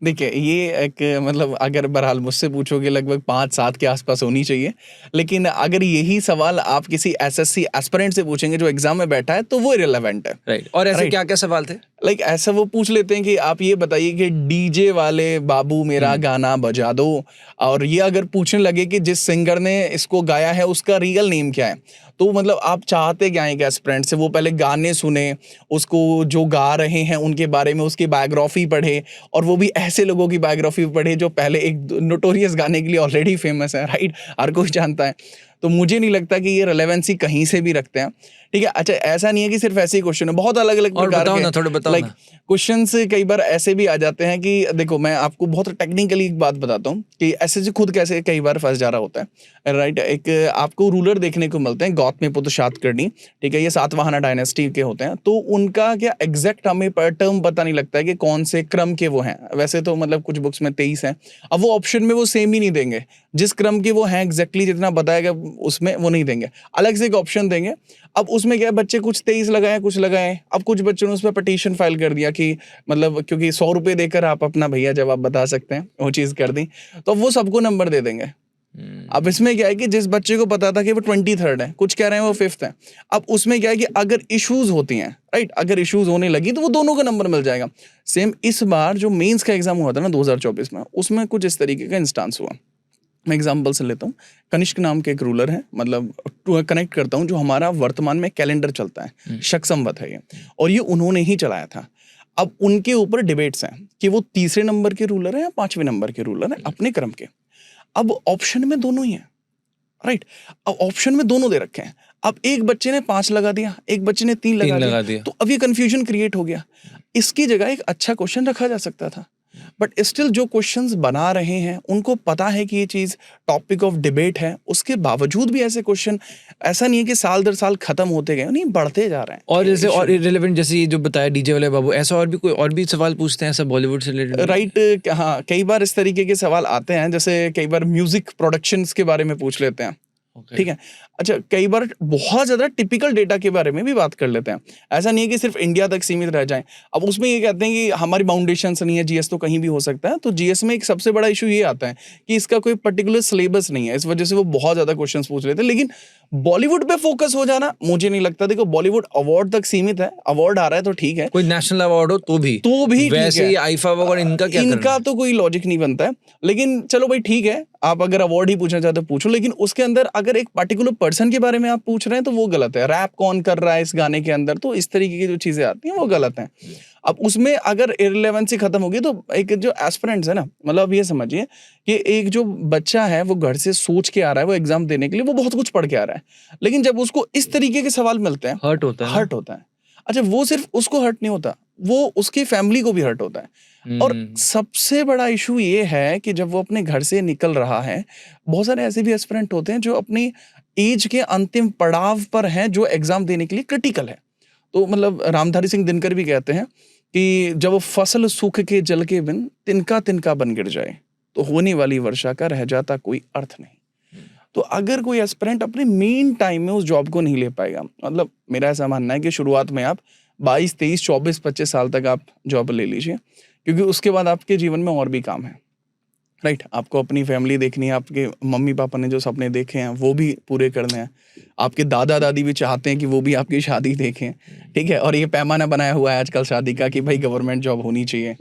देखिए ये एक मतलब अगर बहरहाल मुझसे पूछोगे लगभग 5-7 के आसपास होनी चाहिए, लेकिन अगर यही सवाल आप किसी एसएससी एस्पिरेंट से पूछेंगे जो एग्जाम में बैठा है तो वो इररिलेवेंट है। राइट। और ऐसे Right. क्या क्या सवाल थे? लाइक ऐसा वो पूछ लेते हैं कि आप ये बताइए कि डीजे वाले बाबू मेरा गाना बजा दो, और ये अगर पूछने लगे कि जिस सिंगर ने इसको गाया है उसका रियल नेम क्या है, तो मतलब आप चाहते क्या हैं कि एस्पिरेंट से वो पहले गाने सुने, उसको जो गा रहे हैं उनके बारे में उसकी बायोग्राफी पढ़े, और वो भी ऐसे लोगों की बायोग्राफी पढ़े जो पहले एक नोटोरियस गाने के लिए ऑलरेडी फेमस है, राइट, हर कोई जानता है। तो मुझे नहीं लगता कि ये रेलेवेंसी कहीं से भी रखते हैं, ठीक है। अच्छा, ऐसा नहीं है कि सिर्फ ऐसे ही क्वेश्चन है, बहुत अलग अलग और प्रकार बताओ के ना, थोड़े बताओ लाइक ना। क्वेश्चंस कई बार ऐसे भी आ जाते हैं कि देखो मैं आपको बहुत टेक्निकली एक बात बताता हूँ कि एसएससी खुद कैसे कई बार फंस जा रहा होता है, राइट। एक आपको रूलर देखने को मिलते हैं गौतमीपुत्र शातकर्णी, ठीक है, ये सातवाहना डायनेस्टी के होते हैं। तो उनका क्या एग्जैक्ट हमें टर्म पता नहीं लगता है कि कौन से क्रम के वो हैं। वैसे तो मतलब कुछ बुक्स में 23 हैं, अब वो ऑप्शन में वो सेम ही नहीं देंगे, जिस क्रम के वो हैं एग्जैक्टली जितना बताएगा उसमें वो नहीं देंगे, अलग से एक ऑप्शन देंगे। अब उसमें क्या है, बच्चे कुछ 23 लगाए कुछ लगाए, अब कुछ बच्चों ने उस पर पटिशन फाइल कर दिया कि मतलब क्योंकि 100 रुपये देकर आप अपना भैया जवाब बता सकते हैं, वो चीज़ कर दी, तो अब वो सबको नंबर दे देंगे। अब इसमें क्या है कि जिस बच्चे को पता था कि वो 23rd है, कुछ कह रहे हैं वो 5th है, अब उसमें क्या है कि अगर इश्यूज होती हैं, राइट, अगर इश्यूज होने लगी तो वो दोनों का नंबर मिल जाएगा। सेम इस बार जो मेंस का एग्जाम हुआ था ना 2024 में, उसमें कुछ इस तरीके का इंस्टांस हुआ। मैं एग्जाम्पल से लेता हूँ, कनिष्क नाम के एक रूलर है, मतलब कनेक्ट करता हूँ, जो हमारा वर्तमान में कैलेंडर चलता है, शक संवत है ये, और ये उन्होंने ही चलाया था। अब उनके ऊपर डिबेट्स हैं कि वो 3रे नंबर के रूलर हैं या 5वें नंबर के रूलर हैं अपने क्रम के। अब ऑप्शन में दोनों ही हैं, राइट, अब ऑप्शन में दोनों दे रखे हैं। अब एक बच्चे ने 5 लगा दिया, एक बच्चे ने 3 लगा दिया, तो अब ये कंफ्यूजन क्रिएट हो गया। इसकी जगह एक अच्छा क्वेश्चन रखा जा सकता था, बट स्टिल जो क्वेश्चंस बना रहे हैं उनको पता है कि ये चीज़ टॉपिक ऑफ डिबेट है, उसके बावजूद भी ऐसे क्वेश्चन, ऐसा नहीं है कि साल दर साल खत्म होते गए, नहीं, बढ़ते जा रहे हैं। और जैसे और इररिलेवेंट, जैसे ये जो बताया डीजे वाले बाबू, ऐसा और भी कोई और भी सवाल पूछते हैं ऐसा बॉलीवुड से रिलेटेड? राइट, हाँ, कई बार इस तरीके के सवाल आते हैं, जैसे कई बार म्यूजिक प्रोडक्शंस के बारे में पूछ लेते हैं, ठीक है। अच्छा, कई बार बहुत ज़्यादा टिपिकल डेटा के बारे में भी बात कर लेते हैं, ऐसा नहीं है कि सिर्फ इंडिया तक सीमित रह जाएं। अब उसमें ये कहते हैं कि हमारी बाउंडेशंस नहीं है, जीएस तो कहीं भी हो सकता है। तो जीएस में एक सबसे बड़ा इशू ये आता है कि इसका कोई पर्टिकुलर सिलेबस नहीं है, इस वजह से वो बहुत ज़्यादा क्वेश्चंस पूछ लेते हैं। लेकिन बॉलीवुड पे फोकस हो जाना मुझे नहीं लगता। देखो, बॉलीवुड अवार्ड तक सीमित है, अवार्ड आ रहा है तो ठीक है, कोई नेशनल अवार्ड हो तो भी ठीक वैसे है। ही आईफा अवार्ड इनका क्या करना इनका है? तो कोई लॉजिक नहीं बनता है। लेकिन चलो भाई ठीक है, आप अगर अवार्ड ही पूछना चाहते हो पूछो, लेकिन उसके अंदर अगर एक पर्टिकुलर पर्सन के बारे में आप पूछ रहे हैं तो वो गलत है। रैप कौन कर रहा है इस गाने के अंदर, तो इस तरीके की जो चीजें आती हैं वो गलत हैं। अब उसमें अगर इररिलेवेंसी खत्म होगी तो एक जो एस्पिरेंट्स है ना, मतलब ये समझिए कि एक जो बच्चा है वो घर से सोच के आ रहा है, वो एग्जाम देने के लिए वो बहुत कुछ पढ़ के आ रहा है, लेकिन जब उसको इस तरीके के सवाल मिलते हैं, हर्ट होता है ना? हर्ट होता है। अच्छा, वो सिर्फ उसको हर्ट नहीं होता, वो उसकी फैमिली को भी हर्ट होता है। और सबसे बड़ा इशू ये है कि जब वो अपने घर से निकल रहा है, बहुत सारे ऐसे भी एस्पिरेंट होते हैं जो अपनी एज के अंतिम पड़ाव पर हैं, जो एग्जाम देने के लिए क्रिटिकल है। तो मतलब रामधारी सिंह दिनकर भी कहते हैं कि जब फसल सूख के जल के बिन तिनका तिनका बन गिर जाए, तो होने वाली वर्षा का रह जाता कोई अर्थ नहीं। तो अगर कोई एस्पिरेंट अपने मेन टाइम में उस जॉब को नहीं ले पाएगा, मतलब मेरा ऐसा मानना है कि शुरुआत में आप 22, 23, 24, 25 साल तक आप जॉब ले लीजिए, क्योंकि उसके बाद आपके जीवन में और भी काम है। राइट, आपको अपनी फैमिली देखनी है, आपके मम्मी पापा ने जो सपने देखे हैं वो भी पूरे करने हैं, आपके दादा दादी भी चाहते हैं कि वो भी आपकी शादी देखें, ठीक है, और ये पैमाना बनाया हुआ है आजकल शादी का कि भाई गवर्नमेंट जॉब होनी चाहिए,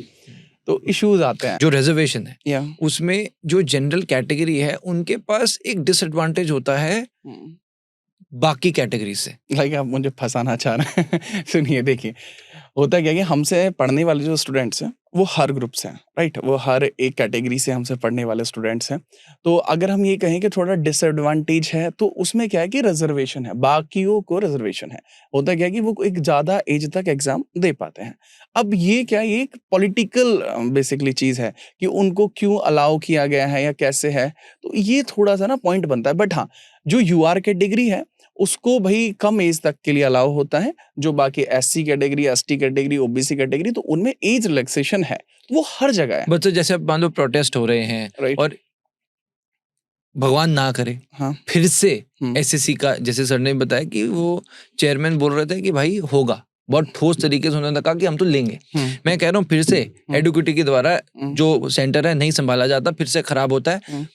तो इश्यूज आते हैं। जो रिजर्वेशन है या उसमें जो जनरल कैटेगरी है उनके पास एक डिसएडवांटेज होता है बाकी कैटेगरी से। लाइक आप मुझे फंसाना चाह रहे हैं सुनिए, देखिए होता क्या है कि हमसे पढ़ने वाले जो स्टूडेंट्स हैं वो हर ग्रुप से हैं, राइट, वो हर एक कैटेगरी से हमसे पढ़ने वाले स्टूडेंट्स हैं। तो अगर हम ये कहें कि थोड़ा डिसएडवांटेज है तो उसमें क्या है कि रिजर्वेशन है, बाकियों को रिजर्वेशन है। होता क्या है कि वो एक ज़्यादा एज तक एग्जाम दे पाते हैं। अब ये क्या, ये एक पॉलिटिकल बेसिकली चीज़ है कि उनको क्यों अलाउ किया गया है या कैसे है, तो ये थोड़ा सा ना पॉइंट बनता है। बट हाँ, जो यूआर कैटेगरी है उसको भाई कम एज तक के लिए अलाउ होता है, जो बाकी SC category, ST category, OBC category, तो उनमें एज रिलैक्सेशन है, वो हर जगह है। बच्चों जैसे अब मान लो प्रोटेस्ट हो रहे हैं राइट, और भगवान ना करे हाँ, फिर से हम्म, एसएससी का, जैसे सर ने बताया कि वो चेयरमैन बोल रहे थे कि भाई होगा, बहुत ठोस तरीके से उन्होंने कहा कि हम तो लेंगे। मैं कह रहा हूँ फिर से एडुकेटी के द्वारा जो सेंटर है नहीं संभाला जाता, फिर से खराब होता है,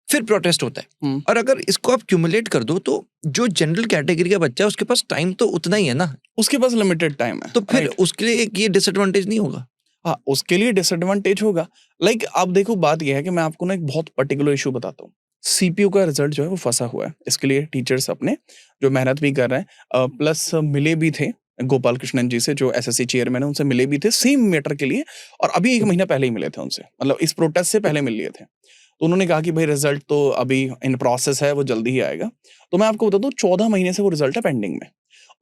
फिर प्रोटेस्ट होता है। और अगर इसको आप क्यूमुलेट कर दो तो जो जनरल कैटेगरी का बच्चा है उसके पास टाइम तो उतना ही है ना, उसके पास लिमिटेड टाइम है, तो फिर राइट। उसके लिए एक ये डिसएडवांटेज नहीं होगा? हाँ, उसके लिए डिसएडवांटेज होगा। लाइक आप देखो, बात यह है कि मैं आपको ना एक बहुत पर्टिकुलर इशू बताता हूँ। सीपीयू का रिजल्ट जो है वो फंसा हुआ है, इसके लिए टीचर्स अपने जो मेहनत भी कर रहे हैं, प्लस मिले भी थे गोपाल कृष्णन जी से जो एसएससी चेयरमैन है, उनसे मिले भी थे सेम मैटर के लिए, और अभी 1 महीना पहले ही मिले थे उनसे, मतलब इस प्रोटेस्ट से पहले मिल लिए थे। तो उन्होंने कहा कि भाई रिजल्ट तो अभी इन प्रोसेस है, वो जल्दी ही आएगा। तो मैं आपको बता दूं 14 महीने से वो रिजल्ट है पेंडिंग में,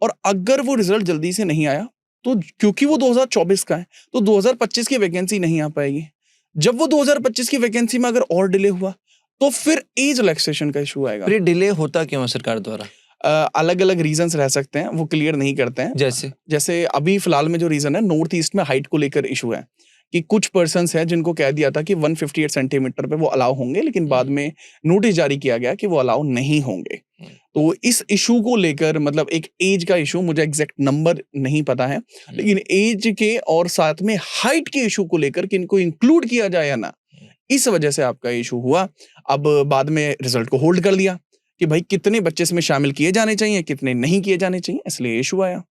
और अगर वो रिजल्ट जल्दी से नहीं आया तो क्योंकि वो 2024 का है तो 2025 की वैकेंसी नहीं आ पाएगी। जब वो 2025 की वैकेंसी में अगर और डिले हुआ तो फिर एज रिलैक्सेशन का इशू आएगा। फिर डिले होता क्यों है सरकार द्वारा? अलग अलग रीजंस रह सकते हैं, वो क्लियर नहीं करते हैं। जैसे अभी फिलहाल में जो रीजन है, नॉर्थ ईस्ट में हाइट को लेकर इशू है कि कुछ पर्सन्स हैं जिनको कह दिया था कि 158 सेंटीमीटर पे वो अलाउ होंगे, लेकिन बाद में नोटिस जारी किया गया कि वो अलाउ नहीं होंगे। तो इस इशू को लेकर, मतलब एक एज का इशू, मुझे एग्जैक्ट नंबर नहीं पता है, लेकिन एज के और साथ में हाइट के इशू को लेकर कि इनको इंक्लूड किया जाए या ना, इस वजह से आपका इशू हुआ। अब बाद में रिजल्ट को होल्ड कर दिया कि भाई कितने बच्चे इसमें शामिल किए जाने चाहिए, कितने नहीं किए जाने चाहिए, इसलिए इशू आया।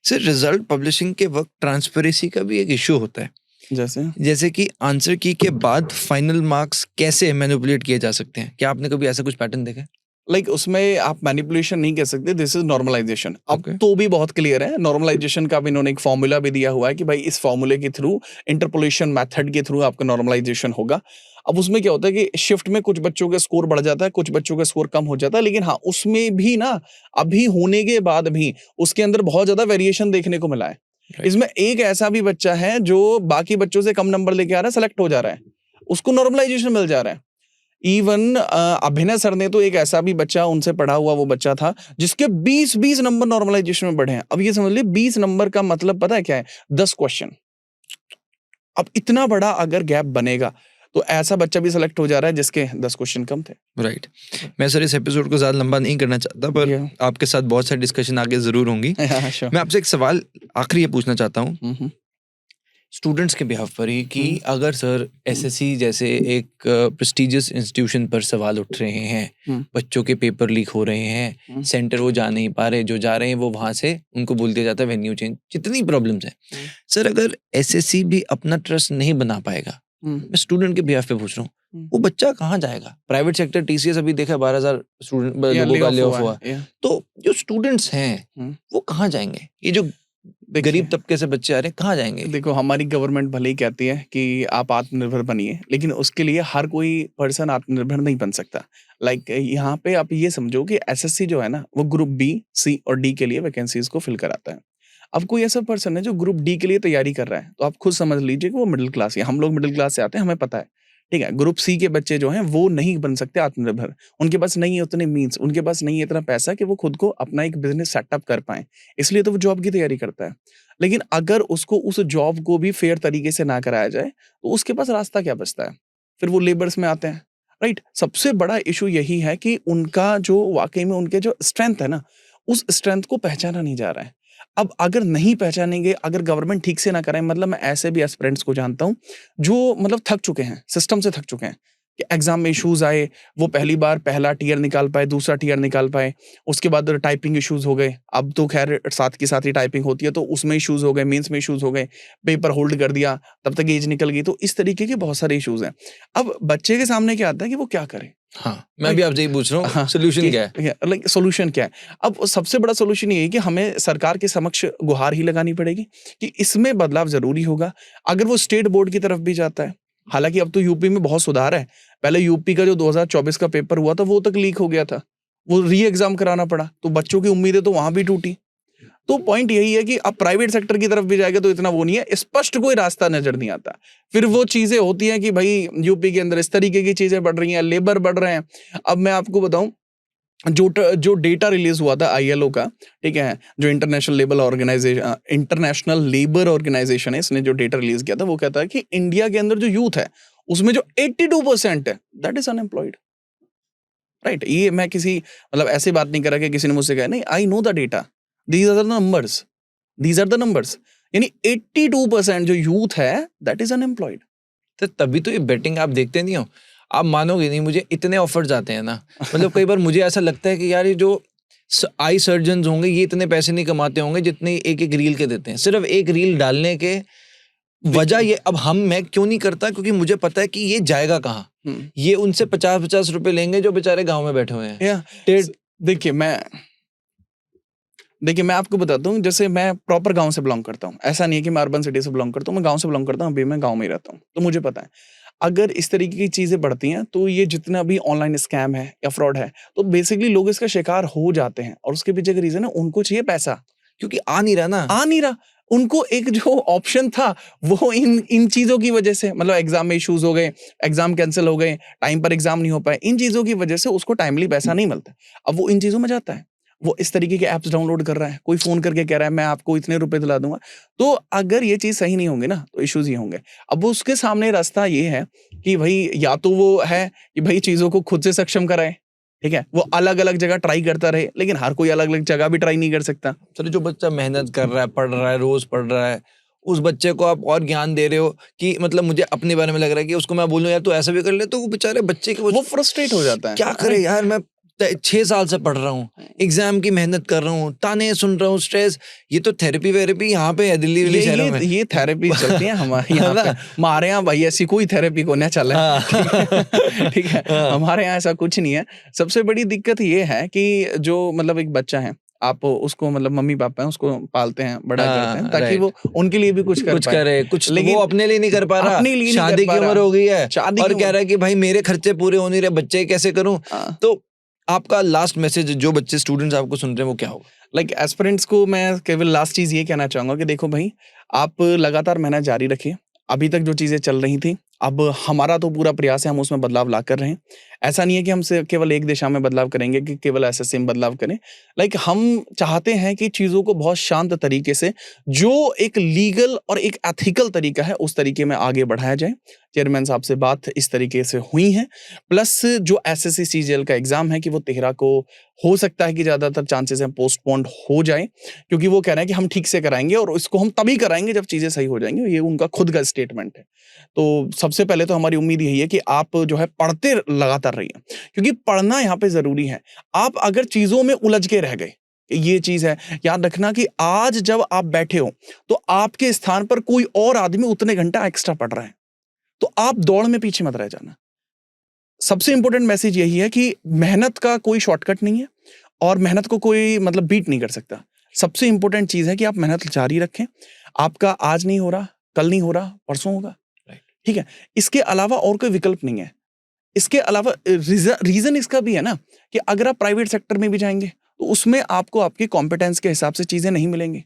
सर, रिजल्ट पब्लिशिंग के वक्त ट्रांसपेरेंसी का भी एक इशू होता है, जैसे कि आंसर की के बाद फाइनल मार्क्स कैसे मैनिपुलेट किए जा सकते हैं। क्या आपने कभी ऐसा कुछ पैटर्न देखा है? लाइक उसमें आप मैनिपुलेशन नहीं कह सकते, दिस इज नॉर्मलाइजेशन। अब तो भी बहुत क्लियर है, नॉर्मलाइजेशन का भी इन्होंने एक फॉर्मूला भी दिया हुआ है कि भाई इस फॉर्मूले के थ्रू, इंटरपोलेशन मेथड के थ्रू आपका नॉर्मलाइजेशन होगा। अब उसमें क्या होता है कि शिफ्ट में कुछ बच्चों का स्कोर बढ़ जाता है, कुछ बच्चों का स्कोर कम हो जाता है, लेकिन हाँ उसमें भी ना अभी होने के बाद भी उसके अंदर बहुत ज्यादा वेरिएशन देखने को मिला है। इसमें एक ऐसा भी बच्चा है जो बाकी बच्चों से कम नंबर लेके आ रहा है, सेलेक्ट हो जा रहा है, उसको नॉर्मलाइजेशन मिल जा रहा है। इवन अभिनय सर ने तो एक ऐसा भी बच्चा, उनसे पढ़ा हुआ वो बच्चा था जिसके 20 नंबर नॉर्मलाइजेशन में बढ़े हैं। अब ये समझ लीजिए 20 नंबर का मतलब पता है क्या है? 10 क्वेश्चन। अब इतना बड़ा अगर गैप बनेगा तो ऐसा बच्चा भी सिलेक्ट हो जा रहा है जिसके 10 क्वेश्चन कम थे। राइट। मैं सर इस एपिसोड को ज्यादा लंबा नहीं करना चाहता, पर आपके साथ बहुत सारी डिस्कशन आगे जरूर होंगी। मैं आपसे एक सवाल आखिरी ये पूछना चाहता हूँ स्टूडेंट्स के बिहाफ पर ही कि अगर सर एसएससी जैसे एक प्रेस्टिजियस इंस्टीट्यूशन पर सवाल उठ रहे हैं, बच्चों के पेपर लीक हो रहे हैं, सेंटर वो जा नहीं पा रहे, जो जा रहे हैं वो वहां से उनको बोल दिया जाता है वेन्यू चेंज, जितनी प्रॉब्लम्स हैं सर, अगर एसएससी भी अपना ट्रस्ट नहीं बना पाएगा, मैं स्टूडेंट के बिहाफ पे पूछ रहा हूँ, वो बच्चा कहाँ जाएगा? प्राइवेट सेक्टर टीसीएस अभी देखा 12,000 स्टूडेंट लोगों का ले ऑफ हुआ, तो जो स्टूडेंट्स हैं वो कहाँ जाएंगे? ये जो गरीब तबके से बच्चे आ रहे हैं कहाँ जाएंगे? देखो, हमारी गवर्नमेंट भले ही कहती है कि आप आत्मनिर्भर बनिए, लेकिन उसके लिए हर कोई पर्सन आत्मनिर्भर नहीं बन सकता। लाइक यहाँ पे आप ये समझो कि एसएससी जो है ना, वो ग्रुप बी, सी और डी के लिए वैकेंसीज को फिल कराता है। अब कोई ऐसा पर्सन है जो ग्रुप डी के लिए तैयारी कर रहा है, तो आप खुद समझ लीजिए कि वो मिडिल क्लास है। हम लोग मिडिल क्लास से आते हैं, हमें पता है, ठीक है। ग्रुप सी के बच्चे जो हैं वो नहीं बन सकते आत्मनिर्भर, उनके पास नहीं है उतने मीन्स, उनके पास नहीं है इतना पैसा कि वो खुद को अपना एक बिजनेस सेटअप कर पाए, इसलिए तो वो जॉब की तैयारी करता है। लेकिन अगर उसको उस जॉब को भी फेयर तरीके से ना कराया जाए तो उसके पास रास्ता क्या बचता है? फिर वो लेबर्स में आते हैं, राइट। सबसे बड़ा इशू यही है कि उनका जो वाकई में उनके जो स्ट्रेंथ है ना, उस स्ट्रेंथ को पहचाना नहीं जा रहा है। अब अगर नहीं पहचानेंगे, अगर गवर्नमेंट ठीक से ना करे, मतलब मैं ऐसे भी एस्पिरेंट्स को जानता हूँ जो मतलब थक चुके हैं, सिस्टम से थक चुके हैं कि एग्जाम में इश्यूज आए, वो पहली बार पहला टीयर निकाल पाए, दूसरा टीयर निकाल पाए, उसके बाद टाइपिंग इश्यूज हो गए, अब तो खैर साथ के साथ ही टाइपिंग होती है, तो उसमें इश्यूज हो गए, मेंस में इश्यूज हो गए, पेपर होल्ड कर दिया, तब तक एज निकल गई, तो इस तरीके के बहुत सारे इश्यूज हैं। अब बच्चे के सामने क्या आता है कि वो क्या करे। हाँ, मैं भी आपसे यही पूछ रहा हूँ, हाँ, सोल्यूशन क्या है? लाइक सोल्यूशन क्या है? अब सबसे बड़ा सोल्यूशन ये है कि हमें सरकार के समक्ष गुहार ही लगानी पड़ेगी कि इसमें बदलाव जरूरी होगा। अगर वो स्टेट बोर्ड की तरफ भी जाता है, हालांकि अब तो यूपी में बहुत सुधार है, पहले यूपी का जो 2024 का पेपर हुआ था वो तक लीक हो गया था, वो री एग्जाम कराना पड़ा, तो बच्चों की उम्मीदें तो वहां भी टूटी। तो पॉइंट यही है कि अब प्राइवेट सेक्टर की तरफ भी जाएगा तो इतना वो नहीं है, स्पष्ट कोई रास्ता नजर नहीं आता। फिर वो चीजें होती हैं कि भाई यूपी के अंदर इस तरीके की चीजें बढ़ रही हैं, लेबर बढ़ रहे हैं। अब मैं आपको बताऊं, जो डेटा रिलीज हुआ था आईएलओ का, ठीक है, जो इंटरनेशनल लेबर ऑर्गेनाइजेशन है, इसने जो डेटा रिलीज किया था वो कहता है कि इंडिया के अंदर जो यूथ है उसमें जो 82% है दैट इज अनएम्प्लॉयड। राइट, ये मैं किसी मतलब ऐसे बात नहीं कर रहा कि किसी ने मुझसे कहा, नहीं, I know the data, these are the numbers, these are the numbers. यानी 82% जो यूथ है दैट इज अनएम्प्लॉयड। तो तभी तो ये बेटिंग आप देखते नहीं हो, आप मानोगे नहीं, मुझे इतने ऑफर्स आते हैं ना, मतलब कई बार मुझे ऐसा लगता है कि यार ये जो आई सर्जन होंगे ये इतने पैसे नहीं कमाते होंगे जितने एक एक रील के देते हैं, सिर्फ एक रील डालने के वजह ये। अब मैं क्यों नहीं करता, क्योंकि मुझे पता है कि ये जाएगा कहाँ, ये उनसे 50-50 रुपए लेंगे जो बेचारे गांव में बैठे हुए हैं। देखिए मैं आपको बताता हूँ, जैसे मैं प्रॉपर गांव से बिलोंग करता हूँ, ऐसा नहीं है कि मैं अर्बन सिटी से बिलोंग करता हूँ, मैं गांव से बिलोंग करता हूँ, अभी मैं गांव में ही रहता हूँ, तो मुझे पता है अगर इस तरीके की चीजें बढ़ती हैं तो ये जितना भी ऑनलाइन स्कैम है या फ्रॉड है, तो बेसिकली लोग इसका शिकार हो जाते हैं। और उसके पीछे का रीजन है उनको चाहिए पैसा, क्योंकि आ नहीं रहा, उनको एक जो ऑप्शन था वो इन चीजों की वजह से, मतलब एग्जाम में इश्यूज हो गए, एग्जाम कैंसिल हो गए, टाइम पर एग्जाम नहीं हो पाए, इन चीजों की वजह से उसको टाइमली पैसा नहीं मिलता। अब वो इन चीजों में जाता है, वो इस तरीके के ऐप्स डाउनलोड कर रहा है, कोई फोन करके कह रहा है मैं आपको इतने रुपए दिला दूंगा। तो अगर ये चीज सही नहीं होंगे ना तो इश्यूज ही होंगे। अब वो उसके सामने रास्ता ये है कि भाई या तो वो है कि भाई चीजों को खुद से सक्षम कराए, ठीक है, वो अलग अलग जगह ट्राई करता रहे, लेकिन हर कोई अलग अलग जगह भी ट्राई नहीं कर सकता। चलो, जो बच्चा मेहनत कर रहा है, पढ़ रहा है, रोज पढ़ रहा है, उस बच्चे को आप और ज्ञान दे रहे हो कि मतलब मुझे अपने बारे में लग रहा है कि उसको मैं बोलूं यार तू ऐसा भी कर ले, तो वो बेचारे बच्चे के वो फ्रस्ट्रेट हो जाता है, क्या करे यार, मैं 6 साल से पढ़ रहा हूँ, एग्जाम की मेहनत कर रहा हूँ, ताने सुन रहा हूँ, स्ट्रेस। ये तो थेरेपी वेरेपी यहाँ पे है दिल्ली वाली शहरों में, ये थेरेपी चलती है हमारे यहाँ पे। हमारे यहाँ भाई ऐसी कोई थेरेपी को ना चले, ठीक है, हमारे यहाँ ऐसा कुछ नहीं है। सबसे बड़ी दिक्कत ये है कि जो मतलब एक बच्चा है, आप उसको मतलब मम्मी पापा हैं उसको पालते हैं, बड़ा करते हैं ताकि वो उनके लिए भी कुछ करे, लेकिन वो अपने लिए नहीं कर पा रहा, शादी की उम्र हो गई है और कह रहा है कि भाई मेरे खर्चे पूरे हो नहीं रहे, बच्चे कैसे करूं। तो आपका लास्ट मैसेज जो बच्चे स्टूडेंट्स आपको सुन रहे हैं वो क्या होगा? लाइक एस्पिरेंट्स को मैं केवल लास्ट चीज ये कहना चाहूंगा कि देखो भाई, आप लगातार मेहनत जारी रखिए। अभी तक जो चीजें चल रही थी, अब हमारा तो पूरा प्रयास है हम उसमें बदलाव ला कर रहे हैं। ऐसा नहीं है कि हम केवल एक दिशा में बदलाव करेंगे, कि केवल एसएससी में बदलाव करें। लाइक हम चाहते हैं कि चीजों को बहुत शांत तरीके से, जो एक लीगल और एक एथिकल तरीका है उस तरीके में आगे बढ़ाया जाए। चेयरमैन साहब से बात इस तरीके से हुई है, प्लस जो एसएससी सीजीएल का एग्जाम है कि वो 13 को हो सकता है कि ज्यादातर चांसेस हैं पोस्टपोन्ड हो जाए, क्योंकि वो कह रहे हैं कि हम ठीक से कराएंगे और इसको हम तभी कराएंगे जब चीजें सही हो जाएंगी। ये उनका खुद का स्टेटमेंट है। तो सबसे पहले तो हमारी उम्मीद यही है कि आप जो है पढ़ते लगातार रहिए, क्योंकि पढ़ना यहाँ पे जरूरी है। आप अगर चीजों में उलझ के रह गए, ये चीज है याद रखना कि आज जब आप बैठे हो तो आपके स्थान पर कोई और आदमी उतने घंटा एक्स्ट्रा पढ़ रहा है, तो आप दौड़ में पीछे मत रह जाना। सबसे इंपॉर्टेंट मैसेज यही है कि मेहनत का कोई शॉर्टकट नहीं है और मेहनत को कोई मतलब बीट नहीं कर सकता। सबसे इंपॉर्टेंट चीज है कि आप मेहनत जारी रखें। आपका आज नहीं हो रहा, कल नहीं हो रहा, परसों होगा, ठीक है। इसके अलावा और कोई विकल्प नहीं है। इसके अलावा रीजन इसका भी है ना कि अगर आप प्राइवेट सेक्टर में भी जाएंगे तो उसमें आपको आपकी कॉम्पिटेंस के हिसाब से चीजें नहीं मिलेंगी।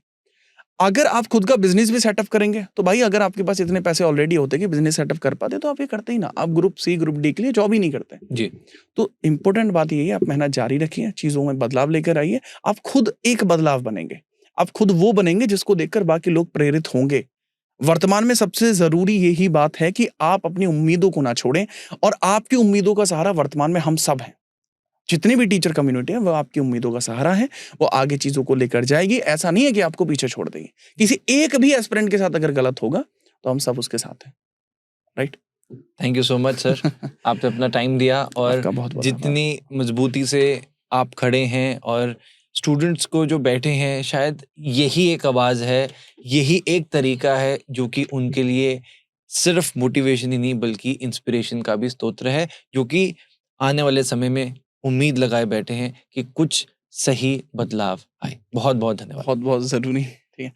अगर आप खुद का बिजनेस भी सेटअप करेंगे तो भाई अगर आपके पास इतने पैसे ऑलरेडी होते कि बिजनेस सेटअप कर पाते तो आप ये करते ही ना। आप ग्रुप सी ग्रुप डी के लिए जॉब ही नहीं करते जी। तो इंपॉर्टेंट बात यही है, आप मेहनत जारी रखिए, चीजों में बदलाव लेकर आइए। आप खुद एक बदलाव बनेंगे, आप खुद वो बनेंगे जिसको देखकर बाकी लोग प्रेरित होंगे। वर्तमान में सबसे जरूरी यही बात है कि आप अपनी उम्मीदों को ना छोड़ें, और आपकी उम्मीदों का सहारा वर्तमान में हम सब हैं। जितनी भी टीचर कम्युनिटी है वो आपकी उम्मीदों का सहारा है, वो आगे चीजों को लेकर जाएगी। ऐसा नहीं है कि आपको पीछे छोड़ देगी। किसी एक भी एस्पिरेंट के साथ अगर गलत होगा तो हम सब उसके साथ हैं, right. Thank you so much sir, आपने अपना टाइम दिया और आपका बहुत बहुत जितनी मजबूती से आप खड़े हैं और स्टूडेंट्स को जो बैठे हैं, शायद यही एक आवाज़ है, यही एक तरीका है जो कि उनके लिए सिर्फ मोटिवेशन ही नहीं बल्कि इंस्पिरेशन का भी स्तोत्र है, जो कि आने वाले समय में उम्मीद लगाए बैठे हैं कि कुछ सही बदलाव आए। बहुत बहुत धन्यवाद। बहुत बहुत जरूरी, ठीक है।